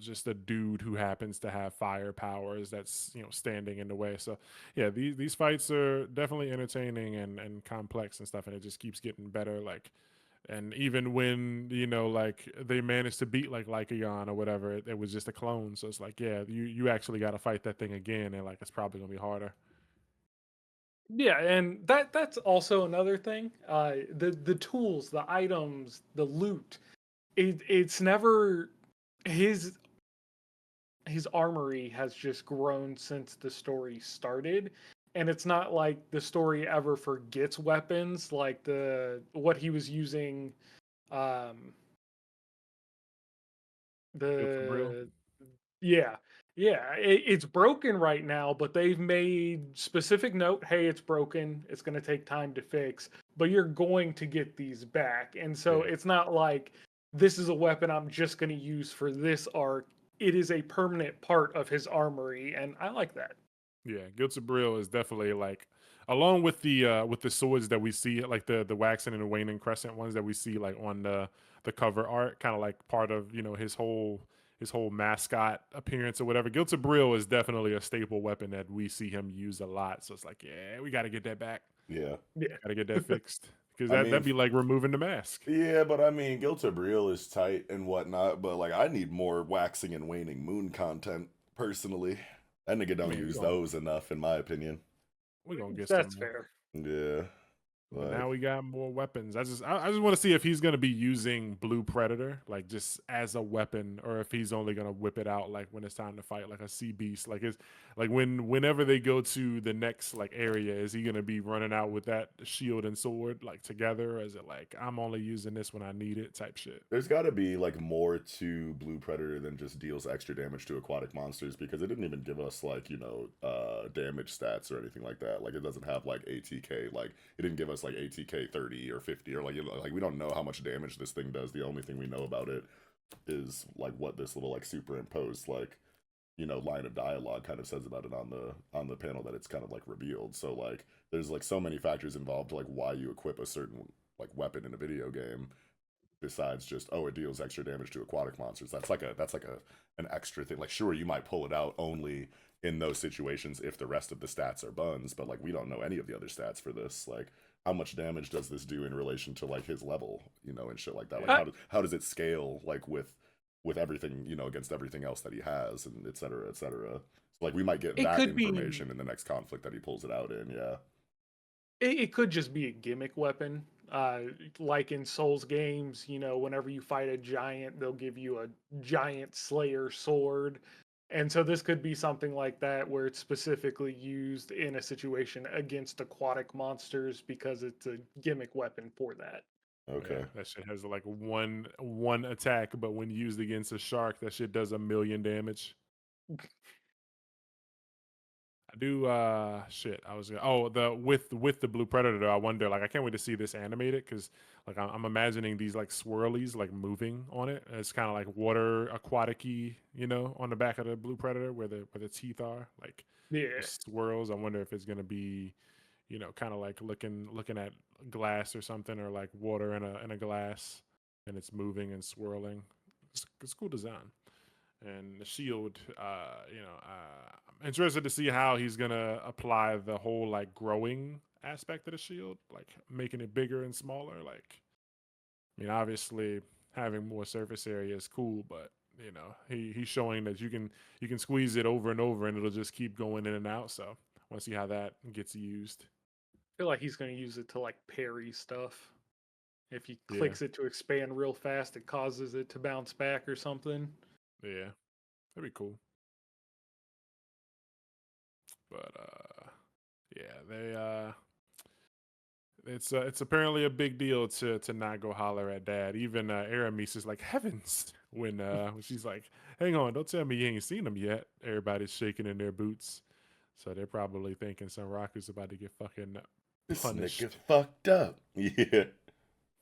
Speaker 1: just a dude who happens to have fire powers that's standing in the way. So yeah, these fights are definitely entertaining and complex and stuff, and it just keeps getting better. Like, and even when like they managed to beat like Lycaon or whatever, it was just a clone. So it's like, yeah, you actually got to fight that thing again, and like it's probably gonna be harder.
Speaker 3: Yeah, and that's also another thing. The tools, the items, the loot. It's never his his armory has just grown since the story started, and it's not like the story ever forgets weapons like the what he was using. um
Speaker 1: Guilt for Brill.
Speaker 3: the Yeah, yeah, it's broken right now, but they've made specific note, hey, it's broken, it's going to take time to fix, but you're going to get these back. And so
Speaker 1: Yeah,
Speaker 3: it's not like this is a weapon I'm just going to use for this arc. It is a permanent part of his armory, and I like that.
Speaker 1: yeah. Guilt of Brill is definitely like, along with the swords that we see, like the waxing and the waning crescent ones that we see like on the cover art, kind of like part of his whole his whole mascot appearance or whatever. Guilty Brill is definitely a staple weapon that we see him use a lot. So it's like, yeah, we got to get that back.
Speaker 2: Yeah.
Speaker 3: Yeah.
Speaker 1: Got to get that fixed because
Speaker 2: I mean,
Speaker 1: that'd be like removing the mask.
Speaker 2: yeah, but I mean, Giltabriel is tight and whatnot, but like, I need more waxing and waning moon content personally. That nigga
Speaker 1: I
Speaker 2: don't
Speaker 1: mean,
Speaker 2: use those enough, in my opinion.
Speaker 1: we gonna get some
Speaker 3: That's
Speaker 1: more.
Speaker 3: fair.
Speaker 2: Yeah,
Speaker 1: But
Speaker 2: like,
Speaker 1: now we got more weapons. I just want to see if he's gonna be using Blue Predator like just as a weapon, or if he's only gonna whip it out like when it's time to fight, like a sea beast. Like it's like whenever they go to the next like area, is he gonna be running out with that shield and sword like together, or is it like I'm only using this when I need it type shit?
Speaker 2: there's got to be like more to Blue Predator than just deals extra damage to aquatic monsters, because it didn't even give us like, damage stats or anything like that. Like, it doesn't have like ATK. Like, it didn't give us like ATK 30 or 50, or like, like, we don't know how much damage this thing does. The only thing we know about it is like what this little like superimposed like, line of dialogue kind of says about it on the panel that it's kind of like revealed. So like, there's like so many factors involved, like why you equip a certain like weapon in a video game, besides just, oh, it deals extra damage to aquatic monsters. That's like a an extra thing. Like, sure, you might pull it out only in those situations if the rest of the stats are buns, but like, we don't know any of the other stats for this. Like, how much damage does this do in relation to like his level, and shit like that. Like,
Speaker 1: Yeah.
Speaker 2: how does it scale like with everything, against everything else that he has, and et cetera, et cetera. So like, we might get
Speaker 3: It
Speaker 2: that
Speaker 3: could be
Speaker 2: information in the next conflict that he pulls it out in. Yeah.
Speaker 3: it could just be a gimmick weapon. Like in Souls games, whenever you fight a giant, they'll give you a giant slayer sword. And so this could be something like that where it's specifically used in a situation against aquatic monsters because it's a gimmick weapon for that.
Speaker 2: Okay.
Speaker 1: Yeah, that shit has like one attack, but when used against a shark, that shit does 1,000,000 damage. I do shit. I was the with the Blue Predator though, I wonder, like I can't wait to see this animated because like I'm imagining these like swirlies like moving on it. It's kind of like water aquatic-y, on the back of the Blue Predator where the teeth are, like
Speaker 3: Yeah.
Speaker 1: just swirls. I wonder if it's gonna be, kind of like looking at glass or something, or like water in a glass, and it's moving and swirling. It's cool design. And the shield, I'm interested to see how he's gonna apply the whole like growing aspect of the shield, like making it bigger and smaller. Like, I mean, obviously having more surface area is cool, but he's showing that you can squeeze it over and over, and it'll just keep going in and out. So I want to see how that gets used.
Speaker 3: Feel like he's going to use it to like parry stuff. If he
Speaker 1: Yeah,
Speaker 3: clicks it to expand real fast, it causes it to bounce back or something.
Speaker 1: yeah, that'd be cool. But yeah, it's apparently a big deal to not go holler at dad. Even Aramis is like, heavens, when she's like, hang on, don't tell me you ain't seen him yet. Everybody's shaking in their boots, so they're probably thinking Raku's about to get fucking
Speaker 2: This nigga
Speaker 1: punished,
Speaker 2: fucked up. Yeah.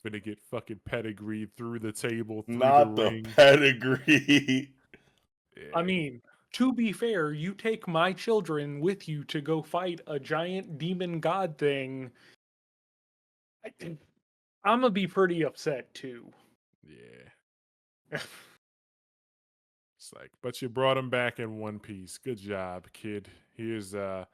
Speaker 1: gonna get fucking pedigreed through the table, through the
Speaker 2: Not the
Speaker 1: ring.
Speaker 2: pedigree.
Speaker 3: I
Speaker 1: Yeah,
Speaker 3: mean, to be fair, you take my children with you to go fight a giant demon god thing. I'm gonna be pretty upset too.
Speaker 1: yeah. It's like, but you brought him back in one piece. Good job, kid. Here's a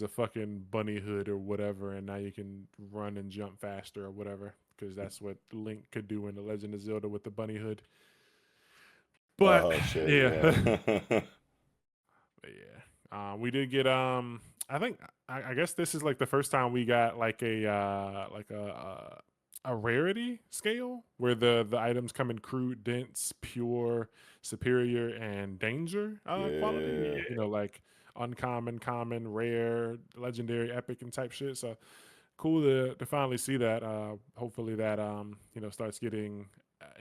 Speaker 1: fucking bunny hood or whatever, and now you can run and jump faster or whatever, because that's what Link could do in the Legend of Zelda with the bunny hood. But
Speaker 2: Oh shit,
Speaker 1: yeah,
Speaker 2: yeah.
Speaker 1: but yeah, we did get I think I guess this is like the first time we got like a rarity scale where the items come in crude, dense, pure, superior, and danger quality.
Speaker 2: Yeah.
Speaker 1: Like uncommon, common, rare, legendary, epic, and type shit. So cool to finally see that. Hopefully that starts getting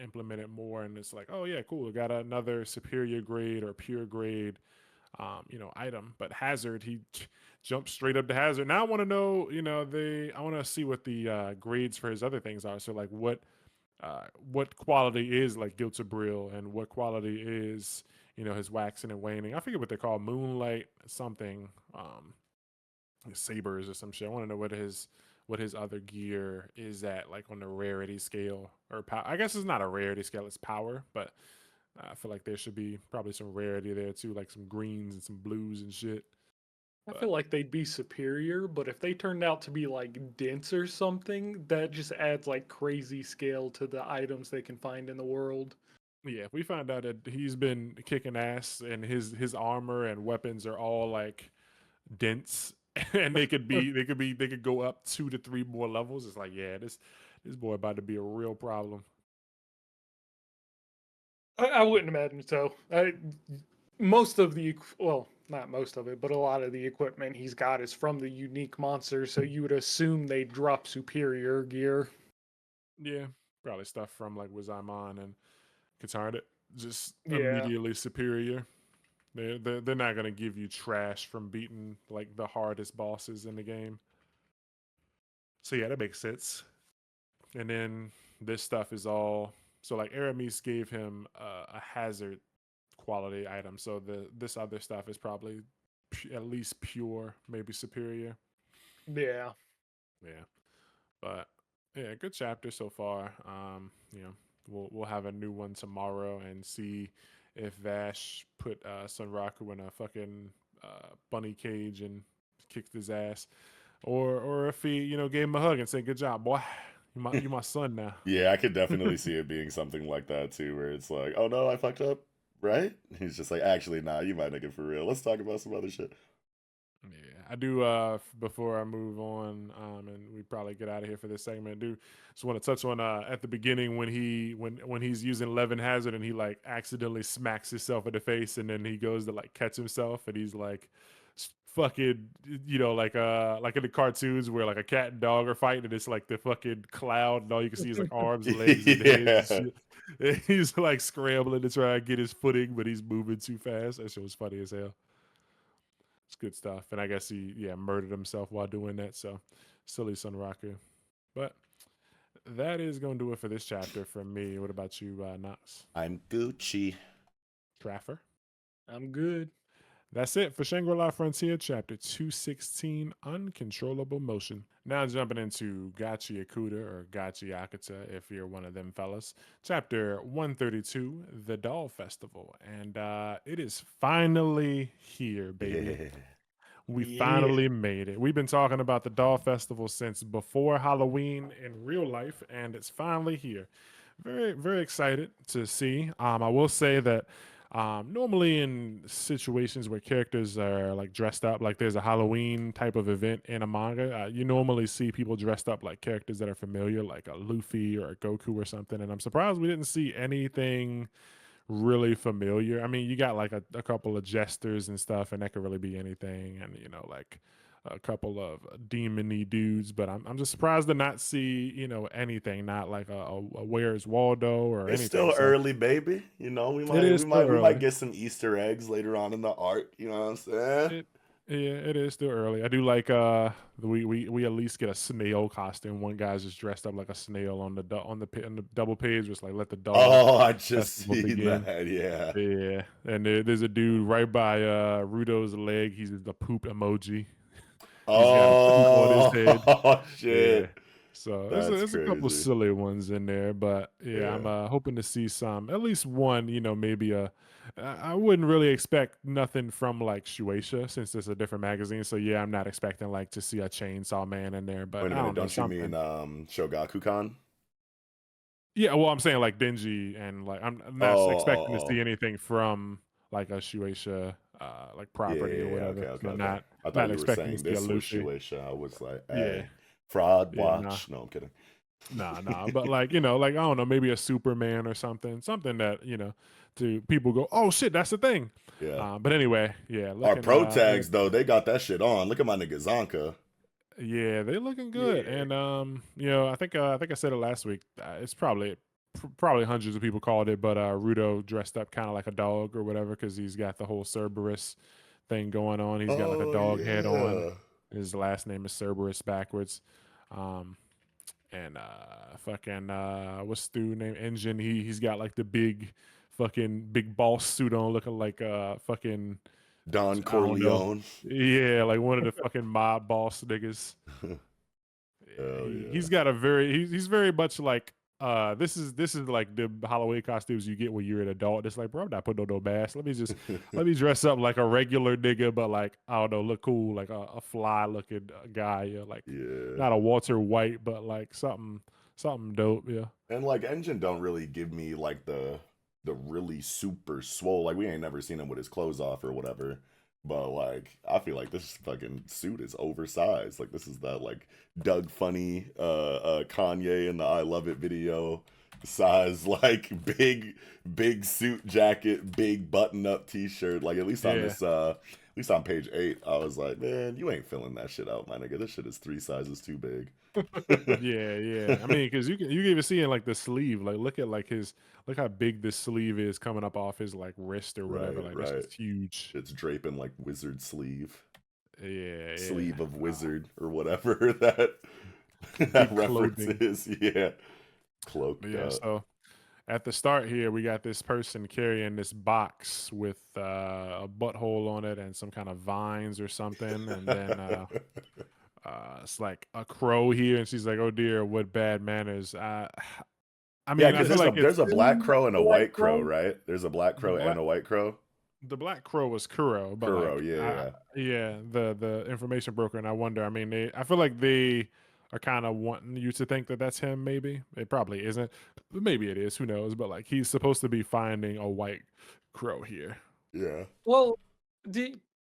Speaker 1: implemented more, and it's like, oh yeah, cool. We got another superior grade or pure grade item. But hazard, he jumped straight up to hazard. Now I want to know, I want to see what the grades for his other things are. So like what quality is like Guilty Brill, and what quality is his waxing and waning. I forget what they're called, moonlight something, sabers or some shit. I want to know what his other gear is at, like on the rarity scale or power. I guess it's not a rarity scale, it's power, but I feel like there should be probably some rarity there too, like some greens and some blues and shit.
Speaker 3: I
Speaker 1: But
Speaker 3: feel like they'd be superior, but if they turned out to be like dense or something, that just adds like crazy scale to the items they can find in the world.
Speaker 1: yeah, if we find out that he's been kicking ass and his armor and weapons are all like dense and they could go up 2 to 3 more levels, it's like, yeah, this boy about to be a real problem.
Speaker 3: I wouldn't imagine so. Most of the well, not most of it, but a lot of the equipment he's got is from the unique monsters, so you would assume they drop superior gear.
Speaker 1: Yeah, probably stuff from like Wazamon and Katana, just
Speaker 3: Yeah.
Speaker 1: immediately superior. They're not gonna give you trash from beating like the hardest bosses in the game. So yeah, that makes sense. And then this stuff is all so like Aramis gave him a hazard quality item. So this other stuff is probably at least pure, maybe superior.
Speaker 3: Yeah.
Speaker 1: Yeah, but yeah, good chapter so far. We'll have a new one tomorrow and see if Vash put Sunraku in a fucking bunny cage and kicked his ass, or if he gave him a hug and said, "Good job, boy. You my son now."
Speaker 2: Yeah, I could definitely see it being something like that too, where it's like, oh no, I fucked up, right? He's just like, actually, nah, you my nigga for real. Let's talk about some other shit.
Speaker 1: Yeah, I do. Before I move on, and we probably get out of here for this segment, I do just want to touch on at the beginning when he's using Levin Hazard and he like accidentally smacks himself in the face, and then he goes to like catch himself, and he's like fucking like in the cartoons where like a cat and dog are fighting, and it's like the fucking cloud, and all you can see is like arms, legs, and heads.
Speaker 2: Yeah.
Speaker 1: And shit. And he's like scrambling to try and get his footing, but he's moving too fast. That shit was funny as hell. It's good stuff. And I guess he, yeah, murdered himself while doing that. So silly Sunraku. But that is going to do it for this chapter from me. What about you, Knox?
Speaker 2: I'm Gucci.
Speaker 1: Traffer?
Speaker 3: I'm good.
Speaker 1: That's it for Shangri-La Frontier, chapter 216, Uncontrollable Motion. Now jumping into Gachiakuta or Gachiakuta, if you're one of them fellas. Chapter 132, The Doll Festival. And it is finally here, baby.
Speaker 2: Yeah.
Speaker 1: We
Speaker 3: Yeah.
Speaker 1: finally made it. We've been talking about the Doll Festival since before Halloween in real life, and it's finally here. Very, very excited to see. I will say that normally in situations where characters are like dressed up, like there's a Halloween type of event in a manga, you normally see people dressed up like characters that are familiar, like a Luffy or a Goku or something. And I'm surprised we didn't see anything really familiar. I mean, you got like a couple of jesters and stuff, and that could really be anything, and like a couple of demony dudes. But I'm just surprised to not see anything, not like a Where's Waldo or
Speaker 2: It's
Speaker 1: anything.
Speaker 2: still
Speaker 1: So
Speaker 2: early, baby. You know, we
Speaker 1: it
Speaker 2: might
Speaker 1: is
Speaker 2: we
Speaker 1: still
Speaker 2: might we might
Speaker 1: early.
Speaker 2: get some Easter eggs later on in the arc, you know what I'm saying?
Speaker 1: It Yeah, it is still early. I do like we at least get a snail costume. One guy's just dressed up like a snail on the on the double page, just like let the doll
Speaker 2: Oh, I just
Speaker 1: festival
Speaker 2: seen
Speaker 1: begin.
Speaker 2: that, yeah.
Speaker 1: Yeah, and there's a dude right by Rudo's leg. He's the poop emoji. He's got a poop on his head.
Speaker 2: Oh
Speaker 1: Yeah.
Speaker 2: shit.
Speaker 1: So
Speaker 2: That's
Speaker 1: there's a couple
Speaker 2: crazy.
Speaker 1: silly ones in there, but yeah, I'm
Speaker 2: Yeah.
Speaker 1: hoping to see some, at least one. Maybe a. I wouldn't really expect nothing from like Shueisha since it's a different magazine. So yeah, I'm not expecting like to see a Chainsaw Man in there, but
Speaker 2: Wait a
Speaker 1: I
Speaker 2: minute,
Speaker 1: don't know,
Speaker 2: don't you mean
Speaker 1: something.
Speaker 2: Shogakukan?
Speaker 1: Yeah, well, I'm saying like Denji, and like I'm
Speaker 2: Oh,
Speaker 1: not
Speaker 2: oh,
Speaker 1: expecting to see
Speaker 2: oh.
Speaker 1: anything from like a Shueisha like
Speaker 2: Yeah,
Speaker 1: property or
Speaker 2: yeah, yeah. Okay,
Speaker 1: whatever.
Speaker 2: okay,
Speaker 1: So
Speaker 2: okay.
Speaker 1: not
Speaker 2: I thought
Speaker 1: not
Speaker 2: you were
Speaker 1: expecting to
Speaker 2: saying
Speaker 1: see a
Speaker 2: this was
Speaker 1: Luffy.
Speaker 2: Shueisha. I was like,
Speaker 1: Yeah,
Speaker 2: hey, fraud
Speaker 1: yeah, nah,
Speaker 2: watch. No, I'm kidding.
Speaker 1: nah. But like like I don't know, maybe a Superman or something that to people go, oh shit, that's the thing.
Speaker 2: Yeah.
Speaker 1: But anyway, yeah,
Speaker 2: Our
Speaker 1: looking
Speaker 2: pro
Speaker 1: very
Speaker 2: tags though, they got that shit on. Look at my nigga Zonka.
Speaker 1: yeah, they looking good.
Speaker 2: Yeah.
Speaker 1: And I think I said it last week. It's probably hundreds of people called it, but Rudo dressed up kind of like a dog or whatever because he's got the whole Cerberus thing going on. He's got like a
Speaker 2: Oh
Speaker 1: dog head on.
Speaker 2: yeah.
Speaker 1: His last name is Cerberus backwards. Um, and fucking what's the dude name? Engine. He's got like the big boss suit on, looking like fucking
Speaker 2: Don
Speaker 1: I don't know.
Speaker 2: Corleone.
Speaker 1: Yeah, like one of the fucking mob boss niggas. Yeah,
Speaker 2: Hell
Speaker 1: he
Speaker 2: yeah.
Speaker 1: he's got a very he's very much like this is like the Halloween costumes you get when you're an adult. It's like, bro, I'm not putting on no mask. Let me dress up like a regular nigga, but like I don't know, look cool, like a fly looking guy. Yeah, like
Speaker 2: Yeah.
Speaker 1: not a Walter White, but like something dope. Yeah.
Speaker 2: And like Engine don't really give me like the really super swole. Like we ain't never seen him with his clothes off or whatever. But like I feel like this fucking suit is oversized. Like this is that like Doug Funny Kanye in the I Love It video size, like big suit jacket, big button up t-shirt. Like at least on
Speaker 1: Yeah.
Speaker 2: this at least on page 8, I was like, man, you ain't filling that shit out, my nigga. This shit is 3 sizes too big.
Speaker 1: Yeah, yeah. I mean, because you can even see in like the sleeve, like look at like his look how big this sleeve is coming up off his like wrist or whatever.
Speaker 2: Right,
Speaker 1: Like that's
Speaker 2: right.
Speaker 1: just huge.
Speaker 2: It's draping like wizard sleeve.
Speaker 1: Yeah, yeah.
Speaker 2: Sleeve of wizard or whatever that that
Speaker 1: Big
Speaker 2: reference
Speaker 1: clothing.
Speaker 2: is. Yeah.
Speaker 1: But
Speaker 2: Cloaked
Speaker 1: yeah,
Speaker 2: up.
Speaker 1: so at the start here, we got this person carrying this box with a butthole on it and some kind of vines or something, and then it's like a crow here, and she's like, "Oh dear, what bad manners." I
Speaker 2: Yeah,
Speaker 1: mean, I
Speaker 2: because
Speaker 1: feel like
Speaker 2: there's
Speaker 1: it's
Speaker 2: a black crow and a
Speaker 3: White
Speaker 2: white crow,
Speaker 3: Crow.
Speaker 2: right? There's a black
Speaker 1: the
Speaker 2: crow and
Speaker 1: black
Speaker 2: a white crow.
Speaker 1: the black crow was Kuro, but
Speaker 2: Kuro,
Speaker 1: like
Speaker 2: yeah, yeah.
Speaker 1: yeah, the information broker, and I wonder. I mean, I feel like they are kind of wanting you to think that that's him. Maybe it probably isn't, but maybe it is. Who knows? But like he's supposed to be finding a white crow here.
Speaker 2: Yeah.
Speaker 3: Well,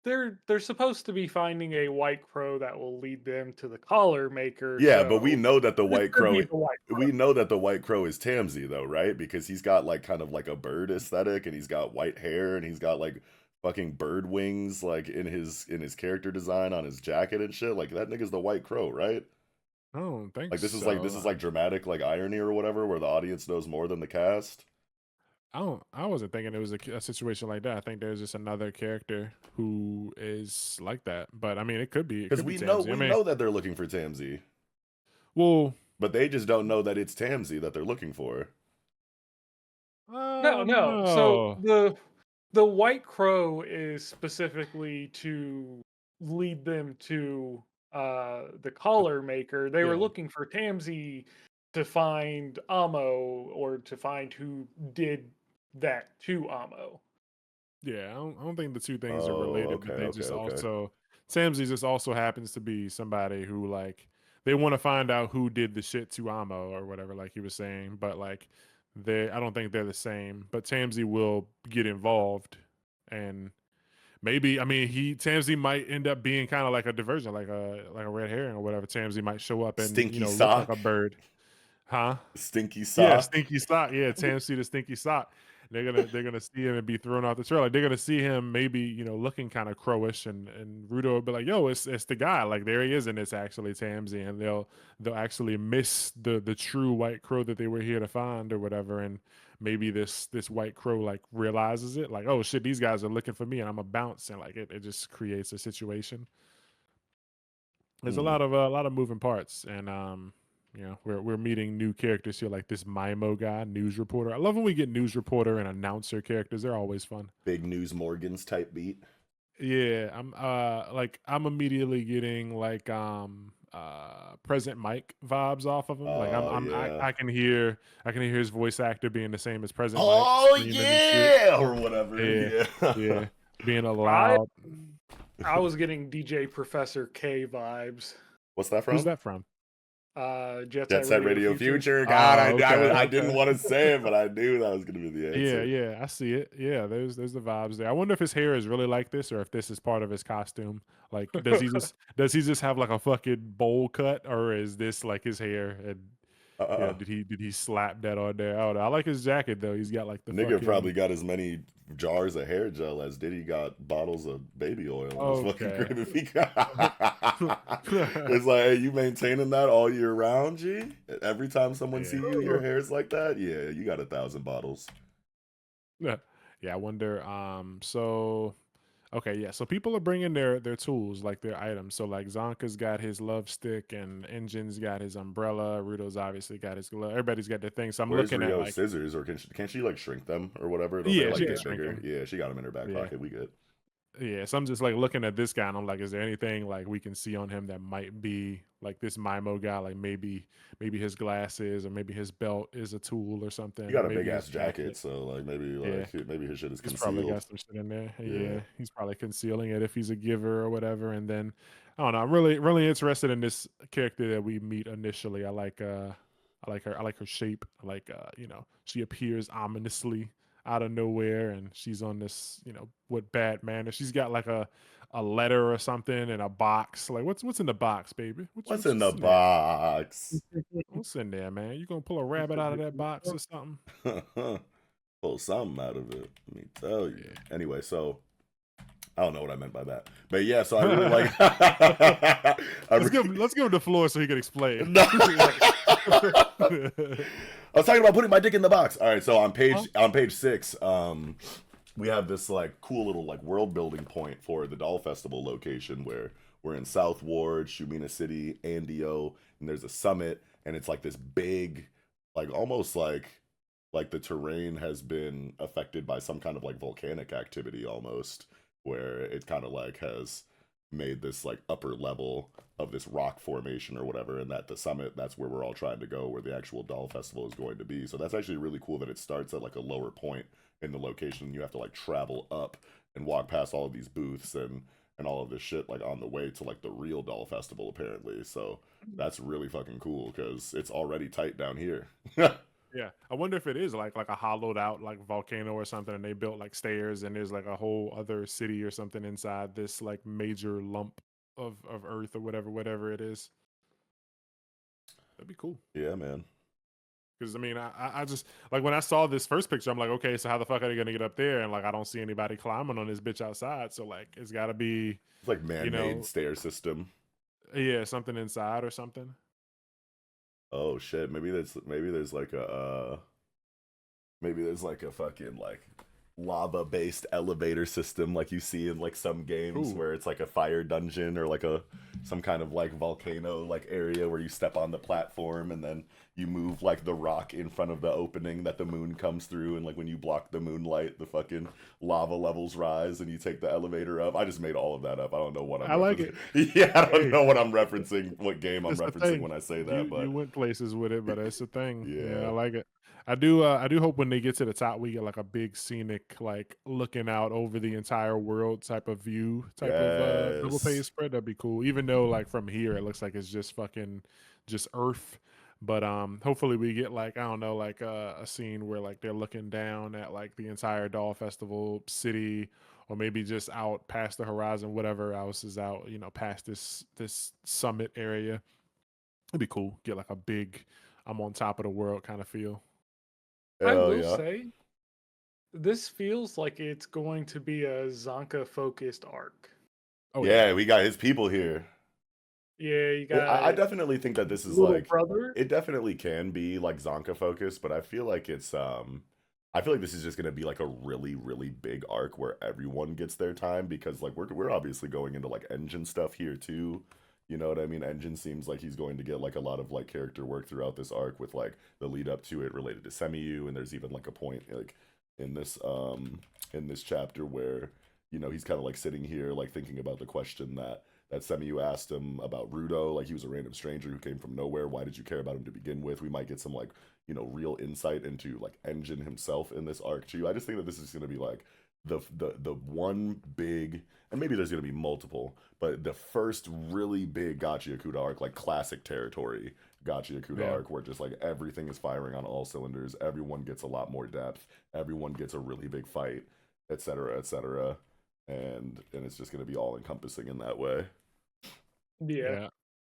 Speaker 3: they're supposed to be finding a white crow that will lead them to the collar maker.
Speaker 2: Yeah, but we
Speaker 3: So
Speaker 2: know that the
Speaker 3: this
Speaker 2: white
Speaker 3: could
Speaker 2: crow
Speaker 3: be the white
Speaker 2: we
Speaker 3: crow.
Speaker 2: know that the white crow is Tamsi though, right? Because he's got like kind of like a bird aesthetic and he's got white hair and he's got like fucking bird wings like in his character design on his jacket and shit. Like that nigga's the white crow, right?
Speaker 1: I don't think
Speaker 2: Like this
Speaker 1: so.
Speaker 2: is like dramatic like irony or whatever where the audience knows more than the cast.
Speaker 1: I don't. I wasn't thinking it was a situation like that. I think there's just another character who is like that. But I mean, it could be. It
Speaker 2: Because
Speaker 1: could be Tamsin. I
Speaker 2: we
Speaker 1: mean,
Speaker 2: know that they're looking for Tamsi,
Speaker 1: well,
Speaker 2: but they just don't know that it's Tamsi that they're looking for.
Speaker 3: No, no. So
Speaker 1: no.
Speaker 3: the white crow is specifically to lead them to the collar maker. They were
Speaker 1: Yeah.
Speaker 3: looking for Tamsi to find Amo or to find who did that to Amo.
Speaker 1: Yeah, I don't think the two things are
Speaker 2: Oh,
Speaker 1: related,
Speaker 2: okay,
Speaker 1: but they
Speaker 2: okay,
Speaker 1: just
Speaker 2: okay.
Speaker 1: also Samsey just also happens to be somebody who like they want to find out who did the shit to Amo or whatever, like he was saying. But like they, I don't think they're the same. But Tamsy will get involved, and maybe I mean he Tamsy might end up being kind of like a diversion, like a red herring or whatever. Tamsy might show up and
Speaker 2: Stinky
Speaker 1: look like
Speaker 2: sock,
Speaker 1: a bird, huh?
Speaker 2: stinky
Speaker 1: Yeah,
Speaker 2: sock.
Speaker 1: stinky sock. Yeah, Tennessee the stinky sock. They're gonna see him and be thrown off the trail. Like they're gonna see him maybe looking kind of crowish, and Rudo will be like, "Yo, it's the guy. Like there he is, and it's actually Tamsy." And they'll actually miss the true white crow that they were here to find or whatever. And maybe this white crow like realizes it, like, "Oh shit, these guys are looking for me, and I'm a bounce." And like it just creates a situation. There's
Speaker 2: Hmm.
Speaker 1: a lot of moving parts, and we're meeting new characters here, like this Mimo guy, news reporter. I love when we get news reporter and announcer characters. They're always fun.
Speaker 2: Big News Morgans type beat.
Speaker 1: Yeah, I'm immediately getting like Present Mike vibes off of him. Like
Speaker 2: Oh yeah.
Speaker 1: I can hear his voice actor being the same as Present Mike,
Speaker 2: Oh
Speaker 1: screaming and shit.
Speaker 2: yeah, or whatever.
Speaker 1: Yeah,
Speaker 2: Yeah.
Speaker 1: yeah, being a
Speaker 3: I
Speaker 1: loud.
Speaker 3: I was getting DJ Professor K vibes.
Speaker 2: What's that
Speaker 1: Who's
Speaker 2: from?
Speaker 1: that from?
Speaker 3: Jet
Speaker 2: Jet
Speaker 3: Set
Speaker 2: Set
Speaker 3: Radio
Speaker 2: Radio
Speaker 3: Future.
Speaker 2: Future. God,
Speaker 1: Oh, okay,
Speaker 2: I didn't
Speaker 1: okay.
Speaker 2: want to say it, but I knew that was gonna be the
Speaker 1: Yeah,
Speaker 2: answer.
Speaker 1: yeah, I see it. Yeah, there's the vibes there. I wonder if his hair is really like this or if this is part of his costume. Like, does he just have like a fucking bowl cut, or is this like his hair? And
Speaker 2: Uh-uh.
Speaker 1: did he slap that on there? I don't know. I like his jacket though. He's got like the
Speaker 2: Nigga
Speaker 1: fucking
Speaker 2: probably got as many jars of hair gel as Diddy got bottles of baby oil in his fucking
Speaker 1: okay.
Speaker 2: crib. If he it's like, hey, you maintaining that all year round, G? Every time someone see you, your
Speaker 1: Yeah.
Speaker 2: hair's like that. Yeah, you got 1,000 bottles.
Speaker 1: Yeah, yeah. I wonder. So okay, yeah. So people are bringing their tools, like their items. So like Zonka's got his love stick, and Engine's got his umbrella. Rudo's obviously got his glove. Everybody's got their thing. So I'm
Speaker 2: Where's
Speaker 1: looking at
Speaker 2: Rio's
Speaker 1: like,
Speaker 2: scissors, or can't she like shrink them or whatever? Don't they
Speaker 1: yeah,
Speaker 2: like
Speaker 1: she can
Speaker 3: Yeah.
Speaker 2: get
Speaker 1: shrink
Speaker 2: bigger?
Speaker 1: them.
Speaker 2: Yeah, she got them in her back
Speaker 1: Yeah.
Speaker 2: pocket. We good.
Speaker 1: Yeah, so I'm just like looking at this guy and I'm like, is there anything like we can see on him that might be like this Mimo guy? Like maybe his glasses or maybe his belt is a tool or
Speaker 2: He
Speaker 1: something, or
Speaker 2: got a
Speaker 1: maybe
Speaker 2: big
Speaker 1: his
Speaker 2: ass jacket,
Speaker 1: jacket.
Speaker 2: so
Speaker 1: Yeah,
Speaker 2: maybe his shit is
Speaker 1: he's probably got
Speaker 2: concealed.
Speaker 1: some shit in there.
Speaker 2: Yeah.
Speaker 1: Yeah, he's probably concealing it if he's a giver or whatever. And then I don't know. I'm really interested in this character that we meet initially. I like her shape. I like she appears ominously out of nowhere and she's on this, what bad manner. She's got like a letter or something in a box. Like what's in the box, baby?
Speaker 2: What's in the
Speaker 1: What's in there?
Speaker 2: box?
Speaker 1: What's in there, man? You gonna pull a rabbit out of that box or something?
Speaker 2: Pull something out of it. Let me tell you.
Speaker 1: Yeah.
Speaker 2: Anyway, so I don't know what I meant by that, but yeah. So I really like. I
Speaker 1: Let's give him the floor so he can explain.
Speaker 2: No. I was talking about putting my dick in the box. All right, so on page 6, we have this like cool little like world building point for the Doll Festival location where we're in South Ward, Shumina City, Andio, and there's a summit, and it's like this big, like almost like the terrain has been affected by some kind of like volcanic activity almost, where it kind of like has made this like upper level of this rock formation or whatever, and that the summit, that's where we're all trying to go, where the actual Doll Festival is going to be. So that's actually really cool that it starts at like a lower point in the location. You have to like travel up and walk past all of these booths and all of this shit like on the way to like the real Doll Festival apparently. So that's really fucking cool because it's already tight down here.
Speaker 1: Yeah, I wonder if it is like a hollowed out like volcano or something, and they built like stairs, and there's like a whole other city or something inside this like major lump of earth or whatever it is. That'd be cool.
Speaker 2: Yeah, man.
Speaker 1: Because I mean, I just like when I saw this first picture, I'm like, okay, so how the fuck are they gonna get up there? And like, I don't see anybody climbing on this bitch outside, so like, it's got to be,
Speaker 2: It's like
Speaker 1: you
Speaker 2: man-made
Speaker 1: know,
Speaker 2: stair system.
Speaker 1: yeah, something inside or something.
Speaker 2: Oh shit, maybe there's like a fucking like lava based elevator system like you see in like some games
Speaker 1: Ooh,
Speaker 2: where it's like a fire dungeon or like a some kind of like volcano like area where you step on the platform and then you move like the rock in front of the opening that the moon comes through, and like when you block the moonlight the fucking lava levels rise and you take the elevator up. I just made all of that up. I don't know what I'm
Speaker 1: I like
Speaker 2: referencing.
Speaker 1: it.
Speaker 2: Yeah, I don't
Speaker 1: Hey,
Speaker 2: know what I'm referencing, what game I'm
Speaker 1: it's a
Speaker 2: referencing
Speaker 1: thing.
Speaker 2: when I say that,
Speaker 1: You
Speaker 2: but
Speaker 1: went places with it, but it's a thing. Yeah, I
Speaker 2: yeah.
Speaker 1: like it. I do hope when they get to the top, we get like a big scenic, like looking out over the entire world type of view, type of double page
Speaker 2: Yes.
Speaker 1: spread. That'd be cool. Even though like from here, it looks like it's just Earth. But hopefully we get like I don't know, like a scene where like they're looking down at like the entire Doll Festival city, or maybe just out past the horizon, whatever else is out, past this summit area. It'd be cool. Get like a big, I'm on top of the world kind of feel.
Speaker 3: I
Speaker 2: Hell
Speaker 3: will
Speaker 2: yeah.
Speaker 3: say this feels like it's going to be a Zonka focused arc.
Speaker 1: Oh yeah.
Speaker 2: Yeah, we got his people here.
Speaker 3: Yeah, you
Speaker 2: I
Speaker 3: got
Speaker 2: definitely think that this is
Speaker 3: little
Speaker 2: like,
Speaker 3: brother.
Speaker 2: it definitely can be like Zonka focused, but I feel like I feel like this is just gonna be like a really, really big arc where everyone gets their time, because like we're obviously going into like engine stuff here too. You know what I mean? Engine seems like he's going to get like a lot of like character work throughout this arc with like the lead up to it related to Semiyu, and there's even like a point like in this chapter where he's kind of like sitting here like thinking about the question that Semiyu asked him about Rudo. Like, he was a random stranger who came from nowhere. Why did you care about him to begin with? We might get some like real insight into like Engine himself in this arc too. I just think that this is going to be like the one big, and maybe there's going to be multiple, but the first really big Gachiakuta arc, like classic territory Gachiakuta
Speaker 1: Yeah.
Speaker 2: arc, where just like everything is firing on all cylinders. Everyone gets a lot more depth. Everyone gets a really big fight, etc., etc., and it's just going to be all encompassing in that way.
Speaker 3: Yeah,
Speaker 1: Yeah.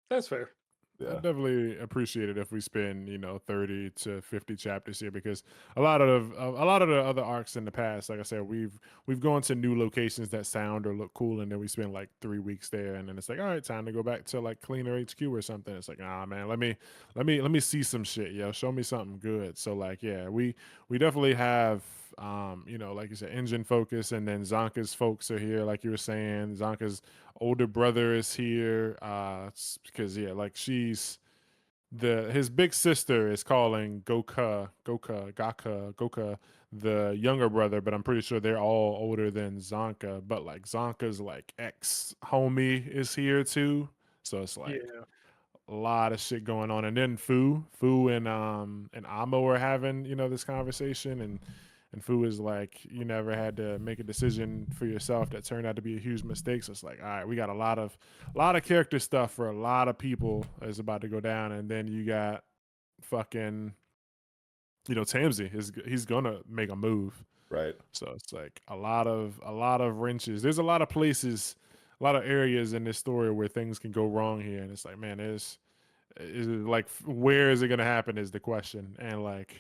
Speaker 3: that's fair.
Speaker 1: I
Speaker 2: Yeah.
Speaker 1: definitely appreciate it if we spend 30 to 50 chapters here, because a lot of the other arcs in the past, like I said, we've gone to new locations that sound or look cool, and then we spend like 3 weeks there, and then it's like, all right, time to go back to like cleaner HQ or something. It's like, ah man, let me see some shit, yo, show me something good. So like, yeah, we definitely have like you said, engine focus, and then Zonka's folks are here, like you were saying. Zonka's older brother is here, because yeah, like his big sister is calling Goka the younger brother, but I'm pretty sure they're all older than Zonka. But like Zonka's like ex homie is here too, so it's like
Speaker 3: Yeah.
Speaker 1: a lot of shit going on. And then Fu and Amo are having, this conversation, and Fu is like, you never had to make a decision for yourself that turned out to be a huge mistake. So it's like, all right, we got a lot of character stuff for a lot of people is about to go down. And then you got fucking, Tamsi he's gonna make a move.
Speaker 2: Right.
Speaker 1: So it's like a lot of wrenches. There's a lot of places, a lot of areas in this story where things can go wrong here. And it's like, man, is it like where is it gonna happen is the question. And like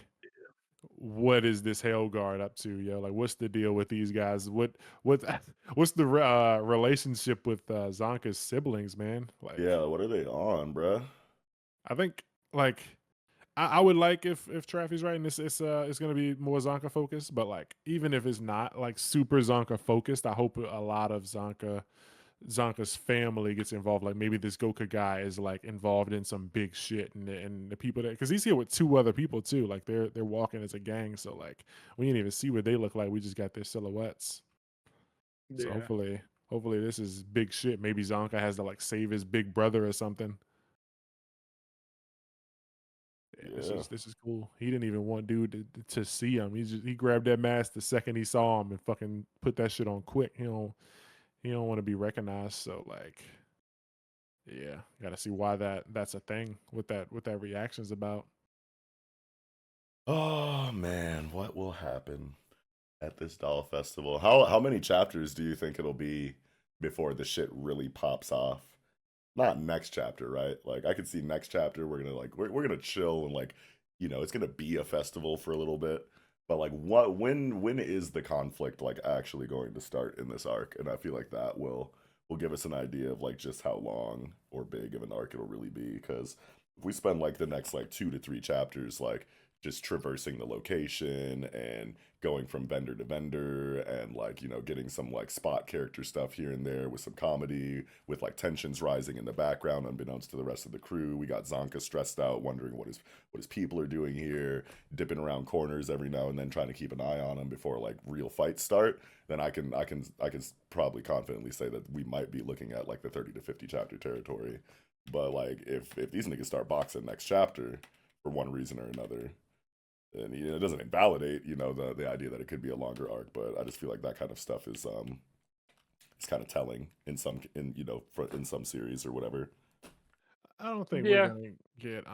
Speaker 1: what is this Hellguard up to, yo? Like what's the deal with these guys? What what's the relationship with Zonka's siblings, man? Like
Speaker 2: Yeah, what are they on, bruh?
Speaker 1: I think like I would like if Traffy's right and it's gonna be more Zonka focused, but like even if it's not like super Zonka focused, I hope a lot of Zonka's family gets involved. Like maybe this Goka guy is like involved in some big shit, and the people that because he's here with two other people too. Like they're walking as a gang, so like we didn't even see what they look like. We just got their silhouettes. So
Speaker 3: Yeah.
Speaker 1: hopefully this is big shit. Maybe Zonka has to like save his big brother or something. Yeah, this
Speaker 2: Yeah.
Speaker 1: is this is cool. He didn't even want dude to see him. He grabbed that mask the second he saw him and fucking put that shit on quick. He don't want to be recognized. So like yeah, gotta see why that's a thing. What that reaction's about.
Speaker 2: Oh man, what will happen at this doll festival? How many chapters do you think it'll be before the shit really pops off? Not next chapter, right? Like I could see next chapter we're gonna like we're gonna chill and like it's gonna be a festival for a little bit. But like when is the conflict like actually going to start in this arc? And I feel like that will give us an idea of like just how long or big of an arc it'll really be. Because if we spend like the next like 2 to 3 chapters like just traversing the location and going from vendor to vendor and like getting some like spot character stuff here and there with some comedy with like tensions rising in the background unbeknownst to the rest of the crew. We got Zonka stressed out wondering what his people are doing here, dipping around corners every now and then trying to keep an eye on him before like real fights start. Then I can probably confidently say that we might be looking at like the 30 to 50 chapter territory. But like if these niggas start boxing next chapter for one reason or another, and it doesn't invalidate the idea that it could be a longer arc, but I just feel like that kind of stuff is it's kind of telling in some series or whatever.
Speaker 1: I don't think we're
Speaker 3: Yeah.
Speaker 1: gonna get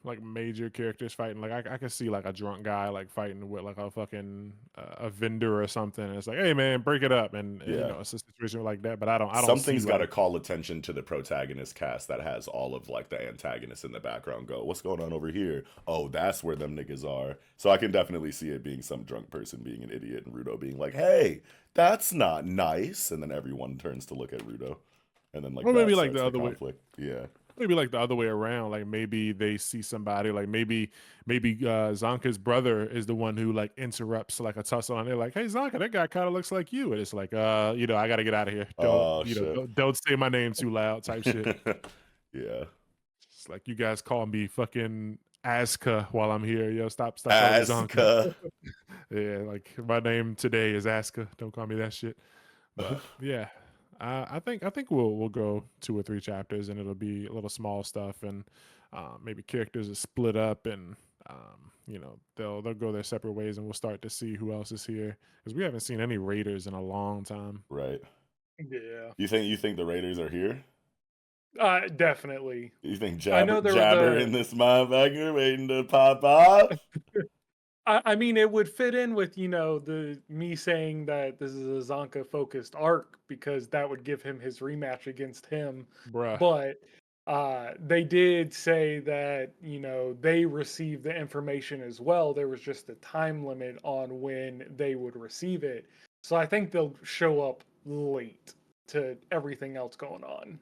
Speaker 1: like major characters fighting. Like I could see like a drunk guy like fighting with like a fucking a vendor or something. And it's like, hey man, break it up, and
Speaker 2: Yeah,
Speaker 1: it's a situation like that. But I don't see
Speaker 2: something's got
Speaker 1: like
Speaker 2: to call attention to the protagonist cast that has all of like the antagonists in the background. Go, what's going on over here? Oh, that's where them niggas are. So I can definitely see it being some drunk person being an idiot and Rudo being like, hey, that's not nice, and then everyone turns to look at Rudo, and then like
Speaker 1: or maybe
Speaker 2: that
Speaker 1: like
Speaker 2: starts
Speaker 1: the
Speaker 2: the
Speaker 1: other way.
Speaker 2: conflict. Yeah.
Speaker 1: Maybe like the other way around. Like maybe they see somebody. Like maybe Zonka's brother is the one who like interrupts like a tussle, and they're like, "Hey Zonka, that guy kind of looks like you." And it's like, I got to get out of here. Don't
Speaker 2: Oh shit.
Speaker 1: don't say my name too loud, type shit.
Speaker 2: Yeah.
Speaker 1: It's like you guys call me fucking Aska while I'm here. Yo, stop calling me Zonka.
Speaker 2: Asuka.
Speaker 1: Yeah, like my name today is Aska. Don't call me that shit. But yeah, I think we'll go 2 or 3 chapters, and it'll be a little small stuff, and maybe characters are split up, and they'll go their separate ways, and we'll start to see who else is here because we haven't seen any raiders in a long time.
Speaker 2: Right.
Speaker 3: Yeah.
Speaker 2: You think the Raiders are here?
Speaker 3: Definitely.
Speaker 2: You think
Speaker 3: I
Speaker 2: Jabber
Speaker 3: know there was
Speaker 2: Jabber in this motherfucker waiting to pop off?
Speaker 3: I mean, it would fit in with, the me saying that this is a Zonka focused arc because that would give him his rematch against him.
Speaker 1: Bruh.
Speaker 3: But they did say that, they received the information as well. There was just a time limit on when they would receive it. So I think they'll show up late to everything else going on.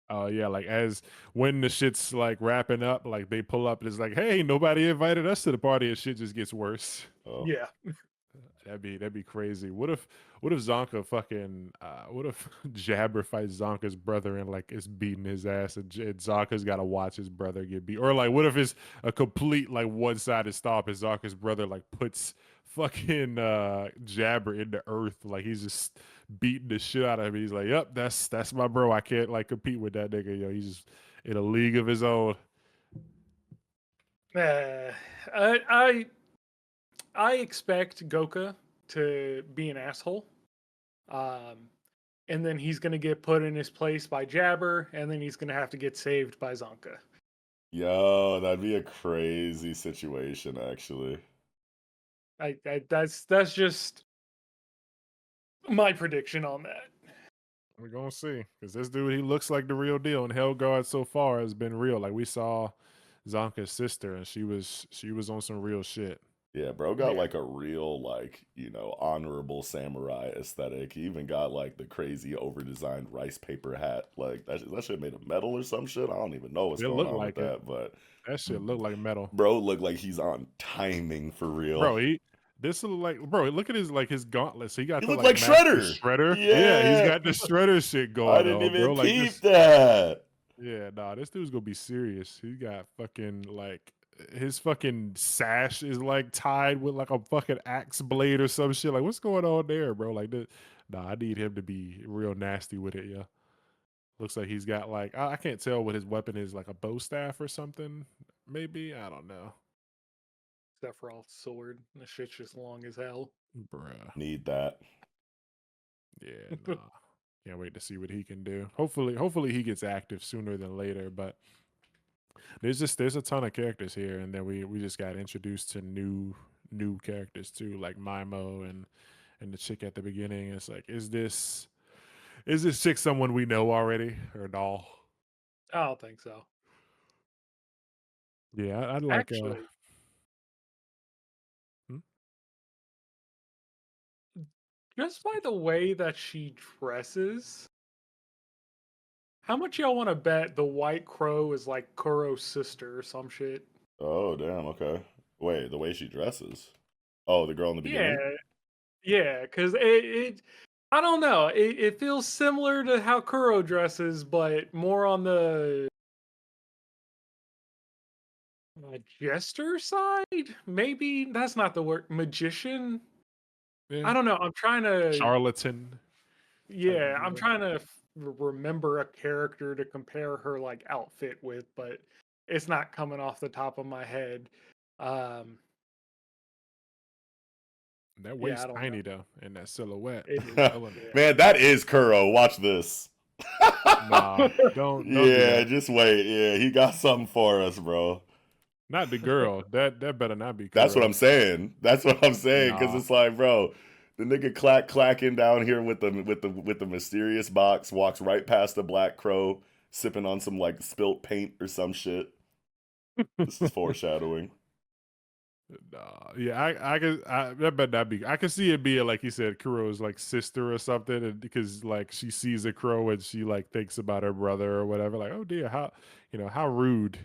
Speaker 1: Oh yeah, like as when the shit's like wrapping up, like they pull up and it's like, hey, nobody invited us to the party, and shit just gets worse.
Speaker 2: Oh,
Speaker 3: Yeah.
Speaker 1: That'd be crazy. What if Zonka fucking what if Jabber fights Zonka's brother and like is beating his ass and Zonka's got to watch his brother get beat, or like what if it's a complete like one sided stop and Zonka's brother like puts fucking Jabber into earth, like he's just beating the shit out of him. He's like, "Yep, that's my bro. I can't like compete with that nigga. Yo, he's just in a league of his own."
Speaker 3: Uh, I I expect Goka to be an asshole. Um, and then he's gonna get put in his place by Jabber, and then he's gonna have to get saved by Zonka.
Speaker 2: Yo, that'd be a crazy situation, actually.
Speaker 3: That's just my prediction on that.
Speaker 1: We're gonna see, because this dude, he looks like the real deal, and Hellguard so far has been real. Like we saw Zonka's sister, and she was on some real shit.
Speaker 2: Yeah, bro got
Speaker 3: Yeah.
Speaker 2: like a real, like, honorable samurai aesthetic. He even got like the crazy over designed rice paper hat. Like that shit made of metal or some shit. I don't even know what's
Speaker 1: It
Speaker 2: going
Speaker 1: looked
Speaker 2: on with
Speaker 1: like it.
Speaker 2: that, but
Speaker 1: That shit looked like metal,
Speaker 2: bro looked like he's on timing for real.
Speaker 1: bro. This look like, bro. Look at his like his gauntlets. He
Speaker 2: He
Speaker 1: got the
Speaker 2: looked
Speaker 1: like
Speaker 2: like
Speaker 1: master
Speaker 2: Shredder.
Speaker 1: shredder. Yeah, he's
Speaker 2: Yeah.
Speaker 1: got the shredder shit
Speaker 2: I
Speaker 1: going
Speaker 2: didn't
Speaker 1: on,
Speaker 2: even
Speaker 1: bro. Like
Speaker 2: peep
Speaker 1: this.
Speaker 2: that.
Speaker 1: Yeah, nah, this dude's gonna be serious. He got fucking like his fucking sash is like tied with like a fucking axe blade or some shit. Like, what's going on there, bro? Like, nah, I need him to be real nasty with it. Yeah, looks like he's got like I can't tell what his weapon is, like a bow staff or something. Maybe I don't know,
Speaker 3: Sephiroth's sword. The shit's just long as hell.
Speaker 1: bruh.
Speaker 2: Need that.
Speaker 1: Yeah, nah. Can't wait to see what he can do. Hopefully he gets active sooner than later. But there's a ton of characters here, and then we just got introduced to new characters too, like Mimo and the chick at the beginning. It's like, is this chick someone we know already or no?
Speaker 3: I don't think so.
Speaker 1: Yeah, I'd like
Speaker 3: Actually,
Speaker 1: hmm?
Speaker 3: just by the way that she dresses, how much y'all want to bet the White Crow is like Kuro's sister or some shit?
Speaker 2: Oh, damn, okay. Wait, the way she dresses. Oh, the girl in the
Speaker 3: Yeah,
Speaker 2: beginning?
Speaker 3: yeah, because it I don't know. It feels similar to how Kuro dresses, but more on the jester side. Maybe that's not the word. Magician.
Speaker 1: Yeah,
Speaker 3: I don't know. I'm trying to.
Speaker 1: charlatan type
Speaker 3: Yeah, I'm
Speaker 1: deal.
Speaker 3: trying to remember a character to compare her like outfit with, but it's not coming off the top of my head. Um,
Speaker 1: That
Speaker 3: yeah, I
Speaker 1: waist
Speaker 3: don't know.
Speaker 1: tiny though, and that silhouette.
Speaker 3: It is.
Speaker 1: Killing it.
Speaker 2: Man, that is Kuro. Watch this.
Speaker 1: Nah,
Speaker 3: Yeah.
Speaker 1: don't do
Speaker 2: Yeah,
Speaker 1: that.
Speaker 2: just wait. Yeah, he got something for us, bro.
Speaker 1: Not the girl. That better not be
Speaker 2: That's what I'm
Speaker 1: Kuro.
Speaker 2: saying. That's what I'm saying. Cause
Speaker 1: Nah,
Speaker 2: it's like, bro, the nigga clacking down here with the mysterious box, walks right past the Black Crow, sipping on some like spilt paint or some shit. This is foreshadowing.
Speaker 1: nah. Yeah, that better not be. I can see it being like you said, Kuro's like sister or something, and because like she sees a crow and she like thinks about her brother or whatever. Like, oh dear, how rude.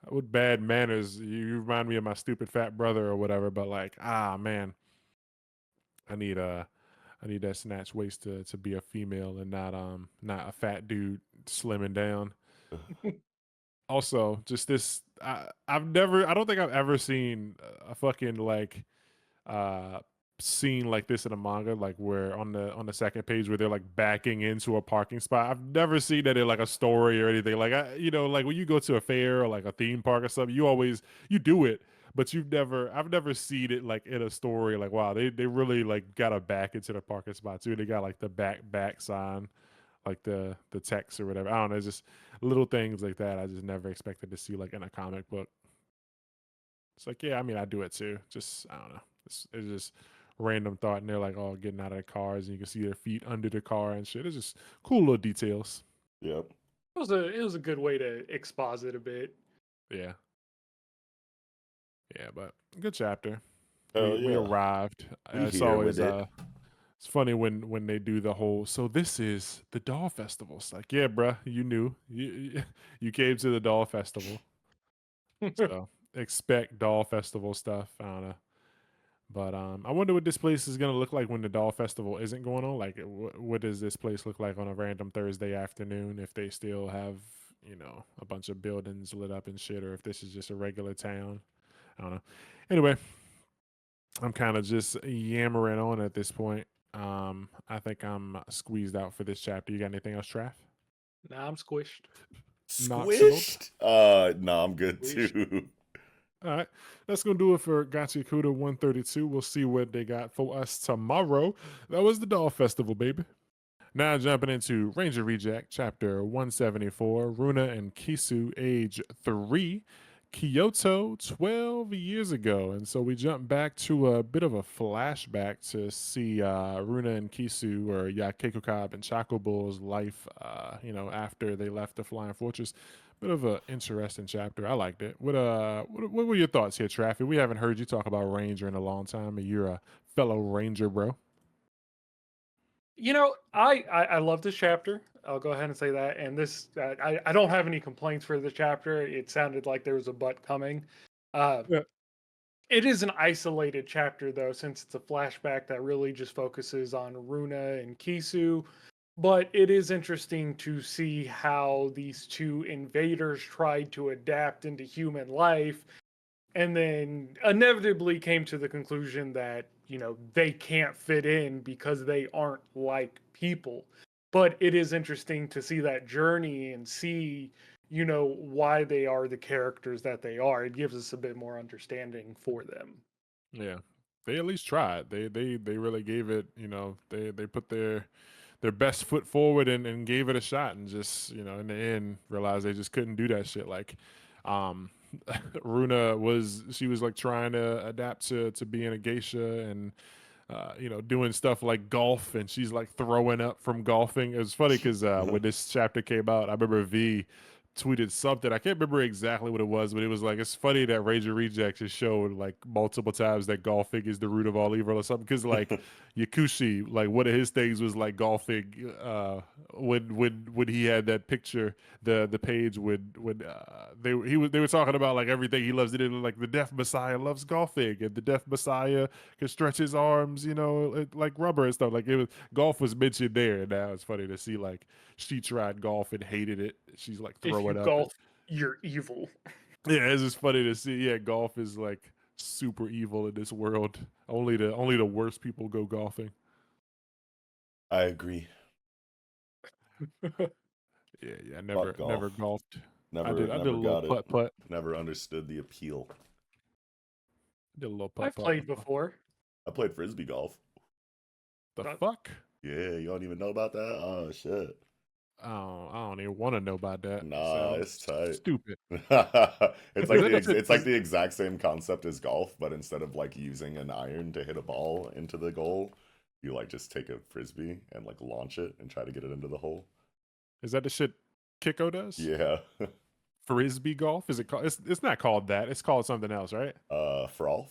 Speaker 1: What bad manners. You remind me of my stupid fat brother or whatever. But like, man, I need I need that snatch waist to be a female and not a fat dude slimming down. Also, just this, I don't think I've ever seen a fucking like uh scene like this in a manga, like where on the second page where they're like backing into a parking spot. I've never seen that in like a story or anything. Like like when you go to a fair or like a theme park or something, you do it, but I've never seen it like in a story. Like, wow, they really like got to back into the parking spot too. They got like the back sign, like the text or whatever. I don't know, it's just little things like that. I just never expected to see like in a comic book. It's like, yeah, I mean, I do it too. Just I don't know. It's just random thought, and they're like, oh, getting out of the cars, and you can see their feet under the car and shit. It's just cool little details.
Speaker 2: Yep.
Speaker 3: It was a good way to exposit a bit.
Speaker 1: Yeah, yeah, but good chapter.
Speaker 2: Hell
Speaker 1: We
Speaker 2: yeah.
Speaker 1: arrived.
Speaker 2: We
Speaker 1: It's
Speaker 2: here
Speaker 1: always
Speaker 2: with it.
Speaker 1: it's funny when they do the whole. So this is the doll festival. It's like, yeah, bruh, you knew you came to the doll festival, so expect doll festival stuff. I don't know. But I wonder what this place is gonna look like when the Doll Festival isn't going on. Like, what does this place look like on a random Thursday afternoon? If they still have, a bunch of buildings lit up and shit, or if this is just a regular town. I don't know. Anyway, I'm kind of just yammering on at this point. I think I'm squeezed out for this chapter. You got anything else, Trav?
Speaker 3: Nah, I'm squished.
Speaker 1: Not sold.
Speaker 2: Squished? No, I'm good
Speaker 3: Squished.
Speaker 2: too.
Speaker 1: All right, that's gonna do it for Gachiakuta 132. We'll see what they got for us tomorrow. That was the Doll Festival, baby. Now jumping into Ranger Reject, chapter 174, Runa and Kisu, age 3, Kyoto 12 years ago. And so we jump back to a bit of a flashback to see Runa and Kisu, or Yakekukab and Chocobull's life, after they left the Flying Fortress. Bit of an interesting chapter. I liked it. What were your thoughts here, Traffy? We haven't heard you talk about Ranger in a long time, and you're a fellow Ranger, bro.
Speaker 3: I love this chapter. I'll go ahead and say that. And this, I don't have any complaints for the chapter. It sounded like there was a butt coming. Uh,
Speaker 1: Yeah.
Speaker 3: it is an isolated chapter though, since it's a flashback that really just focuses on Runa and Kisu. But it is interesting to see how these two invaders tried to adapt into human life and then inevitably came to the conclusion that they can't fit in because they aren't like people. But it is interesting to see that journey and see why they are the characters that they are. It gives us a bit more understanding for them.
Speaker 1: Yeah. They at least tried. They really gave it, they put their best foot forward and gave it a shot, and just, in the end realized they just couldn't do that shit. Like um Runa was like trying to adapt to being a geisha, and doing stuff like golf, and she's like throwing up from golfing. It was funny because when this chapter came out, I remember V tweeted something. I can't remember exactly what it was, but it was like, it's funny that Ranger Rejects has showed like multiple times that golfing is the root of all evil or something. Because like Yakushi, like one of his things was like golfing. When he had that picture, the page when they were talking about like everything he loves. It like the Deaf Messiah loves golfing, and the Deaf Messiah can stretch his arms, like rubber and stuff. Like it was, golf was mentioned there, and now it's funny to see like she tried golf and hated it. She's like
Speaker 3: If you
Speaker 1: throwing up.
Speaker 3: golf, you're evil.
Speaker 1: Yeah, it's just funny to see. Yeah, golf is like super evil in this world. Only the worst people go golfing.
Speaker 2: I agree.
Speaker 1: Yeah.
Speaker 2: Fuck
Speaker 1: Never
Speaker 2: golf.
Speaker 1: golfed. I
Speaker 2: Never
Speaker 1: did a little
Speaker 2: got it.
Speaker 1: putt.
Speaker 2: Never understood the appeal.
Speaker 1: Did a little
Speaker 3: I've
Speaker 1: putt.
Speaker 3: played before.
Speaker 2: I played frisbee golf.
Speaker 1: The
Speaker 3: Not-
Speaker 1: fuck?
Speaker 2: Yeah, you don't even know about that? Oh shit.
Speaker 1: I don't even want to know about that.
Speaker 2: Nah, it's tight.
Speaker 1: Stupid.
Speaker 2: It's like
Speaker 1: Is that-
Speaker 2: it's like the exact same concept as golf, but instead of like using an iron to hit a ball into the goal, you like just take a frisbee and like launch it and try to get it into the hole.
Speaker 1: Is that the shit Kiko does?
Speaker 2: Yeah.
Speaker 1: Frisbee golf? Is it called? It's not called that. It's called something else, right?
Speaker 2: Frolf.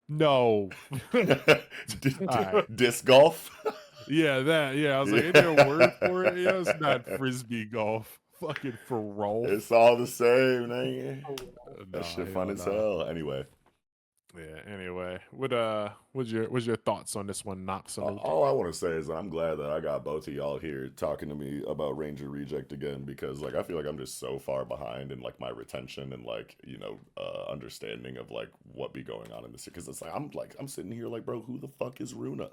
Speaker 1: No. Alright.
Speaker 2: Disc golf.
Speaker 1: Yeah, that. Yeah, I was like, ain't there a word for it? Yeah, it's not frisbee golf. Fucking Ferrol.
Speaker 2: It's all the same, nigga.
Speaker 3: Oh,
Speaker 2: That shit
Speaker 1: hell
Speaker 2: fun as
Speaker 1: nah.
Speaker 2: hell. Anyway,
Speaker 1: Yeah. Anyway, what's your thoughts on this one, Knox?
Speaker 2: all I want to say is that I'm glad that I got both of y'all here talking to me about Ranger Reject again, because like I feel like I'm just so far behind in like my retention and like understanding of like what be going on in this, because it's like I'm sitting here like, bro, who the fuck is Runa?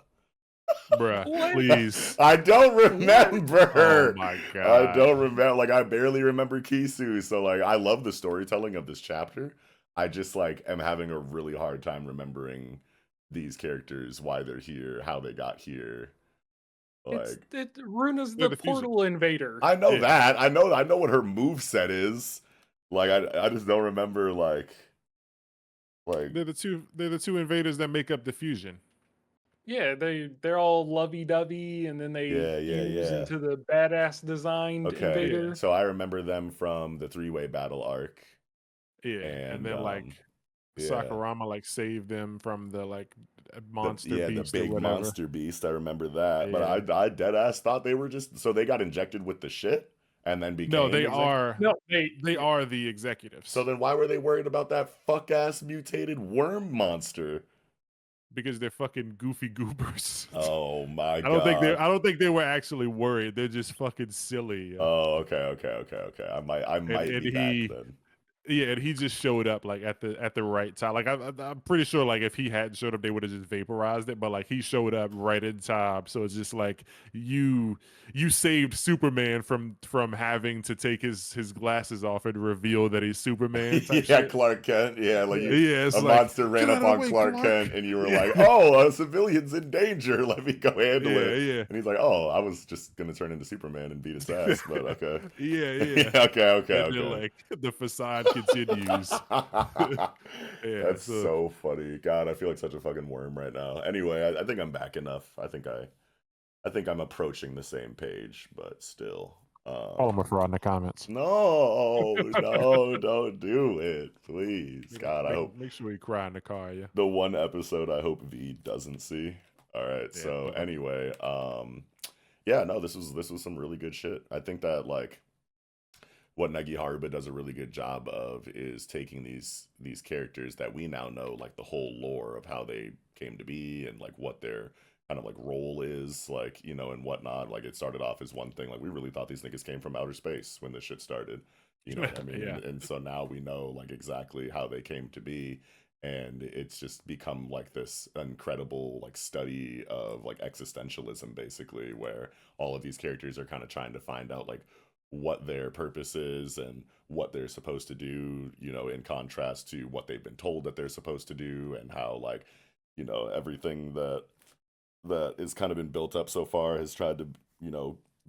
Speaker 1: Bruh,
Speaker 3: What?
Speaker 1: please.
Speaker 2: I don't remember.
Speaker 1: Oh my god.
Speaker 2: I don't remember. Like I barely remember Kisu. So like I love the storytelling of this chapter. I just like am having a really hard time remembering these characters, why they're here, how they got here. Like
Speaker 3: Runa's
Speaker 1: Yeah,
Speaker 3: the
Speaker 1: the fusion.
Speaker 3: portal invader.
Speaker 2: I know
Speaker 1: Yeah.
Speaker 2: that. I know what her move set is. Like I just don't remember like
Speaker 1: They're the two invaders that make up the fusion.
Speaker 3: Yeah, they're all lovey dovey, and then they fuse
Speaker 2: yeah.
Speaker 3: into the badass designed
Speaker 2: Okay.
Speaker 3: invader.
Speaker 2: So I remember them from the 3-way battle arc.
Speaker 1: Yeah, and
Speaker 2: And,
Speaker 1: then like
Speaker 2: yeah.
Speaker 1: Sakurama like saved them from the like monster
Speaker 2: the
Speaker 1: beast
Speaker 2: big
Speaker 1: or whatever.
Speaker 2: monster beast. I remember that,
Speaker 1: Yeah.
Speaker 2: but I dead ass thought they were just, so they got injected with the shit and then became
Speaker 1: No, they
Speaker 2: exec-
Speaker 1: are.
Speaker 3: No,
Speaker 1: They are the executives.
Speaker 2: So then why were they worried about that fuck ass mutated worm monster?
Speaker 1: because they're fucking goofy goobers.
Speaker 2: Oh my
Speaker 1: I
Speaker 2: god.
Speaker 1: don't think they were actually worried. They're just fucking silly.
Speaker 2: Oh, okay. I might
Speaker 1: And
Speaker 2: be back
Speaker 1: he
Speaker 2: then.
Speaker 1: Yeah, and he just showed up like at the right time. Like I'm pretty sure like if he hadn't showed up, they would have just vaporized it. But like he showed up right in time, so it's just like you you saved Superman from having to take his glasses off and reveal that he's Superman type
Speaker 2: Yeah,
Speaker 1: shit.
Speaker 2: Clark Kent. Yeah, like you,
Speaker 1: Yeah,
Speaker 2: a
Speaker 1: it's like
Speaker 2: monster
Speaker 1: get
Speaker 2: ran
Speaker 1: out
Speaker 2: up
Speaker 1: of the
Speaker 2: on
Speaker 1: way,
Speaker 2: Clark
Speaker 1: Clark.
Speaker 2: Kent, and you were
Speaker 1: Yeah,
Speaker 2: like, "Oh, a civilian's in danger. Let me go handle
Speaker 1: yeah,
Speaker 2: it."
Speaker 1: yeah,
Speaker 2: And he's like, "Oh, I was just gonna turn into Superman and beat its ass, but okay."
Speaker 1: yeah,
Speaker 2: Yeah,
Speaker 1: yeah. And then
Speaker 2: okay.
Speaker 1: like the facade continues. Yeah,
Speaker 2: That's
Speaker 1: so
Speaker 2: so funny. God, I feel like such a fucking worm right now. Anyway, I think I'm back enough. I think I'm approaching the same page, but still.
Speaker 1: follow my fraud in the comments.
Speaker 2: No, don't do it, please.
Speaker 1: Yeah,
Speaker 2: God, I hope
Speaker 1: make sure you cry in the car. Yeah,
Speaker 2: the one episode I hope V doesn't see. All right.
Speaker 1: yeah,
Speaker 2: So
Speaker 1: but
Speaker 2: anyway, yeah, no, this was some really good shit. I think that like what Negi Haruba does a really good job of is taking these characters that we now know like the whole lore of how they came to be and like what their kind of like role is like and whatnot. Like it started off as one thing, like we really thought these niggas came from outer space when this shit started, you know what I mean?
Speaker 1: yeah.
Speaker 2: And so now we know like exactly how they came to be, and it's just become like this incredible like study of like existentialism basically, where all of these characters are kind of trying to find out like what their purpose is and what they're supposed to do, in contrast to what they've been told that they're supposed to do, and how like, everything that is kind of been built up so far has tried to,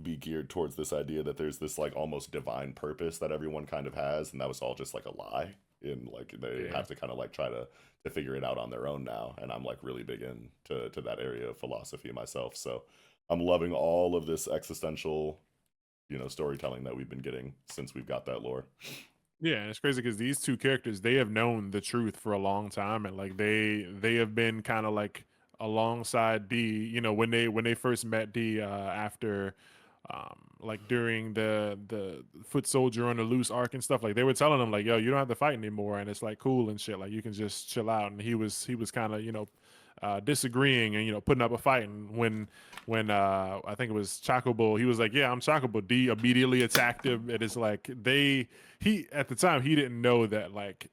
Speaker 2: be geared towards this idea that there's this like almost divine purpose that everyone kind of has, and that was all just like a lie. And like they
Speaker 1: Yeah.
Speaker 2: have to kind of like try to figure it out on their own now. And I'm like really big into to that area of philosophy myself. So I'm loving all of this existential storytelling that we've been getting since we've got that lore.
Speaker 1: Yeah, and it's crazy because these two characters they have known the truth for a long time, and like they have been kind of like alongside D. You know, when they first met D after, like during the foot soldier on the loose arc and stuff. Like they were telling him like, "Yo, you don't have to fight anymore, and it's like cool and shit. Like you can just chill out." And he was kind of disagreeing and putting up a fight. And when I think it was Chocobo, he was like, "Yeah, I'm Chocobo." D immediately attacked him, and it's like he at the time he didn't know that like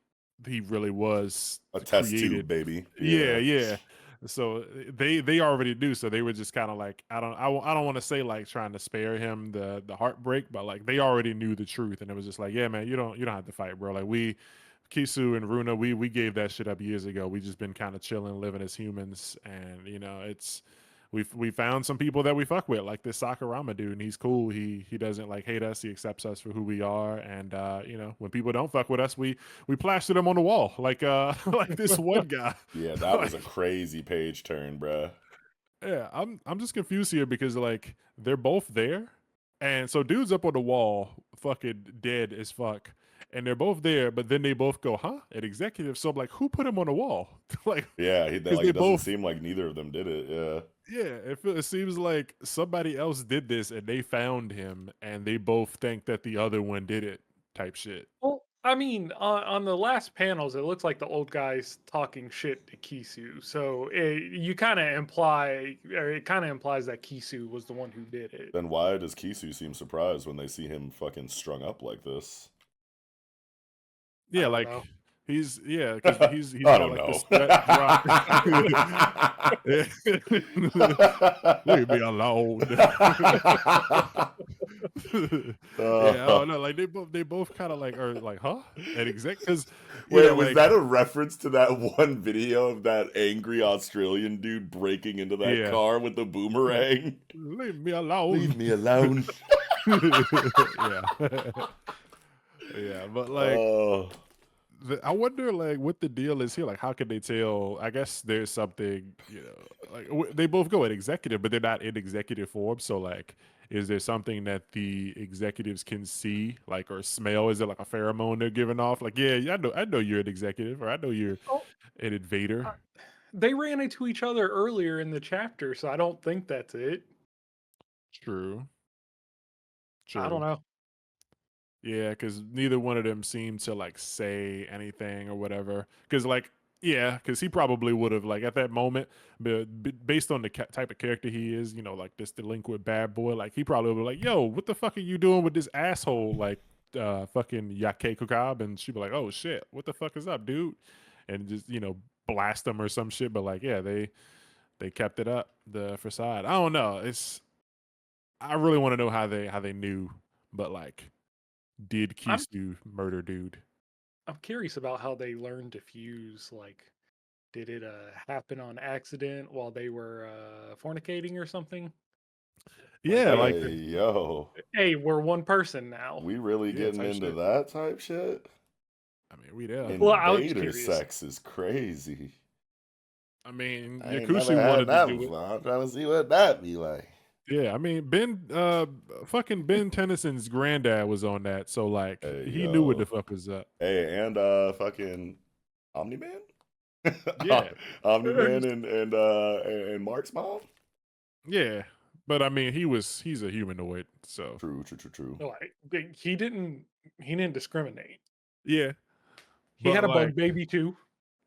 Speaker 1: he really was
Speaker 2: A test tube,
Speaker 1: created.
Speaker 2: baby.
Speaker 1: Yeah,
Speaker 2: Yeah.
Speaker 1: yeah. So they already knew, so they were just kind of like I don't want to say like trying to spare him the heartbreak, but like they already knew the truth, and it was just like, yeah, man, you don't have to fight, bro. Like we Kisu and Runa, we gave that shit up years ago. We just been kind of chilling, living as humans, and it's we found some people that we fuck with, like this Sakurama dude, and he's cool. He doesn't like hate us. He accepts us for who we are, and when people don't fuck with us, we plaster them on the wall, like like this one guy.
Speaker 2: Yeah, that was a
Speaker 1: Like,
Speaker 2: crazy page turn, bruh.
Speaker 1: yeah, I'm just confused here because like they're both there, and so dude's up on the wall, fucking dead as fuck, and they're both there, but then they both go, huh? An executive. So I'm like, who put him on the wall? Like,
Speaker 2: Yeah,
Speaker 1: because
Speaker 2: like
Speaker 1: they
Speaker 2: it doesn't
Speaker 1: both,
Speaker 2: seem like neither of them did it. Yeah.
Speaker 1: yeah, it seems like somebody else did this and they found him, and they both think that the other one did it, type shit.
Speaker 3: Well, I mean, on the last panels, it looks like the old guy's talking shit to Kisu. So you kind of imply, or it kind of implies that Kisu was the one who did it.
Speaker 2: Then why does Kisu seem surprised when they see him fucking strung up like this?
Speaker 3: I
Speaker 1: Yeah,
Speaker 3: don't
Speaker 1: like
Speaker 3: know.
Speaker 1: because
Speaker 2: I
Speaker 1: he's got
Speaker 2: don't
Speaker 1: like the
Speaker 2: know.
Speaker 1: sweat drop. Leave me alone. Yeah, I don't know. Like they both kind of like are like, huh? And exact because
Speaker 2: Wait, was
Speaker 1: like
Speaker 2: that a reference to that one video of that angry Australian dude breaking into that
Speaker 1: yeah,
Speaker 2: car with the boomerang?
Speaker 1: leave me alone.
Speaker 2: Leave me alone.
Speaker 1: Yeah, yeah, but like
Speaker 2: Oh,
Speaker 1: I wonder like what the deal is here. Like, how can they tell? I guess there's something, like they both go at executive, but they're not in executive form. So, like, is there something that the executives can see, like, or smell? Is it like a pheromone they're giving off? Like, yeah, I know you're an executive, or I know you're
Speaker 3: Oh,
Speaker 1: an invader.
Speaker 3: uh, they ran into each other earlier in the chapter, so I don't think that's it.
Speaker 1: True,
Speaker 3: I don't
Speaker 1: true.
Speaker 3: know.
Speaker 1: Yeah, because neither one of them seem to like say anything or whatever. Because like Yeah, because he probably would have like at that moment, based on the type of character he is, like this delinquent bad boy, like he probably would be like, "Yo, what the fuck are you doing with this asshole?" Like, fucking Yakuza, and she'd be like, "Oh shit, what the fuck is up, dude?" And just blast him or some shit. But like, yeah, they kept it up the facade. I don't know. I really want to know how they knew, but like, did
Speaker 3: I'm
Speaker 1: Kisu murder dude?
Speaker 3: I'm curious about how they learned to fuse. Like, did it happen on accident while they were fornicating or something? Like,
Speaker 1: Yeah, like
Speaker 2: Hey, yo.
Speaker 3: hey, we're one person now.
Speaker 2: We really
Speaker 1: yeah,
Speaker 2: getting
Speaker 1: type
Speaker 2: into
Speaker 1: shit.
Speaker 2: that type shit?
Speaker 1: I mean, we there.
Speaker 3: Well, I was
Speaker 2: Invader
Speaker 3: curious.
Speaker 2: sex is crazy.
Speaker 1: I mean,
Speaker 2: I ain't never
Speaker 1: Yakushi
Speaker 2: had
Speaker 1: wanted to
Speaker 2: that
Speaker 1: do it.
Speaker 2: before. I'm trying to see what that be like.
Speaker 1: Yeah, I mean, fucking Ben Tennyson's granddad was on that, so like
Speaker 2: Hey,
Speaker 1: he knew what the
Speaker 2: yo.
Speaker 1: fuck was up.
Speaker 2: Hey, and fucking Omni Man?
Speaker 1: Yeah,
Speaker 2: Omni Man and Mark's mom?
Speaker 1: yeah, but I mean, he's a humanoid, so
Speaker 2: True, true, true, true.
Speaker 3: Like, he didn't discriminate.
Speaker 1: yeah.
Speaker 3: He
Speaker 1: But
Speaker 3: had a
Speaker 1: like,
Speaker 3: bug baby too.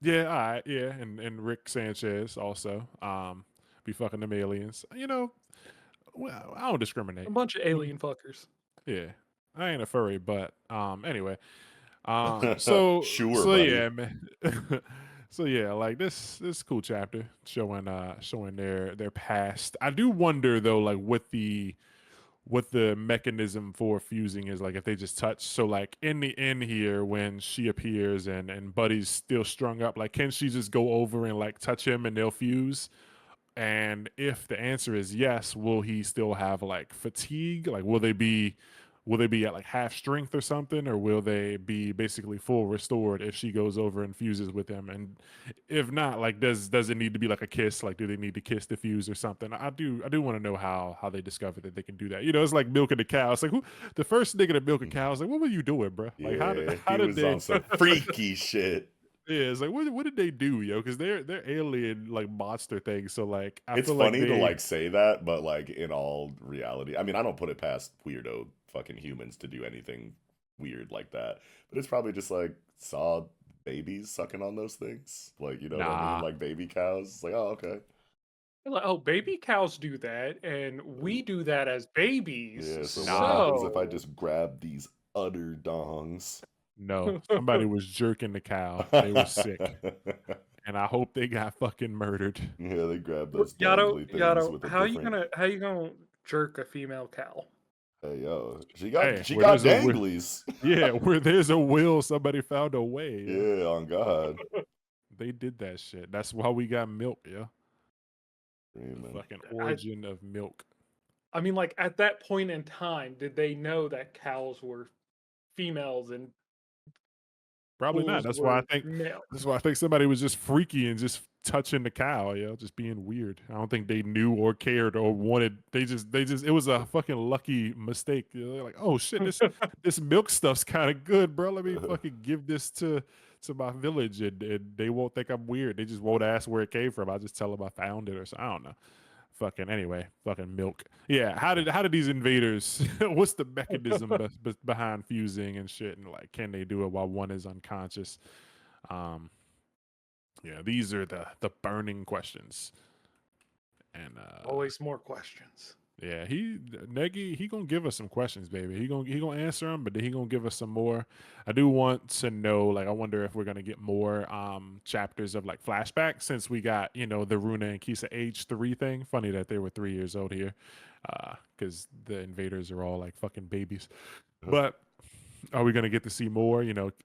Speaker 1: yeah, all right, yeah, and Rick Sanchez also, be fucking them aliens. Well, I don't
Speaker 3: A
Speaker 1: discriminate.
Speaker 3: bunch of alien fuckers.
Speaker 1: Yeah, I ain't a furry, but anyway. So
Speaker 2: Sure,
Speaker 1: so
Speaker 2: buddy.
Speaker 1: yeah, man. So yeah, like this cool chapter showing their past. I do wonder though, like what the mechanism for fusing is, like if they just touch. So like in the end here, when she appears and Buddy's still strung up, like can she just go over and like touch him and they'll fuse? And if the answer is yes, will he still have like fatigue? Like will they be at like half strength or something, or will they be basically full restored if she goes over and fuses with him? And if not, like does it need to be like a kiss? Like do they need to kiss to fuse or something? I do want to know how they discover that they can do that. It's like milking the cow. It's like who the first nigga to milk a cow is like, what were you doing, bro? Like how did
Speaker 2: Yeah,
Speaker 1: how
Speaker 2: he
Speaker 1: did
Speaker 2: was
Speaker 1: they
Speaker 2: on some freaky shit.
Speaker 1: yeah, it's like what did they do, yo? Because they're alien like monster things. So like I
Speaker 2: It's
Speaker 1: feel like
Speaker 2: funny to
Speaker 1: they
Speaker 2: like say that, but like in all reality, I mean, I don't put it past weirdo fucking humans to do anything weird like that. But it's probably just like saw babies sucking on those things. Like, you know what I mean?
Speaker 1: nah
Speaker 2: Like baby cows. It's like, oh, okay.
Speaker 3: They're like, oh, baby cows do that, and we do that as babies.
Speaker 2: Yeah, so what
Speaker 1: nah
Speaker 2: happens if I
Speaker 3: So,
Speaker 2: just grab these udder dongs?
Speaker 1: no. Somebody was jerking the cow. They were sick, and I hope they got fucking murdered.
Speaker 2: Yeah, they grab those
Speaker 3: Yato,
Speaker 2: dangly things
Speaker 3: Yato,
Speaker 2: with a
Speaker 3: how you
Speaker 2: different.
Speaker 3: gonna how you gonna jerk a female cow?
Speaker 2: Hey yo, she
Speaker 1: Hey,
Speaker 2: got she
Speaker 1: where
Speaker 2: got
Speaker 1: there's a will,
Speaker 2: danglies.
Speaker 1: yeah, where there's a will, somebody found a way. Yeah,
Speaker 2: Yeah, on God.
Speaker 1: they did that shit. That's why we got milk. Yeah, the
Speaker 2: Screaming.
Speaker 1: fucking
Speaker 3: I
Speaker 1: origin of milk.
Speaker 3: I mean, like at that point in time, did they know that cows were females and
Speaker 1: Probably not.
Speaker 3: bulls
Speaker 1: That's why I
Speaker 3: were
Speaker 1: think.
Speaker 3: males?
Speaker 1: That's why I think somebody was just freaky and just touching the cow. Just being weird. I don't think they knew or cared or wanted. They just. It was a fucking lucky mistake. They're like, oh shit, this milk stuff's kind of good, bro. Let me fucking give this to my village, and they won't think I'm weird. They just won't ask where it came from. I just tell them I found it or something. I don't know. Fucking anyway, fucking milk. Yeah, how did these invaders? What's the mechanism behind fusing and shit? And like, can they do it while one is unconscious? Um, yeah, these are the burning questions. And
Speaker 3: Always more questions.
Speaker 1: yeah, he gonna give us some questions, baby. He gonna answer them, but then he gonna give us some more. I do want to know, like, I wonder if we're gonna get more chapters of like flashbacks since we got the Runa and Kisa age 3 thing. Funny that they were 3 years old here, because the invaders are all like fucking babies. But are we gonna get to see more?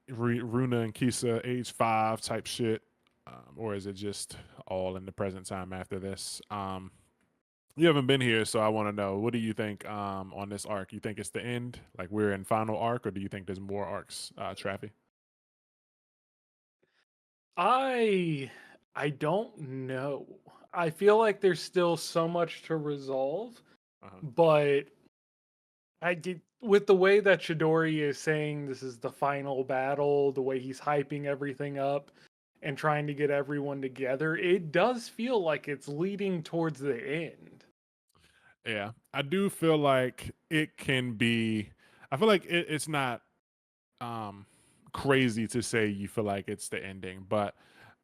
Speaker 1: Runa and Kisa age 5 type shit, or is it just all in the present time after this? You haven't been here, so I want to know, what do you think on this arc? You think it's the end, like we're in final arc, or do you think there's more arcs, Traffy?
Speaker 3: I I don't know. I feel like there's still so much to resolve,
Speaker 1: Uh-huh.
Speaker 3: but I get with the way that Chidori is saying this is the final battle, the way he's hyping everything up and trying to get everyone together, it does feel like it's leading towards the end.
Speaker 1: Yeah, I do feel like it can be. I feel like it's not um crazy to say you feel like it's the ending, but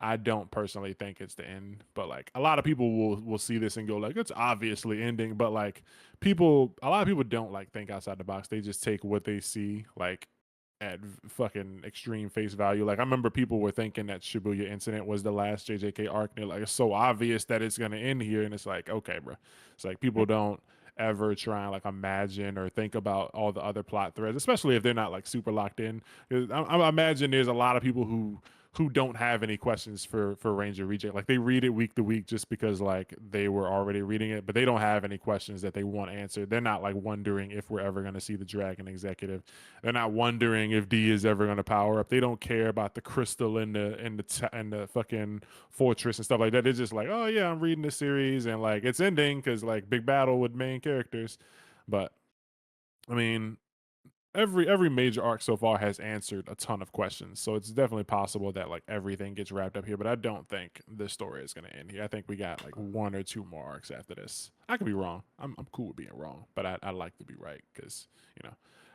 Speaker 1: I don't personally think it's the end, but like a lot of people will see this and go like it's obviously ending, but like a lot of people don't like think outside the box. They just take what they see like at fucking extreme face value. Like I remember people were thinking that Shibuya incident was the last JJK arc. And they're like, it's so obvious that it's gonna end here, and it's like, okay, bro. It's like people don't ever try and like imagine or think about all the other plot threads, especially if they're not like super locked in. 'Cause I imagine there's a lot of people who don't have any questions for Ranger Reject. Like they read it week to week just because like they were already reading it, but they don't have any questions that they want answered. They're not like wondering if we're ever going to see the Dragon Executive. They're not wondering if D is ever going to power up. They don't care about the crystal and the fucking fortress and stuff like that. They're just like, oh yeah, I'm reading the series and like it's ending because like big battle with main characters. But I mean, every major arc so far has answered a ton of questions, so it's definitely possible that like everything gets wrapped up here, but I don't think this story is going to end here. I think we got like one or two more arcs after this. I could be wrong. I'm cool with being wrong, but I like to be right because I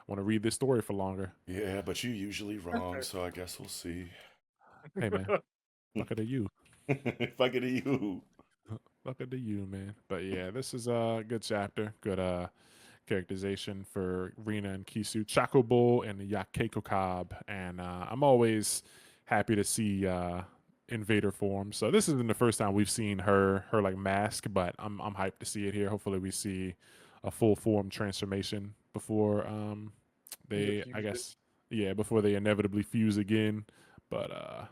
Speaker 1: want to read this story for longer.
Speaker 2: Yeah, but you're usually wrong, so I guess we'll see.
Speaker 1: Hey man, fuck it to you.
Speaker 2: Fuck it to you.
Speaker 1: Fuck it to you, man. But yeah, this is a good chapter. Good characterization for Rina and Kisu, Chocobo and Yakekokab, and I'm always happy to see Invader form. So this isn't the first time we've seen her like mask, but I'm hyped to see it here. Hopefully we see a full form transformation before they I guess before they inevitably fuse again. But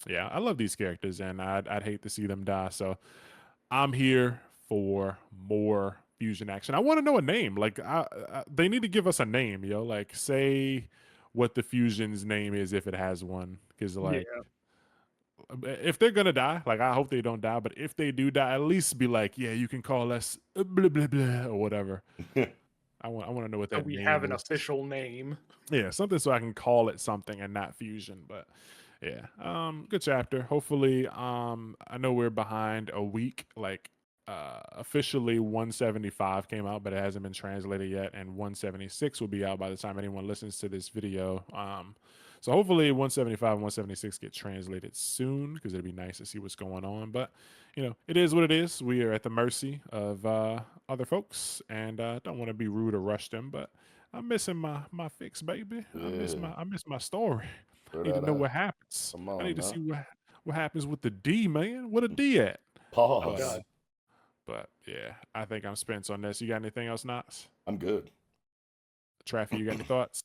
Speaker 1: yeah, I love these characters and I'd hate to see them die. So I'm here for more fusion action. I want to know a name. Like, they need to give us a name, yo. Like, say what the fusion's name is if it has one. Because,
Speaker 3: Yeah.
Speaker 1: like, if they're gonna die, like, I hope they don't die. But if they do die, at least be like, yeah, you can call us blah blah blah or whatever. I want to know what
Speaker 3: So
Speaker 1: that
Speaker 3: we
Speaker 1: name
Speaker 3: have an
Speaker 1: is.
Speaker 3: official name.
Speaker 1: Yeah, something so I can call it something and not fusion. But yeah, good chapter. Hopefully, I know we're behind a week. Like, officially 175 came out, but it hasn't been translated yet, and 176 will be out by the time anyone listens to this video. So hopefully 175 and 176 get translated soon because it'd be nice to see what's going on. But it is what it is. We are at the mercy of other folks, and don't want to be rude or rush them, but I'm missing my fix, baby.
Speaker 2: Yeah,
Speaker 1: I miss my story.
Speaker 2: throw
Speaker 1: I need to
Speaker 2: that
Speaker 1: know
Speaker 2: out.
Speaker 1: what happens.
Speaker 2: Come
Speaker 1: I
Speaker 2: on
Speaker 1: need to
Speaker 2: now.
Speaker 1: see what happens with the D, man. What a D at?
Speaker 3: Oh
Speaker 2: Pause.
Speaker 1: Uh,
Speaker 3: God,
Speaker 1: but yeah, I think I'm spent on this. You got anything else, Knox?
Speaker 2: I'm good.
Speaker 1: Traffy, you got any thoughts?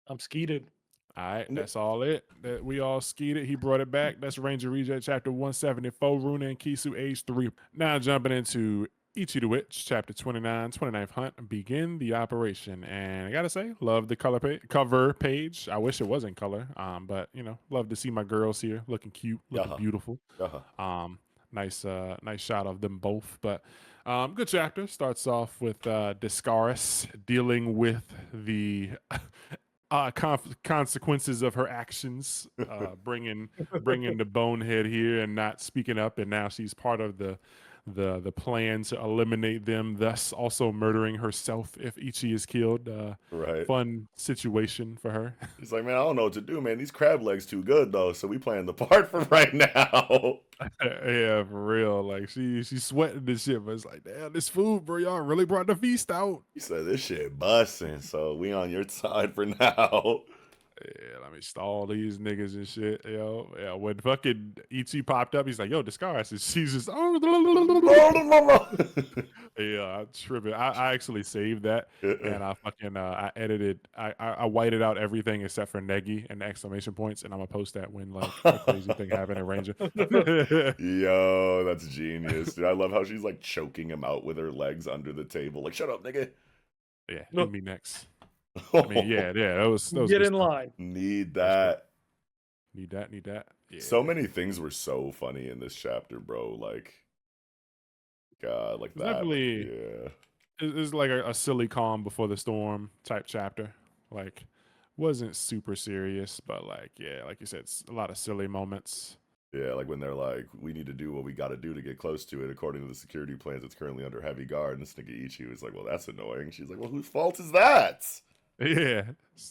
Speaker 3: I'm skeeted.
Speaker 1: All right,
Speaker 2: N-
Speaker 1: that's all it. That we all skied it. He brought it back. That's Ranger Reject chapter 174, Runa and Kisu age 3. Now jumping into Ichi the Witch, chapter 29, 29th hunt, begin the operation. And I gotta say, love the cover page. I wish it was in color. But love to see my girls here looking cute, looking
Speaker 2: Yaha.
Speaker 1: beautiful.
Speaker 2: Yaha.
Speaker 1: Nice shot of them both. But good chapter. Starts off with Discaris dealing with the consequences of her actions, bringing the bonehead here and not speaking up, and now she's part of the plan to eliminate them, thus also murdering herself if Ichi is killed.
Speaker 2: Right.
Speaker 1: Fun situation for her.
Speaker 2: He's like, man, I don't know what to do, man. These crab legs too good though, so we playing the part for right now.
Speaker 1: Yeah, for real. Like she's sweating this shit, but it's like, damn, this food, bro. Y'all really brought the feast out.
Speaker 2: He said this shit busting, so we on your side for now.
Speaker 1: Yeah, let me stall these niggas and shit, yo. Yeah, when fucking Ichi popped up, he's like, yo, Discaris. And she's just, yeah, I'm tripping. I actually saved that and I fucking, I edited, I whited out everything except for Negi and the exclamation points. And I'm gonna post that when like a crazy thing happened in Ranger.
Speaker 2: Yo, that's genius, dude. I love how she's like choking him out with her legs under the table. Like, shut up, nigga.
Speaker 1: Yeah, do me next. I mean, yeah, that was
Speaker 3: Get
Speaker 1: good
Speaker 3: in
Speaker 1: stuff.
Speaker 3: line.
Speaker 2: Need that.
Speaker 1: Need that. Yeah.
Speaker 2: So many things were so funny in this chapter, bro. Like, God, like
Speaker 1: It's
Speaker 2: that.
Speaker 1: definitely
Speaker 2: Yeah.
Speaker 1: it's like a silly calm before the storm type chapter. Like, wasn't super serious, but like, yeah, like you said, it's a lot of silly moments.
Speaker 2: Yeah, like when they're like, we need to do what we got to do to get close to it. According to the security plans, it's currently under heavy guard. And this nigga Ichi was like, well, that's annoying. She's like, well, whose fault is that?
Speaker 1: Yeah,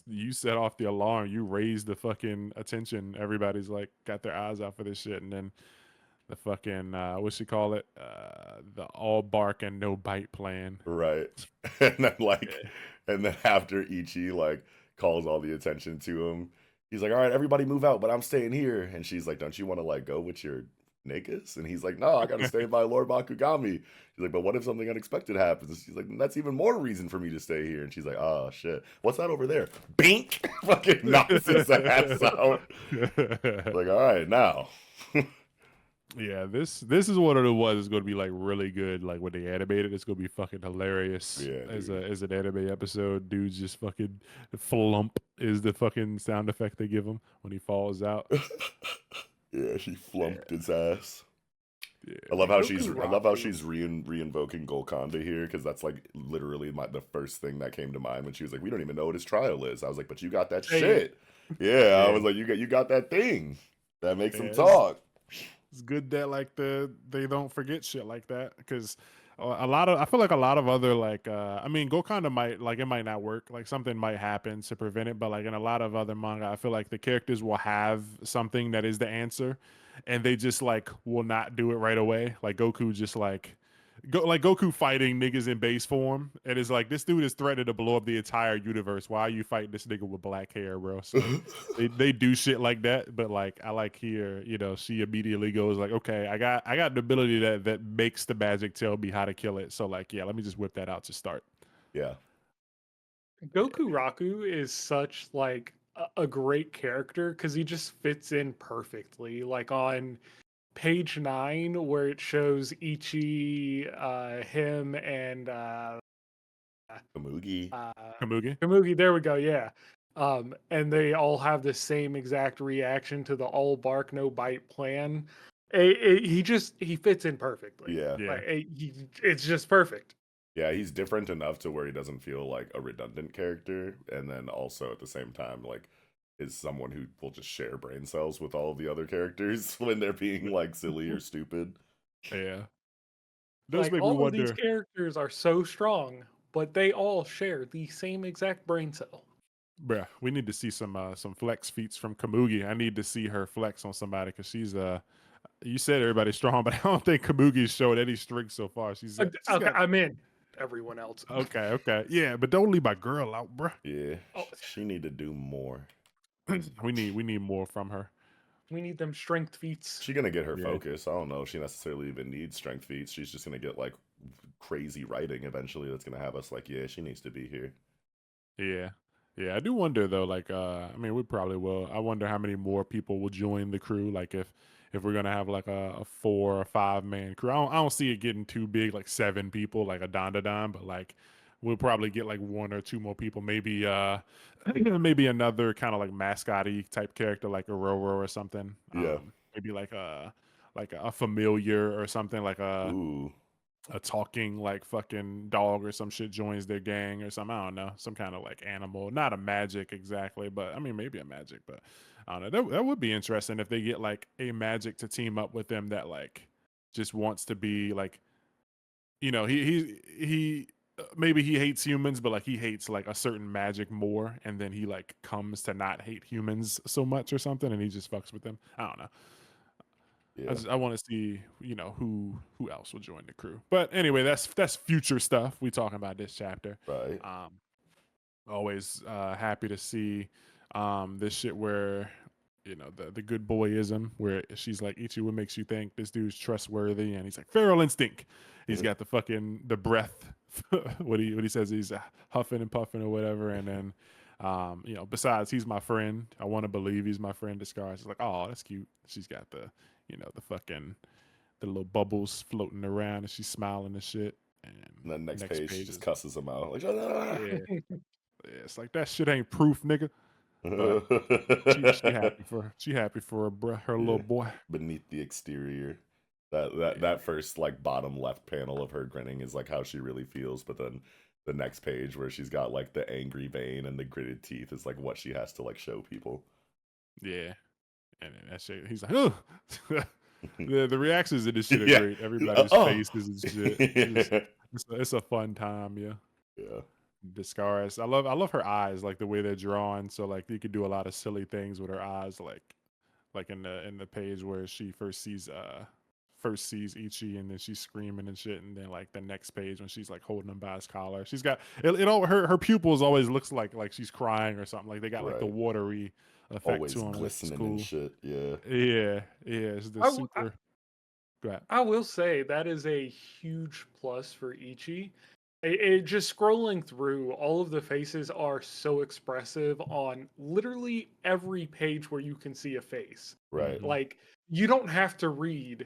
Speaker 1: you set off the alarm. You raise the fucking attention. Everybody's like got their eyes out for this shit, and then the fucking what's she call it? The all bark and no bite plan.
Speaker 2: Right. And then like,
Speaker 1: Yeah.
Speaker 2: and then after Ichi like calls all the attention to him, he's like, "All right, everybody move out, but I'm staying here." And she's like, "Don't you want to like go with your niggas?" And he's like, "No, I got to stay by Lord Bakugami." She's like, "But what if something unexpected happens?" She's like, "That's even more reason for me to stay here." And she's like, "Oh shit, what's that over there?" Bink, fucking knocks his ass out. Like, all right, now.
Speaker 1: Yeah, this is what it was. It's going to be like really good. Like when they animated, it's going to be fucking hilarious
Speaker 2: Yeah,
Speaker 1: as
Speaker 2: dude.
Speaker 1: an anime episode. Dudes just fucking flump is the fucking sound effect they give him when he falls out.
Speaker 2: Yeah, she
Speaker 1: Yeah,
Speaker 2: flumped his ass.
Speaker 1: yeah,
Speaker 2: I love
Speaker 1: man.
Speaker 2: how
Speaker 3: Goku Raku.
Speaker 2: she's reinvoking Golconda here because that's like literally the first thing that came to mind when she was like, "We don't even know what his trial is." I was like, "But you got that
Speaker 3: Say it.
Speaker 2: shit." Yeah, I
Speaker 1: Yeah,
Speaker 2: was like, you got that thing that makes him
Speaker 1: yeah.
Speaker 2: talk."
Speaker 1: It's good that like they don't forget shit like that because a lot of I feel like a lot of other like I mean Gokanda might like it might not work like something might happen to prevent it, but like in a lot of other manga I feel like the characters will have something that is the answer and they just like will not do it right away. Like Goku just like Goku fighting niggas in base form, and it's like this dude is threatening to blow up the entire universe. Why are you fighting this nigga with black hair, bro? So they do shit like that, but like I like here, you know, she immediately goes like, okay, I got the ability that makes the magic tell me how to kill it. So like, yeah, let me just whip that out to start.
Speaker 2: Yeah,
Speaker 3: Goku Raku is such like a great character because he just fits in perfectly. Like on page 9, where it shows Ichi, him, and
Speaker 2: Kamugi.
Speaker 3: uh,
Speaker 1: Kamugi.
Speaker 3: Kamugi. There we go. Yeah. And they all have the same exact reaction to the all bark no bite plan. He fits in perfectly.
Speaker 2: Yeah,
Speaker 1: Yeah.
Speaker 3: Like it's just perfect.
Speaker 2: yeah, he's different enough to where he doesn't feel like a redundant character, and then also at the same time, like, is someone who will just share brain cells with all of the other characters when they're being like silly or stupid.
Speaker 1: Yeah. Does
Speaker 3: Like
Speaker 1: make me
Speaker 3: all of these
Speaker 1: wonder.
Speaker 3: characters are so strong, but they all share the same exact brain cell.
Speaker 1: Bruh, we need to see some flex feats from Kamugi. I need to see her flex on somebody because she's you said everybody's strong, but I don't think Kamugi's showed any strength so far. She's
Speaker 3: Okay,
Speaker 1: got
Speaker 3: I'm in. Everyone else.
Speaker 1: okay, yeah, but don't leave my girl out, bruh.
Speaker 2: Yeah,
Speaker 3: Oh,
Speaker 2: she need to do more.
Speaker 1: We need more from her.
Speaker 3: we need them strength feats.
Speaker 2: She gonna get her
Speaker 1: Yeah,
Speaker 2: focus. I don't know if she necessarily even needs strength feats. She's just gonna get like crazy writing eventually. That's gonna have us like, yeah, she needs to be here.
Speaker 1: yeah, yeah. I do wonder though. Like, I mean, we probably will. I wonder how many more people will join the crew. Like, if we're gonna have like a 4 or 5 man crew, I don't see it getting too big. Like 7 people, like a Dandadan, but like we'll probably get like 1 or 2 more people. Maybe maybe another kind of like mascotty type character like Aurora or something.
Speaker 2: Yeah.
Speaker 1: Maybe like a familiar or something like
Speaker 2: Ooh.
Speaker 1: a talking like fucking dog or some shit joins their gang or something. I don't know, some kind of like animal, not a magic exactly, but I mean maybe a magic. But I don't know. That would be interesting if they get like a magic to team up with them that like just wants to be like he maybe he hates humans, but like he hates like a certain magic more, and then he like comes to not hate humans so much or something, and he just fucks with them. I don't know.
Speaker 2: Yeah.
Speaker 1: I want to see who else will join the crew. But anyway, that's future stuff we talking about this chapter.
Speaker 2: Right.
Speaker 1: Um, always happy to see this shit where the good boyism where she's like Ichi, what makes you think this dude's trustworthy? And he's like feral instinct. He's got the breath. What he says, he's huffing and puffing or whatever, and then. Besides, he's my friend. I want to believe he's my friend. Disguised. It's like, oh, that's cute. She's got the fucking the little bubbles floating around, and she's smiling and shit.
Speaker 2: And
Speaker 1: And
Speaker 2: then next
Speaker 1: next
Speaker 2: page, she
Speaker 1: page
Speaker 2: just
Speaker 1: is
Speaker 2: cusses him out. Like, "Shut up."
Speaker 1: yeah, yeah. It's like that shit ain't proof, nigga. But she happy for her little
Speaker 2: Yeah.
Speaker 1: boy.
Speaker 2: Beneath the exterior. That first like bottom left panel of her grinning is like how she really feels, but then the next page where she's got like the angry vein and the gritted teeth is like what she has to like show people.
Speaker 1: Yeah, and then that shit. He's like, oh. The reactions in this shit are
Speaker 2: Yeah.
Speaker 1: great. Everybody's
Speaker 2: Oh.
Speaker 1: faces and shit.
Speaker 2: Yeah.
Speaker 1: It's a fun time. Yeah.
Speaker 2: Yeah.
Speaker 1: Discaris. I love her eyes, like the way they're drawn. So like you could do a lot of silly things with her eyes, like in the page where she first sees Ichi and then she's screaming and shit, and then like the next page when she's like holding him by his collar, she's got it all her pupils always looks like she's crying or something. Like they got like the
Speaker 2: Right.
Speaker 1: watery effect to
Speaker 2: Always
Speaker 1: them, which is
Speaker 2: glistening and
Speaker 1: cool.
Speaker 2: shit. Yeah.
Speaker 1: Yeah, yeah, it's the
Speaker 3: I, w-
Speaker 1: super. Go ahead.
Speaker 3: I will say that is a huge plus for Ichi. It just scrolling through, all of the faces are so expressive on literally every page where you can see a face.
Speaker 2: Right.
Speaker 1: Hmm.
Speaker 3: Like, you don't have to read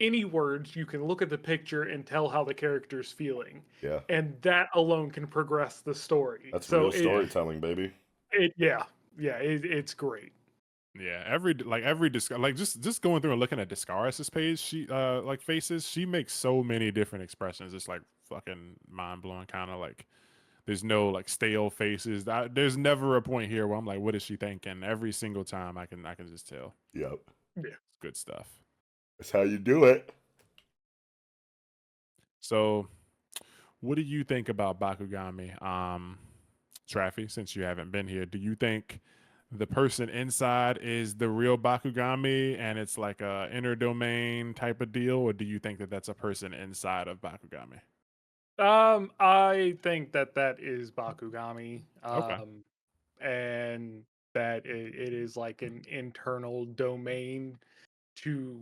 Speaker 3: any words, you can look at the picture and tell how the character's feeling.
Speaker 2: Yeah.
Speaker 3: And that alone can progress the story.
Speaker 2: That's
Speaker 3: So
Speaker 2: real
Speaker 1: Yeah,
Speaker 2: storytelling, baby.
Speaker 3: it's great.
Speaker 1: yeah. Like just going through and looking at Discaris's page, she like faces, she makes so many different expressions. It's like fucking mind blowing, kind of like. There's no like stale faces. There's never a point here where I'm like, what is she thinking? Every single time I can just tell.
Speaker 2: Yep.
Speaker 3: Yeah.
Speaker 1: It's good stuff.
Speaker 2: That's how you do it.
Speaker 1: So, what do you think about Bakugami? Traffy, since you haven't been here, do you think the person inside is the real Bakugami and it's like a inner domain type of deal, or do you think that that's a person inside of Bakugami?
Speaker 3: I think that that is Bakugami.
Speaker 1: Okay.
Speaker 3: And that it is like an internal domain to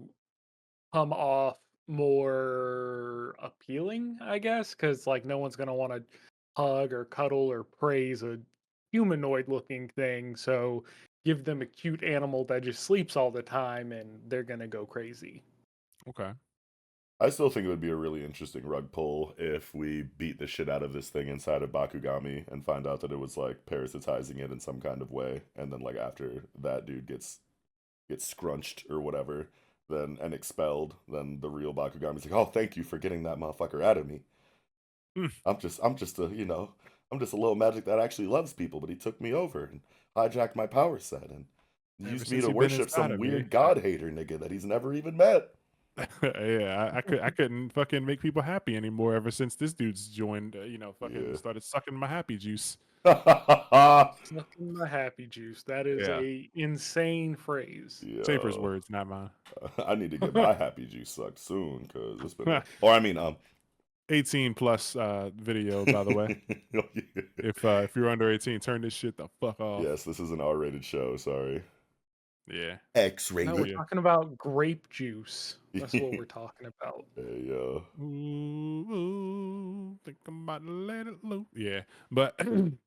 Speaker 3: come off more appealing, I guess, because like no one's gonna want to hug or cuddle or praise a humanoid looking thing. So give them a cute animal that just sleeps all the time and they're gonna go crazy.
Speaker 1: Okay.
Speaker 2: I still think it would be a really interesting rug pull if we beat the shit out of this thing inside of Bakugami and find out that it was like parasitizing it in some kind of way, and then like after that dude gets scrunched or whatever, then and expelled, then the real Bakugami's like, oh, thank you for getting that motherfucker out of me.
Speaker 1: Hmm.
Speaker 2: I'm just a I'm just a little magic that actually loves people, but he took me over and hijacked my power set and
Speaker 1: Ever
Speaker 2: used me
Speaker 1: since
Speaker 2: to
Speaker 1: you've been
Speaker 2: worship
Speaker 1: inside
Speaker 2: some
Speaker 1: of me,
Speaker 2: weird god hater nigga that he's never even met.
Speaker 1: yeah, I couldn't fucking make people happy anymore ever since this dude's joined. Fucking
Speaker 2: Yeah.
Speaker 1: started sucking my happy juice.
Speaker 3: Sucking my happy juice. That is
Speaker 1: Yeah,
Speaker 3: a insane phrase.
Speaker 1: Shaper's
Speaker 2: Yo,
Speaker 1: words, not mine.
Speaker 2: I need to get my happy juice sucked soon because it's been a. Or I mean,
Speaker 1: 18 plus video, by the way. If you're under 18, turn this shit the fuck off.
Speaker 2: yes, this is an R-rated show. Sorry,
Speaker 1: Yeah,
Speaker 3: No,
Speaker 1: but
Speaker 3: we're
Speaker 2: X-rated.
Speaker 1: yeah.
Speaker 3: talking about grape juice. That's what we're talking about.
Speaker 2: Hey yo,
Speaker 1: Ooh, think I'm about to let it loose. Yeah, but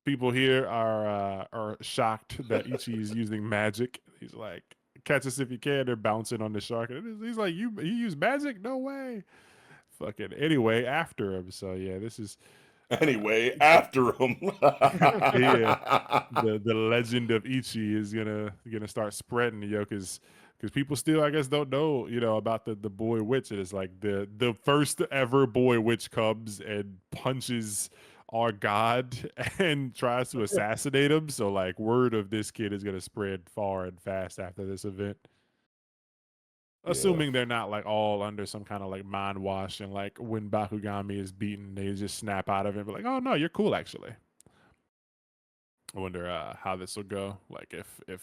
Speaker 1: people here are shocked that Ichi is using magic. He's like, catch us if you can. They're bouncing on the shark. He's like, you use magic? No way. Fucking anyway, after him. So yeah, this is
Speaker 2: anyway,
Speaker 1: so,
Speaker 2: after him.
Speaker 1: yeah. The legend of Ichi is gonna start spreading, because people still, I guess, don't know, about the boy witch. It is like the first ever boy witch comes and punches our god and tries to assassinate him. So like word of this kid is gonna spread far and fast after this event.
Speaker 2: Yeah.
Speaker 1: Assuming they're not like all under some kind of like mind wash, and like when Bakugami is beaten, they just snap out of it, but like, oh no, you're cool actually. I wonder how this will go. Like if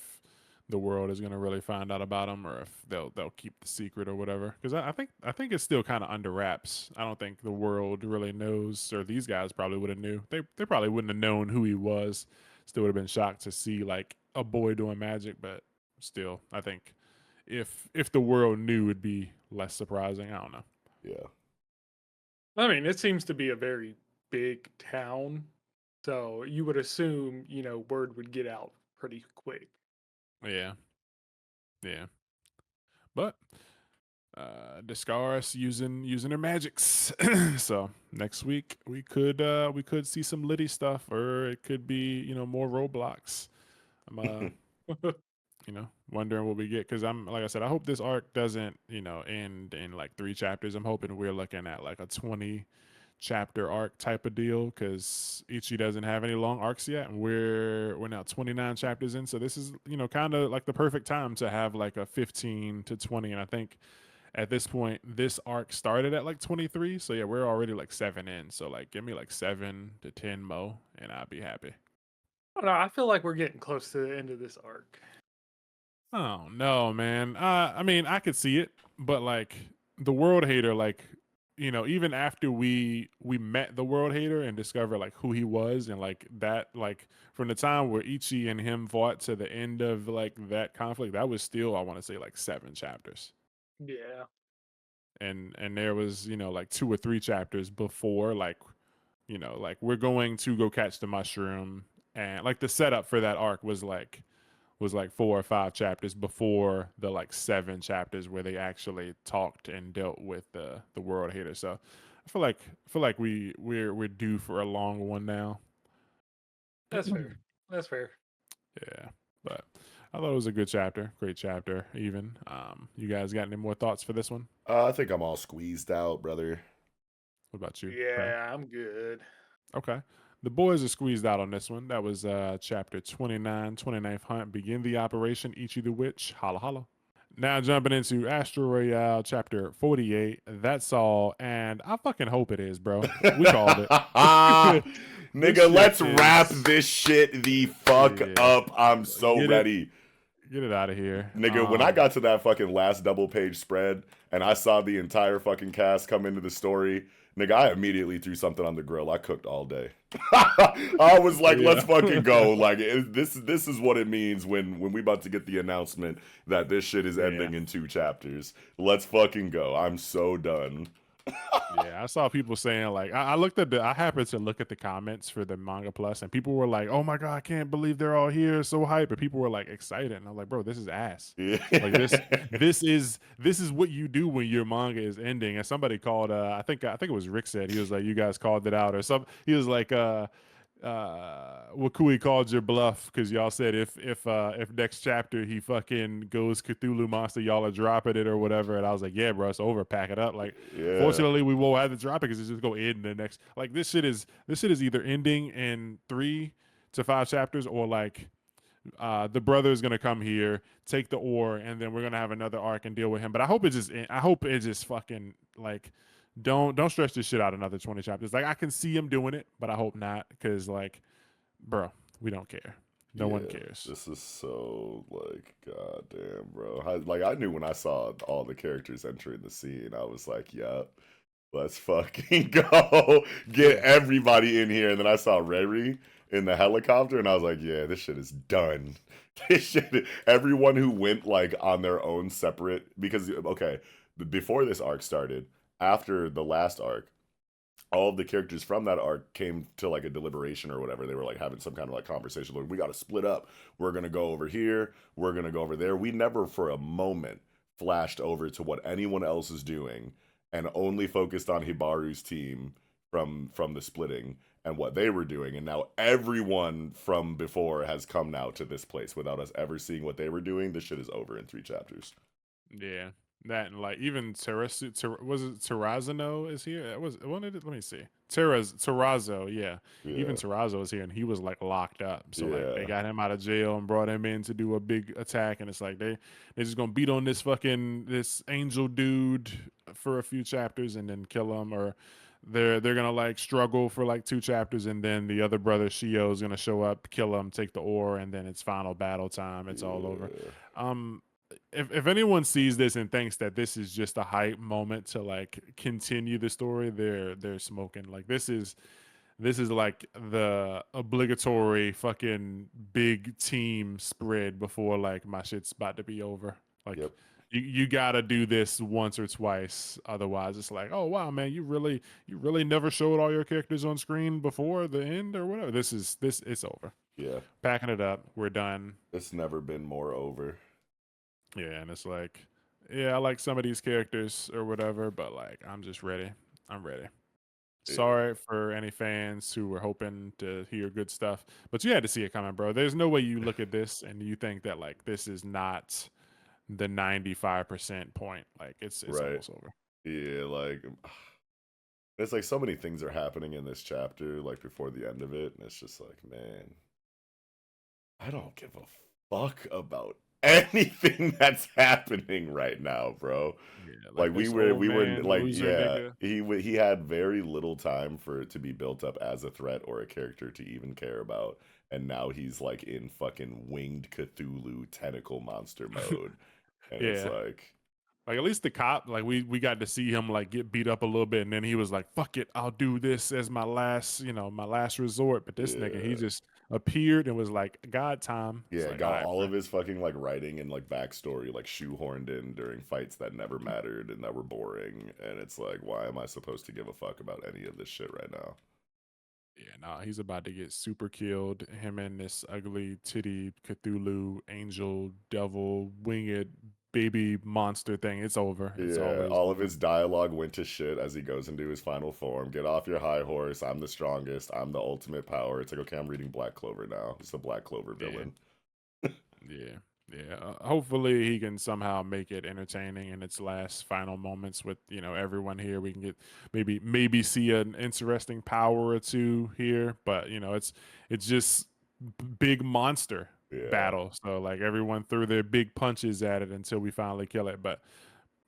Speaker 1: the world is gonna really find out about them, or if they'll keep the secret or whatever. Because I think it's still kind of under wraps. I don't think the world really knows, or these guys probably would have knew. They probably wouldn't have known who he was. Still would have been shocked to see like a boy doing magic, but still, I think if the world knew, it'd be less surprising. I don't know.
Speaker 2: Yeah.
Speaker 3: I mean, it seems to be a very big town. So you would assume, word would get out pretty quick.
Speaker 1: Yeah, yeah, but Discaris using her magics. So next week we could see some Liddy stuff, or it could be more Roblox. I'm wondering what we get, because I'm like I said, I hope this arc doesn't end in like 3 chapters. I'm hoping we're looking at like a 20 chapter arc type of deal, because Ichi doesn't have any long arcs yet, and we're now 29 chapters in. So this is kind of like the perfect time to have like a 15 to 20, and I think at this point, this arc started at like 23. So yeah, we're already like 7 in. So like give me like 7 to 10 mo and I'll be happy.
Speaker 3: I don't know. I feel like we're getting close to the end of this arc.
Speaker 1: Oh no, man. I mean, I could see it, but like the world hater, like even after we met the world hater and discover like who he was and like that, like from the time where Ichi and him fought to the end of like that conflict, that was still I want to say like 7 chapters.
Speaker 3: Yeah.
Speaker 1: And there was like 2 or 3 chapters before like like we're going to go catch the mushroom, and like the setup for that arc was like 4 or 5 chapters before the like 7 chapters where they actually talked and dealt with the world hater. So I feel like we're due for a long one now.
Speaker 3: That's fair. That's fair.
Speaker 1: Yeah, but I thought it was a good chapter, great chapter. Even you guys got any more thoughts for this one?
Speaker 2: I think I'm all squeezed out, brother.
Speaker 1: What about you, Brad?
Speaker 3: Yeah, I'm good.
Speaker 1: Okay. The boys are squeezed out on this one. That was chapter 29, 29th Hunt. Begin the operation, Ichi the Witch. Holla holla. Now jumping into ASStro Royale, chapter 48. That's all. And I fucking hope it is, bro. We called it. This
Speaker 2: Nigga,
Speaker 1: shit
Speaker 2: let's wrap
Speaker 1: is.
Speaker 2: this shit the fuck
Speaker 1: Yeah.
Speaker 2: up. I'm so
Speaker 1: Get it.
Speaker 2: ready.
Speaker 1: Get it out of here.
Speaker 2: Nigga, when I got to that fucking last double page spread and I saw the entire fucking cast come into the story, nigga, I immediately threw something on the grill. I cooked all day. I was like, let's
Speaker 1: Yeah.
Speaker 2: fucking go. Like this is what it means when we about to get the announcement that this shit is
Speaker 1: Yeah.
Speaker 2: ending in 2 chapters. Let's fucking go. I'm so done.
Speaker 1: Yeah, I saw people saying like I looked at I happened to look at the comments for the manga plus and people were like, "Oh my god, I can't believe they're all here, so hype." And people were like excited. And I'm like, "Bro, this is ass."
Speaker 2: Yeah.
Speaker 1: Like this is what you do when your manga is ending. And somebody called I think it was Rick said he was like, "You guys called it out," or some he was like Wakui called your bluff because y'all said if next chapter he fucking goes Cthulhu monster, y'all are dropping it or whatever. And I was like, yeah, bro, it's over. Pack it up. Like,
Speaker 2: Yeah.
Speaker 1: fortunately, we won't have to drop it because it's just gonna end the next. Like this shit is either ending in 3 to 5 chapters or like the brother is gonna come here, take the ore, and then we're gonna have another arc and deal with him. But I hope it just fucking like don't stretch this shit out another 20 chapters. Like I can see him doing it, but I hope not because like, bro, we don't care. No one
Speaker 2: Yeah,
Speaker 1: cares.
Speaker 2: this is so like goddamn, bro. I knew when I saw all the characters entering the scene, I was like, "Yup, let's fucking go get
Speaker 1: Yeah.
Speaker 2: everybody in here." And then I saw Reri in the helicopter, and I was like, "Yeah, this shit is done." This shit, everyone who went like on their own separate because okay, before this arc started, after the last arc, all of the characters from that arc came to like a deliberation or whatever. They were like having some kind of like conversation. Like, we got to split up. We're going to go over here. We're going to go over there. We never for a moment flashed over to what anyone else is doing and only focused on Hibaru's team from the splitting and what they were doing. And now everyone from before has come now to this place without us ever seeing what they were doing. This shit is over in 3 chapters.
Speaker 1: Yeah. That and like even was it Terrazano is here? That was when did it, let me see. Terrazzo, yeah. Even
Speaker 2: Yeah.
Speaker 1: Terrazzo is here and he was like locked up. So like they
Speaker 2: Yeah.
Speaker 1: got him out of jail and brought him in to do a big attack and it's like they're just gonna beat on this angel dude for a few chapters and then kill him, or they're gonna like struggle for like 2 chapters and then the other brother Shio is gonna show up, kill him, take the ore, and then it's final battle time. It's all over.
Speaker 2: Yeah.
Speaker 1: Um, if anyone sees this and thinks that this is just a hype moment to like continue the story, they're smoking. Like this is like the obligatory fucking big team spread before like my shit's about to be over. Like
Speaker 2: Yep.
Speaker 1: you gotta do this once or twice, otherwise it's like, oh wow, man, you really never showed all your characters on screen before the end or whatever. This it's over.
Speaker 2: Yeah.
Speaker 1: Packing it up, we're done.
Speaker 2: It's never been more over.
Speaker 1: Yeah, and it's like, yeah, I like some of these characters or whatever, but like, I'm just ready. I'm ready.
Speaker 2: Yeah.
Speaker 1: Sorry for any fans who were hoping to hear good stuff, but you had to see it coming, bro. There's no way you look at this and you think that like this is not the 95% point. Like it's
Speaker 2: Right.
Speaker 1: almost over.
Speaker 2: Yeah, like it's like so many things are happening in this chapter, like before the end of it, and it's just like, man, I don't give a fuck about anything that's happening right now, bro.
Speaker 1: Yeah, like
Speaker 2: Like
Speaker 1: this
Speaker 2: we
Speaker 1: old
Speaker 2: were
Speaker 1: man
Speaker 2: like,
Speaker 1: loser
Speaker 2: yeah,
Speaker 1: nigga.
Speaker 2: he had very little time for it to be built up as a threat or a character to even care about, and now he's like in fucking winged Cthulhu tentacle monster mode, and it's
Speaker 1: Yeah.
Speaker 2: like,
Speaker 1: Like at least the cop, like we got to see him like get beat up a little bit, and then he was like, "Fuck it, I'll do this as my last, my last resort." But this nigga, he
Speaker 2: yeah.
Speaker 1: just appeared and was like, "God time." It's
Speaker 2: Yeah,
Speaker 1: like, all
Speaker 2: got
Speaker 1: right,
Speaker 2: all
Speaker 1: bro.
Speaker 2: of his fucking like writing and like backstory like shoehorned in during fights that never mattered and that were boring. And it's like, why am I supposed to give a fuck about any of this shit right now?
Speaker 1: Yeah, nah, he's about to get super killed. Him and this ugly titty Cthulhu angel devil winged baby monster thing. It's over. It's
Speaker 2: Yeah,
Speaker 1: always
Speaker 2: all of
Speaker 1: over.
Speaker 2: his dialogue went to shit as he goes into his final form. Get off your high horse. I'm the strongest. I'm the ultimate power. It's like, okay, I'm reading Black Clover now. It's a Black Clover
Speaker 1: Yeah.
Speaker 2: villain.
Speaker 1: Yeah, yeah. Hopefully, he can somehow make it entertaining in its last final moments with everyone here. We can get maybe see an interesting power or two here, but it's just big monster
Speaker 2: Yeah.
Speaker 1: battle. So like everyone threw their big punches at it until we finally kill it. But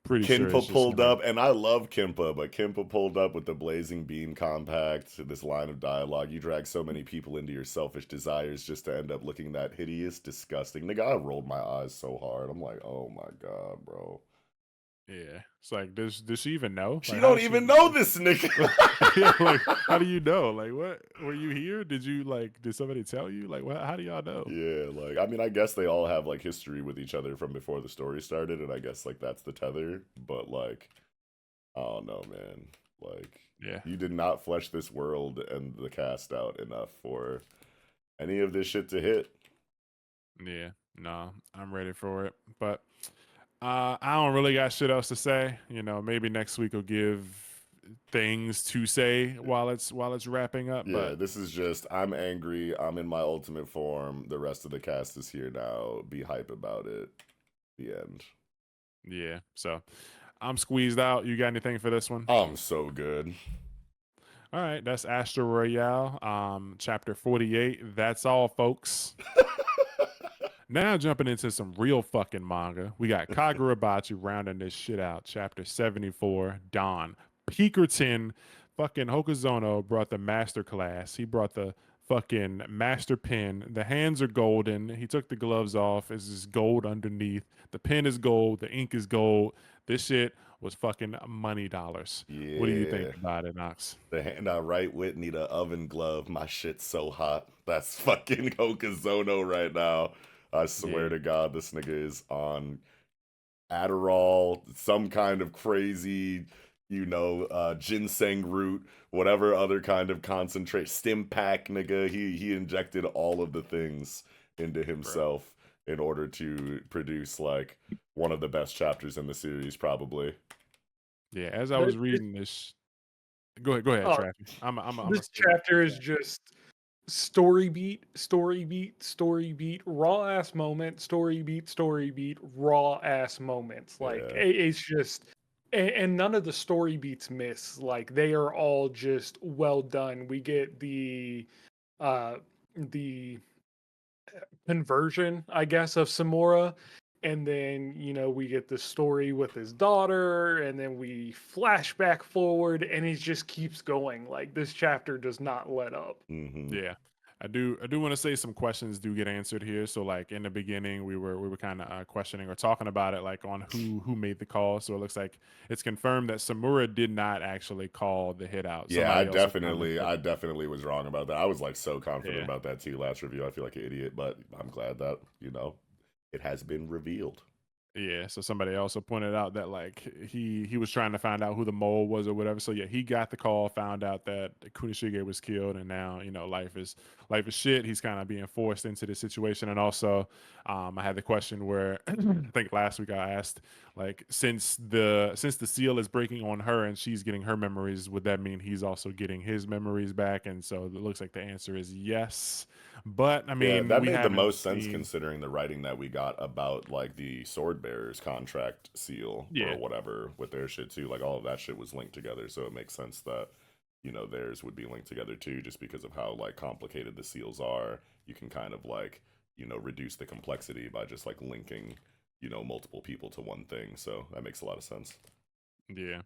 Speaker 1: pretty sure it's
Speaker 2: Kinpa
Speaker 1: just
Speaker 2: pulled
Speaker 1: gonna.
Speaker 2: up, and I love Kinpa, but Kinpa pulled up with the blazing beam compact, this line of dialogue. You drag so many people into your selfish desires just to end up looking that hideous, disgusting. Nigga, I rolled my eyes so hard. I'm like, oh my god, bro.
Speaker 1: Yeah, it's like does she even know?
Speaker 2: She
Speaker 1: Like, how
Speaker 2: don't
Speaker 1: does she?
Speaker 2: even know this nigga.
Speaker 1: Yeah, like how do you know? Like, what were you here? Did somebody tell you? Like, what? How do y'all know?
Speaker 2: Yeah, like I mean, I guess they all have like history with each other from before the story started, and I guess like that's the tether. But like, I don't know, man. Like,
Speaker 1: Yeah,
Speaker 2: you did not flesh this world and the cast out enough for any of this shit to hit.
Speaker 1: yeah. No, I'm ready for it. But I don't really got shit else to say. Maybe next week will give things to say while it's wrapping up.
Speaker 2: Yeah,
Speaker 1: But
Speaker 2: this is just I'm angry. I'm in my ultimate form. The rest of the cast is here now. Be hype about it. The end.
Speaker 1: yeah, so I'm squeezed out. You got anything for this one?
Speaker 2: I'm so good.
Speaker 1: All right, that's ASStro Royale, chapter 48. That's all, folks. Now jumping into some real fucking manga, we got Kagurabachi rounding this shit out. Chapter 74, Dawn. Peakerton, fucking Hokuzono brought the master class. He brought the fucking master pen. The hands are golden. He took the gloves off. It's just gold underneath. The pen is gold. The ink is gold. This shit was fucking money dollars. What do you think
Speaker 2: Yeah.
Speaker 1: about it, Knox?
Speaker 2: The hand I write with need a oven glove. My shit's so hot. That's fucking Hokazono right now. I swear
Speaker 1: Yeah,
Speaker 2: to God, this nigga is on Adderall, some kind of crazy, ginseng root, whatever other kind of concentrate, stim pack, nigga. He injected all of the things into
Speaker 1: bro.
Speaker 2: himself in order to produce like one of the best chapters in the series, probably.
Speaker 1: Yeah, as I
Speaker 3: Th-
Speaker 1: was
Speaker 3: This,
Speaker 1: reading this, go ahead,
Speaker 3: uh,
Speaker 1: Traffy. I'm a
Speaker 3: this
Speaker 1: steal
Speaker 3: chapter
Speaker 1: your
Speaker 3: is
Speaker 1: track.
Speaker 3: just story beat, story beat, story beat, raw ass moment, story beat, raw ass moments. Like
Speaker 2: Yeah.
Speaker 3: it's just, and none of the story beats miss. Like they are all just well done. We get uh the conversion, I guess, of Samora. And then, we get the story with his daughter, and then we flash back forward, and it just keeps going. Like this chapter does not let up.
Speaker 2: Mm-hmm.
Speaker 1: Yeah. I do want to say some questions do get answered here. So like in the beginning we were kind of questioning or talking about it like on who made the call. So it looks like it's confirmed that Samura did not actually call the hit out.
Speaker 2: Yeah, I
Speaker 1: Somebody else was trying to
Speaker 2: definitely,
Speaker 1: put
Speaker 2: I definitely was wrong about that. I was like so confident
Speaker 1: yeah.
Speaker 2: about that too last review. I feel like an idiot, but I'm glad that it has been revealed.
Speaker 1: Yeah, so somebody also pointed out that like he was trying to find out who the mole was or whatever. So yeah, he got the call, found out that Kunishige was killed, and now life is shit. He's kind of being forced into this situation, and also I had the question where I think last week I asked like since the seal is breaking on her and she's getting her memories, would that mean he's also getting his memories back? And so it looks like the answer is yes. But I
Speaker 2: Yeah,
Speaker 1: mean,
Speaker 2: that
Speaker 1: we
Speaker 2: made the
Speaker 1: haven't
Speaker 2: most sense
Speaker 1: seen.
Speaker 2: considering the writing that we got about like the sword bearers contract seal or
Speaker 1: Yeah,
Speaker 2: whatever with their shit too. Like all of that shit was linked together, so it makes sense that theirs would be linked together too, just because of how like complicated the seals are. You can kind of like reduce the complexity by just like linking, multiple people to one thing. So that makes a lot of sense.
Speaker 1: Yeah.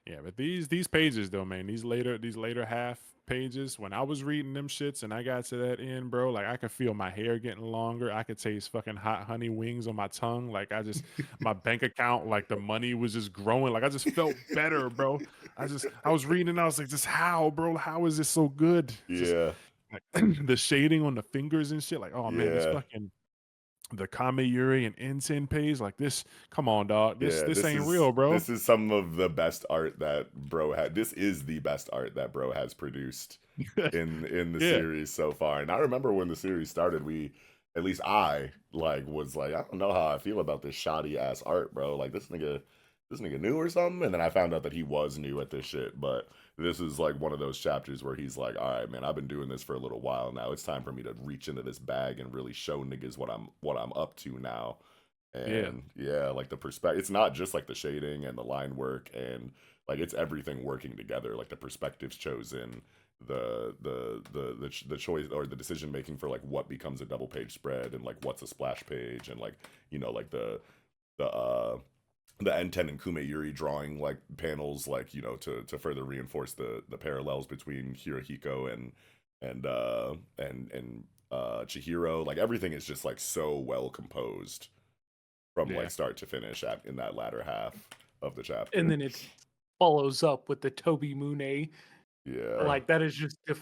Speaker 1: Yeah, but these pages though, man, these later half pages, when I was reading them shits and I got to that end, bro, like I could feel my hair getting longer. I could taste fucking hot honey wings on my tongue. Like my bank account, like the money was just growing. Like I just felt better, bro. I was reading and I was like, just how, bro? How is this so good? Just
Speaker 2: Yeah,
Speaker 1: like the shading on the fingers and shit. Like, oh man, this
Speaker 2: yeah.
Speaker 1: fucking the Kameyuri and Inten page. Like this, come on, dog. This
Speaker 2: Yeah,
Speaker 1: this
Speaker 2: this
Speaker 1: ain't
Speaker 2: is
Speaker 1: real, bro.
Speaker 2: this is some of the best art that Bro had. This is the best art that Bro has produced in the
Speaker 1: Yeah.
Speaker 2: series so far. And I remember when the series started, at least I like was like, I don't know how I feel about this shoddy ass art, bro. Like this nigga new or something. And then I found out that he was new at this shit. But this is like one of those chapters where he's like, all right, man, I've been doing this for a little while now. It's time for me to reach into this bag and really show niggas what I'm up to now.
Speaker 1: Yeah.
Speaker 2: And yeah, like the perspective, it's not just like the shading and the line work, and like it's everything working together. Like the perspectives chosen, the choice or the decision making for like what becomes a double page spread and like what's a splash page, and like like the the N10 and Kumeyuri drawing like panels, like to further reinforce the parallels between Hirohiko and Chihiro. Like everything is just like so well composed from
Speaker 1: Yeah.
Speaker 2: like start to finish in that latter half of the chapter.
Speaker 3: And then it follows up with the Toby Mune.
Speaker 2: Yeah,
Speaker 3: Like that is just the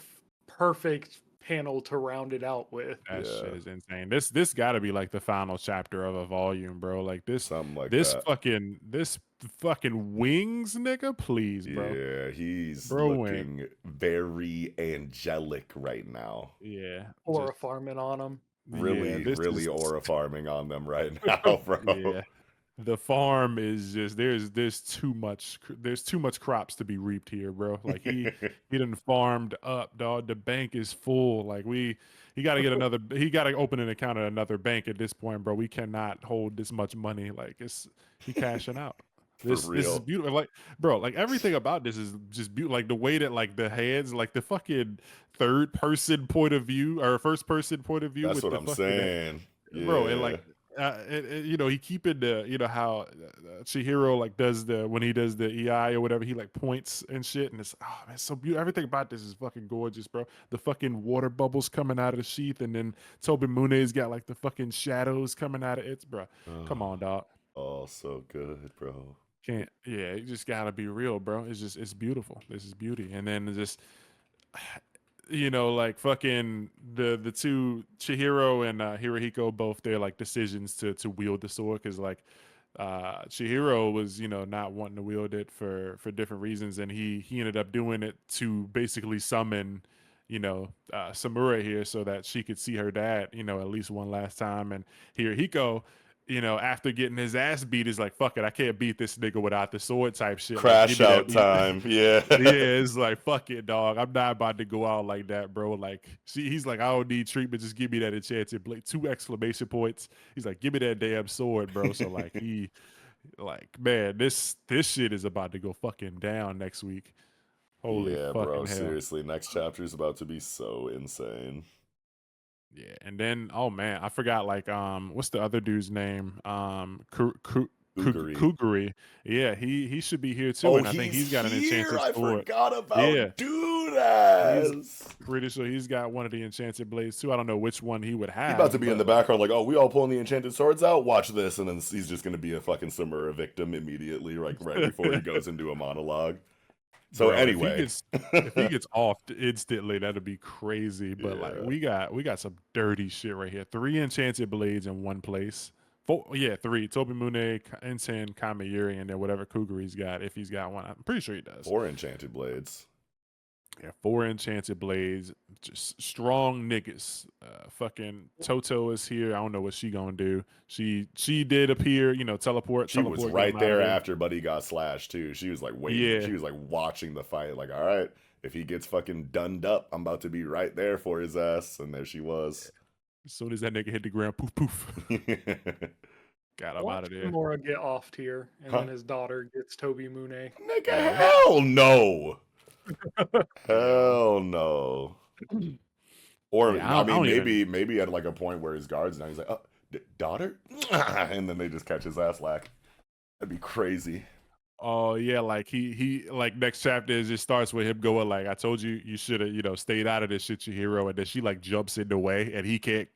Speaker 3: perfect panel to round it out with.
Speaker 1: That shit
Speaker 2: yeah,
Speaker 1: is insane. This got to be like the final chapter of a volume, bro. Like
Speaker 2: something like
Speaker 1: this
Speaker 2: that.
Speaker 1: fucking wings, nigga. Please, bro.
Speaker 2: Yeah, he's
Speaker 1: Bro went.
Speaker 2: looking very angelic right now.
Speaker 1: Yeah.
Speaker 3: Or
Speaker 1: Just
Speaker 3: a farming on them.
Speaker 1: yeah.
Speaker 2: Really,
Speaker 1: This
Speaker 2: really
Speaker 1: is
Speaker 2: aura farming on them right now, bro.
Speaker 1: yeah. The farm is just there's too much crops to be reaped here, bro. Like he done farmed up, dog. The bank is full. Like he got to open an account at another bank at this point, bro. We cannot hold this much money. Like he cashing out.
Speaker 2: For
Speaker 1: This is
Speaker 2: real.
Speaker 1: beautiful. Like, bro, like everything about this is just beautiful. Like the way that like the heads, like the fucking third person point of view or first person point of view
Speaker 2: That's
Speaker 1: with
Speaker 2: what
Speaker 1: the
Speaker 2: I'm
Speaker 1: fucking
Speaker 2: saying.
Speaker 1: bro, and
Speaker 2: Yeah.
Speaker 1: like he keeping the how Chihiro like does the when he does the EI or whatever, he like points and shit, and it's oh man, it's so beautiful. Everything about this is fucking gorgeous, bro. The fucking water bubbles coming out of the sheath, and then Toby Mune's got like the fucking shadows coming out of it, bro. Come on, dog.
Speaker 2: Oh, so good, bro.
Speaker 1: Can't yeah, you just gotta be real, bro. It's beautiful. This is beauty, and then just like fucking the two Chihiro and Hirohiko both their like decisions to wield the sword because like Chihiro was not wanting to wield it for different reasons and he ended up doing it to basically summon Samura here so that she could see her dad at least one last time and Hirohiko after getting his ass beat is like fuck it I can't beat this nigga without the sword type shit like give
Speaker 2: Crash
Speaker 1: me that
Speaker 2: out time. Yeah.
Speaker 1: yeah, it's like fuck it, dog. I'm not about to go out like that, bro. Like, he's like, I don't need treatment. Just give me that enchanted blade. 2 exclamation points. He's like, give me that damn sword, bro. So like, man, this shit is about to go fucking down next week. Holy
Speaker 2: Yeah, bro.
Speaker 1: fucking hell.
Speaker 2: Seriously, next chapter is about to be so insane.
Speaker 1: Yeah, and then oh man, I forgot like what's the other dude's name?
Speaker 2: Uguri.
Speaker 1: Kuguri. Yeah, he should be here too,
Speaker 2: Oh,
Speaker 1: and I think
Speaker 2: he's
Speaker 1: he's got an
Speaker 2: here.
Speaker 1: enchanted
Speaker 2: I
Speaker 1: sword.
Speaker 2: forgot
Speaker 1: Yeah,
Speaker 2: about Dude
Speaker 1: he's
Speaker 2: Ass.
Speaker 1: pretty sure he's got one of the enchanted blades too. I don't know which one he would
Speaker 2: He's about to
Speaker 1: have,
Speaker 2: be in the
Speaker 1: but like,
Speaker 2: background, like, oh, we all pulling the enchanted swords out. Watch this, and then he's just gonna be a fucking Samura victim immediately, like right before he goes into a monologue. So
Speaker 1: bro, if he
Speaker 2: anyway,
Speaker 1: gets off instantly, that'd be crazy. But like,
Speaker 2: yeah,
Speaker 1: we got some dirty shit right here. 3 enchanted blades in one place. 4, yeah, 3. Toby Mune, Inten, Kameyuri, and then whatever Kuguri's got, if he's got one. I'm pretty sure he does.
Speaker 2: 4 enchanted blades.
Speaker 1: Yeah, 4 enchanted blades, just strong niggas. Fucking Toto is here. I don't know what she gonna do. She did appear, teleport,
Speaker 2: She was
Speaker 1: get
Speaker 2: right
Speaker 1: him out of
Speaker 2: there
Speaker 1: there.
Speaker 2: after Buddy got slashed too. She was like waiting.
Speaker 1: Yeah.
Speaker 2: She was like watching the fight. Like, all right, if he gets fucking dunned up, I'm about to be right there for his ass. And there she was.
Speaker 1: As soon as that nigga hit the ground, poof poof, got him out
Speaker 3: Watch
Speaker 1: of there.
Speaker 3: Kimura get off tier, and
Speaker 2: Huh?
Speaker 3: then his daughter gets Toby Mune.
Speaker 2: Nigga,
Speaker 1: Yeah.
Speaker 2: hell no.
Speaker 1: Yeah.
Speaker 2: Hell no. Or
Speaker 1: Yeah,
Speaker 2: I
Speaker 1: I
Speaker 2: mean,
Speaker 1: don't even.
Speaker 2: maybe at like a point where his guards now he's like, daughter, and then they just catch his ass like that'd be crazy.
Speaker 1: Oh yeah, like he like next chapter it just starts with him going like, "I told you you should have stayed out of this shit, your hero," and then she like jumps in the way and he can't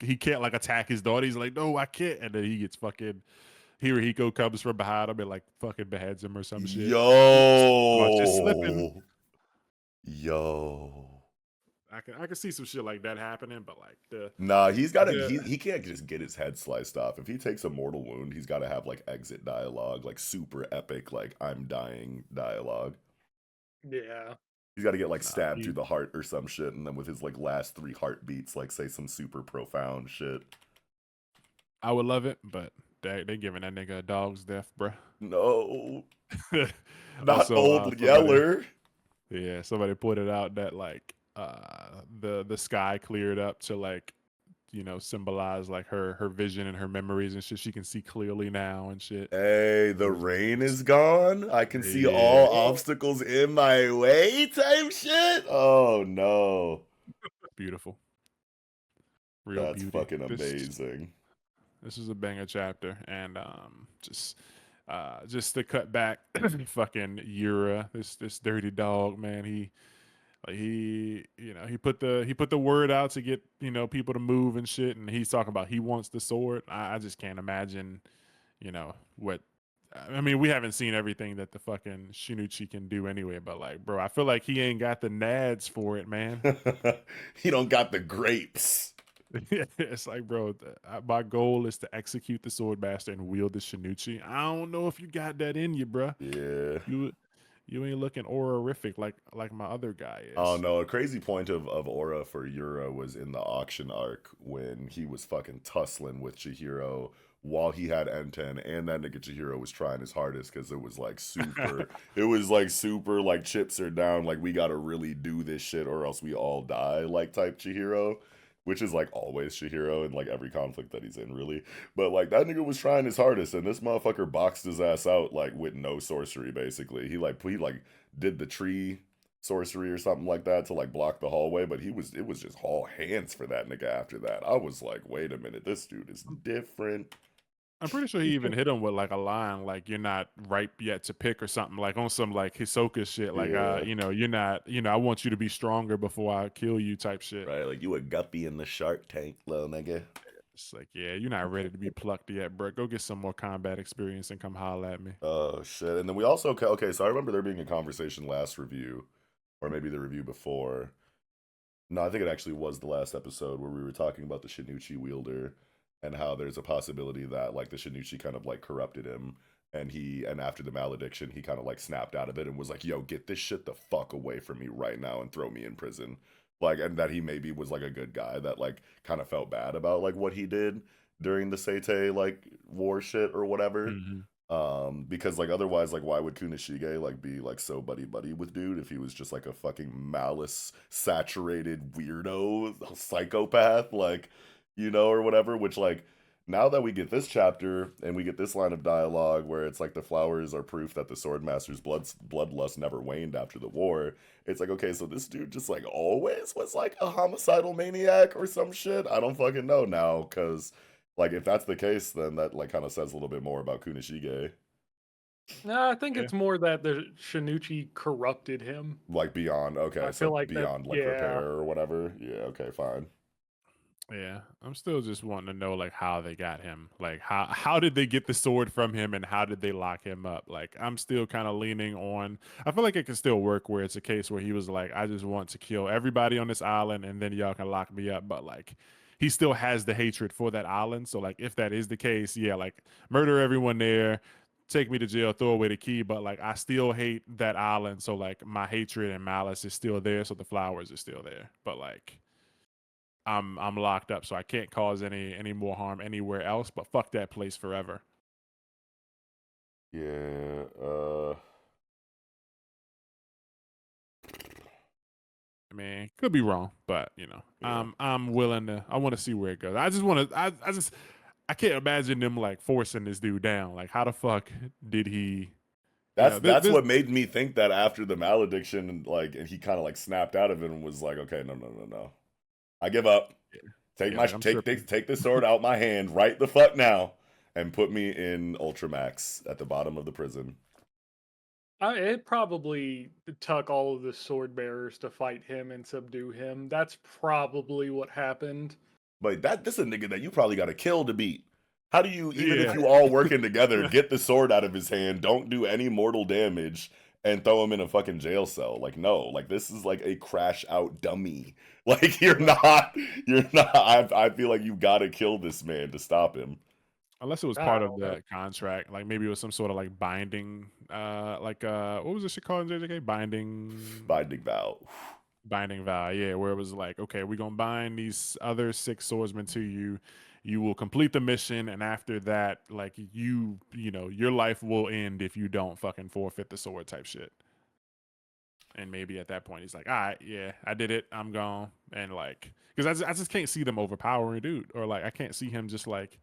Speaker 1: like attack his daughter. He's like, "No, I can't," and then he gets fucking Hirohiko comes from behind him and like fucking beheads him or some shit. Come on, just slipping.
Speaker 2: Yo, yo.
Speaker 1: I can see some shit like that happening, but like
Speaker 2: Nah, he's got to.
Speaker 1: the
Speaker 2: He can't just get his head sliced off. If he takes a mortal wound, he's got to have like exit dialogue, like super epic, like I'm dying dialogue.
Speaker 3: Yeah.
Speaker 2: He's got to get like
Speaker 1: nah,
Speaker 2: stabbed through the heart or some shit, and then with his like last 3 heartbeats, like say some super profound shit.
Speaker 1: I would love it, but they giving that nigga a dog's death, bruh.
Speaker 2: No, not
Speaker 1: Also,
Speaker 2: old Yeller.
Speaker 1: somebody pointed out that like the sky cleared up to like symbolize like her vision and her memories and shit. She can see clearly now and shit.
Speaker 2: Hey, the rain is gone. I can see
Speaker 1: Yeah,
Speaker 2: all obstacles in my way. Type shit. Oh no,
Speaker 1: beautiful, real
Speaker 2: that's
Speaker 1: beauty.
Speaker 2: fucking amazing.
Speaker 1: This is a banger chapter, and just to cut back, fucking Yura, this dirty dog, man. He put the word out to get people to move and shit, and he's talking about he wants the sword. I just can't imagine what. I mean, we haven't seen everything that the fucking Shinichi can do anyway, but like, bro, I feel like he ain't got the nads for it, man.
Speaker 2: He don't got the grapes.
Speaker 1: It's like, bro, my goal is to execute the sword master and wield the Shinichi. I don't know if you got that in you, bro.
Speaker 2: Yeah.
Speaker 1: You ain't looking aurorific like my other guy
Speaker 2: Oh
Speaker 1: is.
Speaker 2: no, a crazy point of aura for Yura was in the auction arc when he was fucking tussling with Chihiro while he had N10, and that nigga Chihiro was trying his hardest because it was like super it was like super like chips are down, like we gotta really do this shit or else we all die, like type Chihiro. Which is like always Chihiro in like every conflict that he's in, really. But like that nigga was trying his hardest, and this motherfucker boxed his ass out like with no sorcery. Basically, he like did the tree sorcery or something like that to like block the hallway, but it was just all hands for that nigga after that. I was like, wait a minute, this dude is different.
Speaker 1: I'm pretty sure he even hit him with like a line like you're not ripe yet to pick or something like on some like Hisoka shit like
Speaker 2: Yeah,
Speaker 1: you're not I want you to be stronger before I kill you type shit.
Speaker 2: right. Like you a guppy in the Shark Tank, little nigga.
Speaker 1: It's like, yeah, you're not ready to be plucked yet, bro. Go get some more combat experience and come holler at me.
Speaker 2: Oh shit. And then we also okay, so I remember there being a conversation last review, or maybe the review before. No, I think it actually was the last episode where we were talking about the Shinichi wielder and how there's a possibility that like the Shinichi kind of like corrupted him, and after the malediction he kind of like snapped out of it and was like, "Yo, get this shit the fuck away from me right now and throw me in prison." Like, and that he maybe was like a good guy that like kind of felt bad about like what he did during the Seitei like war shit or whatever.
Speaker 1: Hmm.
Speaker 2: Because like otherwise, like why would Kunishige like be like so buddy buddy with dude if he was just like a fucking malice saturated weirdo psychopath, like or whatever. Which like now that we get this chapter and we get this line of dialogue where it's like the flowers are proof that the Swordmaster's bloodlust never waned after the war. It's like, okay, so this dude just like always was like a homicidal maniac or some shit. I don't fucking know now, because like if that's the case, then that like kind of says a little bit more about Kunishige.
Speaker 3: No, I think
Speaker 1: Yeah.
Speaker 3: it's more that the Shinichi corrupted him.
Speaker 2: Like beyond, okay,
Speaker 3: I feel
Speaker 2: so
Speaker 3: like that.
Speaker 2: beyond like
Speaker 3: Yeah.
Speaker 2: repair or whatever. Yeah, okay, fine.
Speaker 1: Yeah, I'm still just wanting to know like how they got him. Like how did they get the sword from him and how did they lock him up? Like I'm still kind of leaning on. I feel like it can still work where it's a case where he was like, I just want to kill everybody on this island and then y'all can lock me up. But like he still has the hatred for that island. So like if that is the case, yeah, like murder everyone there, take me to jail, throw away the key. But like I still hate that island. So like my hatred and malice is still there. So the flowers are still there. But like I'm locked up, so I can't cause any more harm anywhere else. But fuck that place forever.
Speaker 2: Yeah,
Speaker 1: I mean, could be wrong, but
Speaker 2: yeah.
Speaker 1: I'm willing to. I want to see where it goes. I just want to. I can't imagine them like forcing this dude down. Like, how the fuck did he?
Speaker 2: That's
Speaker 1: This.
Speaker 2: what made me think that after the malediction, like, and he kind of like snapped out of it and was like, okay, no, no, no, no. I give up.
Speaker 1: Yeah,
Speaker 2: Take
Speaker 1: yeah,
Speaker 2: my
Speaker 1: like I'm
Speaker 2: take
Speaker 1: tripping.
Speaker 2: take take the sword out my hand right the fuck now, and put me in Ultramax at the bottom of the prison.
Speaker 3: It probably took all of the sword bearers to fight him and subdue him. That's probably what happened.
Speaker 2: But this is a nigga that you probably got to kill to beat. How do you, even if
Speaker 1: Yeah,
Speaker 2: you all working together, get the sword out of his hand, don't do any mortal damage, and throw him in a fucking jail cell? Like, no, like this is like a crash out dummy. Like
Speaker 3: Right.
Speaker 2: you're not. I feel like you got to kill this man to stop him.
Speaker 1: unless it was
Speaker 3: I
Speaker 1: part of
Speaker 3: don't know.
Speaker 1: the contract, like maybe it was some sort of like binding, like what was this shit called in JJK?
Speaker 2: Binding vow.
Speaker 1: Binding vow, yeah, where it was like, okay, we're gonna bind these other 6 swordsmen to you. You will complete the mission, and after that, like you know, your life will end if you don't fucking forfeit the sword type shit. And maybe at that point, he's like, all right, yeah, I did it, I'm gone, and like, because I just can't see them overpowering dude, or like I can't see him just like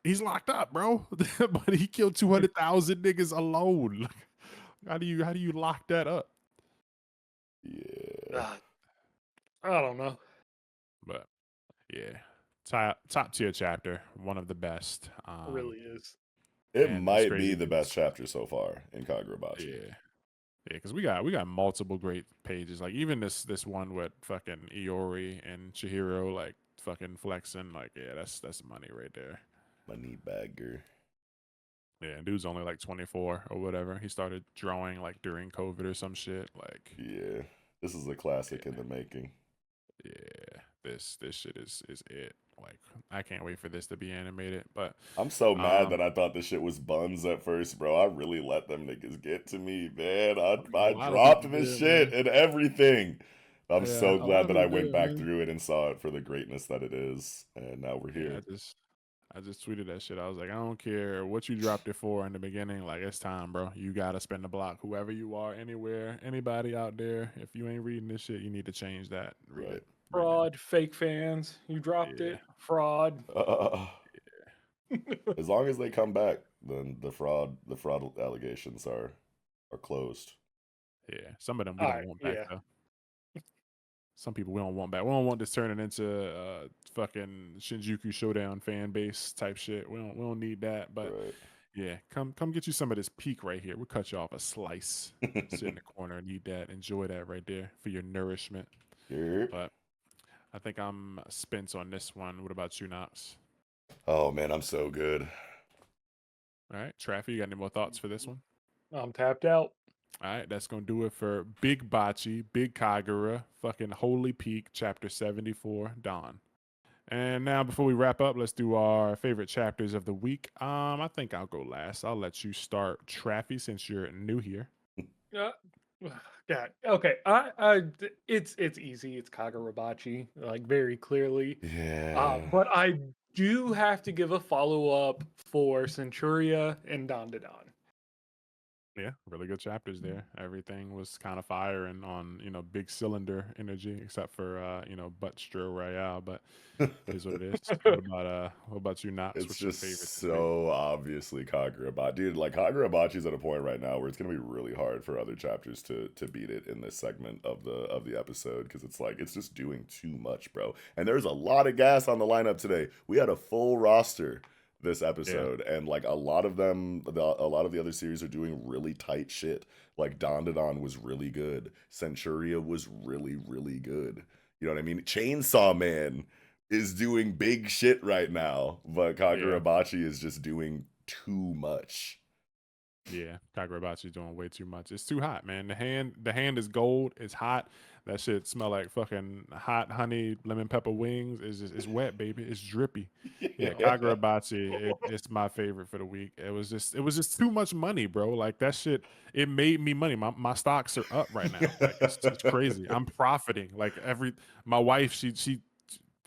Speaker 1: he's locked up, bro, but he killed 200,000 niggas alone. Like, how do you lock that up?
Speaker 2: Yeah,
Speaker 3: Ah, I don't know.
Speaker 1: But yeah, top tier chapter, one of the best.
Speaker 3: It really is.
Speaker 2: it
Speaker 1: And it's
Speaker 2: might be
Speaker 1: crazy
Speaker 2: the best
Speaker 1: 'cause
Speaker 2: chapter so far in Kagurabachi.
Speaker 1: yeah, yeah, because we got multiple great pages. Like even this one with fucking Iori and Chihiro like fucking flexing. Like yeah, that's money right there.
Speaker 2: Money bagger.
Speaker 1: Yeah, and dude's only like 24 or whatever. He started drawing like during COVID or some shit. Like
Speaker 2: Yeah, this is a classic in
Speaker 1: yeah,
Speaker 2: the making.
Speaker 1: yeah, this shit is it. Like I can't wait for this to be animated. But
Speaker 2: I'm so mad
Speaker 1: um,
Speaker 2: that I thought this shit was buns at first, bro. I really let them niggas get to me, man.
Speaker 1: a
Speaker 2: I
Speaker 1: lot of people
Speaker 2: dropped this
Speaker 1: did,
Speaker 2: shit
Speaker 1: man.
Speaker 2: and everything. I'm
Speaker 1: Yeah,
Speaker 2: so
Speaker 1: a lot
Speaker 2: glad
Speaker 1: of
Speaker 2: that I
Speaker 1: people
Speaker 2: went
Speaker 1: did,
Speaker 2: back
Speaker 1: man.
Speaker 2: through it and saw it for the greatness that it is. And now we're
Speaker 1: Yeah,
Speaker 2: here.
Speaker 1: I just tweeted that shit. I was like, I don't care what you dropped it for in the beginning. Like, it's time, bro. You gotta spend the block. Whoever you are, anywhere, anybody out there. If you ain't reading this shit, you need to change that. Read it
Speaker 2: Right.
Speaker 1: right now.
Speaker 3: Fraud, fake fans. You dropped
Speaker 1: Yeah,
Speaker 3: it. Fraud.
Speaker 2: Uh, as long as they come back, then the fraud allegations are closed.
Speaker 1: yeah. Some of them we
Speaker 3: All
Speaker 1: don't
Speaker 3: right.
Speaker 1: want back
Speaker 3: Yeah.
Speaker 1: though. Some people we don't want back. We don't want this turning into fucking Shinjuku Showdown fan base type shit. We don't need that. But
Speaker 2: Right.
Speaker 1: yeah, come get you some of this peak right here. We'll cut you off a slice. Sit in the corner and eat that. Enjoy that right there for your nourishment.
Speaker 2: Yep.
Speaker 1: But I think I'm spent on this one. What about you, Knox?
Speaker 2: Oh man, I'm so good.
Speaker 1: All right, Traffy, you got any more thoughts for this one?
Speaker 3: I'm tapped out.
Speaker 1: All right, that's gonna do it for Big Bachi, Big Kagura, fucking Holy Peak, Chapter 74, Dawn. And now, before we wrap up, let's do our favorite chapters of the week. I think I'll go last. I'll let you start, Traffy, since you're new here.
Speaker 3: Uh, God. Okay. It's easy. It's Kagurabachi, like very clearly.
Speaker 2: Yeah.
Speaker 3: But I do have to give a follow up for Centuria and Dandadan.
Speaker 1: Yeah, really good chapters there. Everything was kind of firing on, big cylinder energy, except for ASStro Royale, but it is what it is. What about you, Knox?
Speaker 2: It's
Speaker 1: What's your favorite
Speaker 2: just
Speaker 1: this week?
Speaker 2: so obviously Kagurabachi. Dude, like Kagurabachi's at a point right now where it's gonna be really hard for other chapters to beat it in this segment of the episode because it's like it's just doing too much, bro. And there's a lot of gas on the lineup today. We had a full roster this
Speaker 1: Yeah,
Speaker 2: episode, and like a lot of them, a lot of the other series are doing really tight shit. Like Dandadan was really good. Centuria was really good. You know what I mean? Chainsaw Man is doing big shit right now, but
Speaker 1: yeah.
Speaker 2: Kagurabachi is just doing too much.
Speaker 1: Yeah, Kagurabachi's doing way too much. It's too hot, man. The hand is gold. It's hot. That shit smell like fucking hot honey lemon pepper wings. It's wet, baby. It's drippy. Yeah,
Speaker 2: Yeah.
Speaker 1: Kagurabachi. It's my favorite for the week. It was just too much money, bro. Like that shit. It made me money. My stocks are up right now. Like it's crazy. I'm profiting. Like my wife.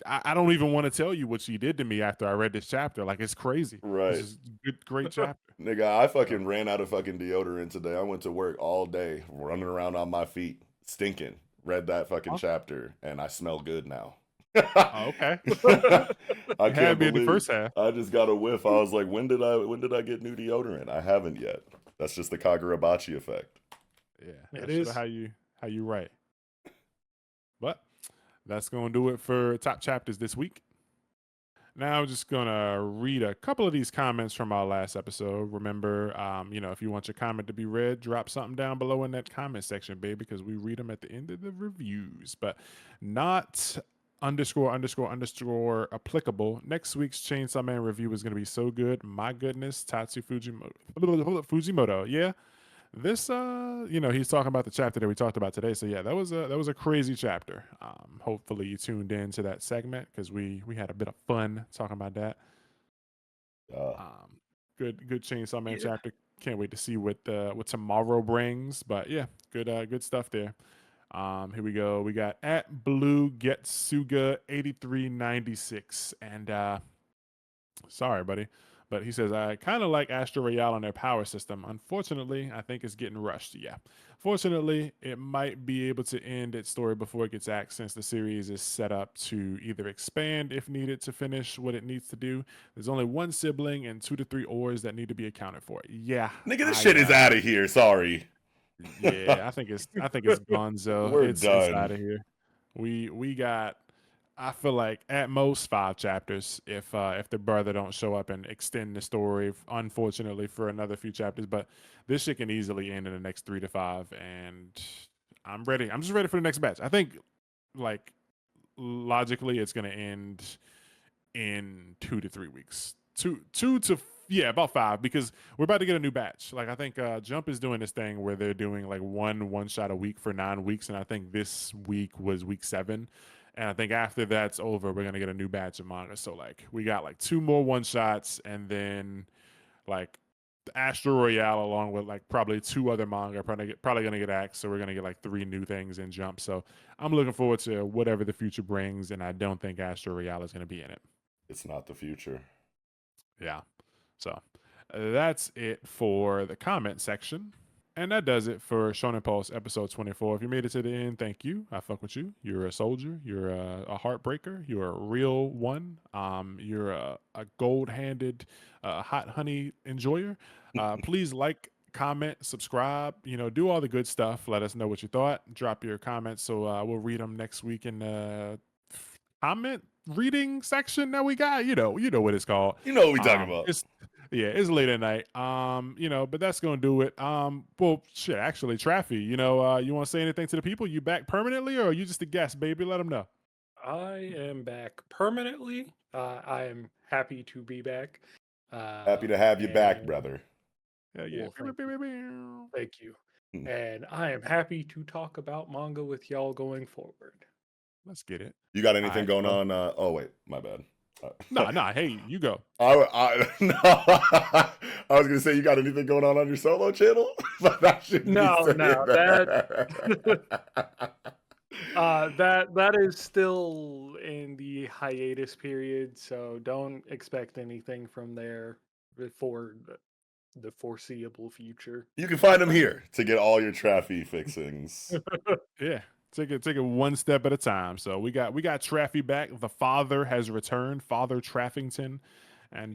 Speaker 1: I don't even want to tell you what she did to me after I read this chapter. Like it's crazy. This
Speaker 2: Right.
Speaker 1: is good, great chapter.
Speaker 2: Nigga, I
Speaker 1: So,
Speaker 2: fucking ran out of fucking deodorant today. I went to work all day, running around on my feet, stinking. Read that fucking
Speaker 1: huh?
Speaker 2: chapter, and I smell good now.
Speaker 1: Oh, okay.
Speaker 2: I
Speaker 1: You
Speaker 2: can't
Speaker 1: had me in the
Speaker 2: believe
Speaker 1: first half.
Speaker 2: I just got a whiff. I was like, when did I get new deodorant? I haven't yet. That's just the Kagurabachi effect.
Speaker 1: Yeah,
Speaker 3: It
Speaker 1: that's sort of
Speaker 3: is.
Speaker 1: how you write. But that's going to do it for top chapters this week. Now I'm just gonna read a couple of these comments from our last episode. Remember, if you want your comment to be read, drop something down below in that comment section, baby, because we read them at the end of the reviews. But not ___ applicable. Next week's Chainsaw Man review is gonna be so good. My goodness, Tatsu Fujimoto. Yeah, this he's talking about the chapter that we talked about today. So yeah, that was a crazy chapter. Hopefully you tuned in to that segment because we had a bit of fun talking about that. Good Chainsaw Man chapter. Can't wait to see what tomorrow brings. But yeah, good stuff there. Here we go. We got at Blue Getsuga 8396 and sorry, buddy. But he says, I kind of like ASStro Royale and their power system. Unfortunately, I think it's getting rushed. Yeah. Fortunately, it might be able to end its story before it gets axed since the series is set up to either expand if needed to finish what it needs to do. There's only one sibling and 2 to 3 ors that need to be accounted for. Yeah.
Speaker 2: Nigga, this shit is out of here. Sorry.
Speaker 1: Yeah, I think it's gonzo.
Speaker 2: We're
Speaker 1: It's
Speaker 2: done.
Speaker 1: out of here. We got, I feel like at most 5 chapters if the brother don't show up and extend the story, unfortunately, for another few chapters. But this shit can easily end in the next 3 to 5, and I'm ready. I'm just ready for the next batch. I think, like, logically, it's gonna end in 2 to 3 weeks. Two to yeah, about 5, because we're about to get a new batch. Like, I think Jump is doing this thing where they're doing like one shot a week for 9 weeks, and I think this week was week 7. And I think after that's over, we're gonna get a new batch of manga. So like we got like 2 more one shots, and then like the ASStro Royale along with like probably 2 other manga probably gonna get axed. So we're gonna get like 3 new things in Jump. So I'm looking forward to whatever the future brings, and I don't think ASStro Royale is gonna be in it.
Speaker 2: It's not the future.
Speaker 1: Yeah. So that's it for the comment section. And that does it for Shonen Pulse episode 24. If you made it to the end, thank you. I fuck with you. You're a soldier. You're a heartbreaker. You're a real one. You're a gold-handed hot honey enjoyer. Please like, comment, subscribe. Do all the good stuff. Let us know what you thought. Drop your comments so we'll read them next week in the comment reading section that we got. You know what it's called.
Speaker 2: You know what we talking about.
Speaker 1: It's late at night. But that's gonna do it. Well, shit. Actually, Traffy, you want to say anything to the people? You back permanently, or are you just a guest, baby? Let them know.
Speaker 3: I am back permanently. I am happy to be back.
Speaker 2: Happy to have you back, brother.
Speaker 1: Yeah, yeah.
Speaker 3: Well, thank you. And I am happy to talk about manga with y'all going forward.
Speaker 1: Let's get it.
Speaker 2: You got anything going on? Oh wait, my bad.
Speaker 1: Nah. Hey, you go.
Speaker 2: No, I was gonna say, you got anything going on your solo channel? But that should
Speaker 3: No, that is still in the hiatus period, so don't expect anything from there for the foreseeable future.
Speaker 2: You can find them here to get all your Traffy fixings.
Speaker 1: Yeah. Take it one step at a time. So we got Traffy back. The father has returned, Father Traffington, and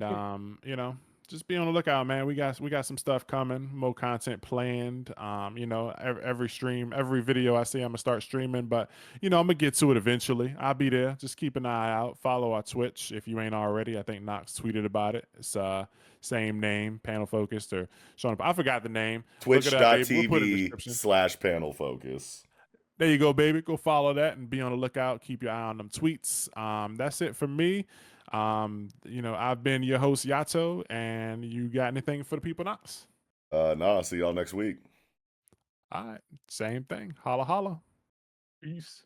Speaker 1: just be on the lookout, man. We got some stuff coming, more content planned. Every stream, every video I see, I'm gonna start streaming, but I'm gonna get to it eventually. I'll be there. Just keep an eye out. Follow our Twitch if you ain't already. I think Knox tweeted about it. It's same name, Panel Focused or Sean. I forgot the name.
Speaker 2: Twitch.tv/Panel Focus.
Speaker 1: There you go, baby. Go follow that and be on the lookout. Keep your eye on them tweets. That's it for me. I've been your host, Yato, and you got anything for the people, Knox?
Speaker 2: Nah, see y'all next week.
Speaker 1: All right. Same thing. Holla, holla.
Speaker 3: Peace.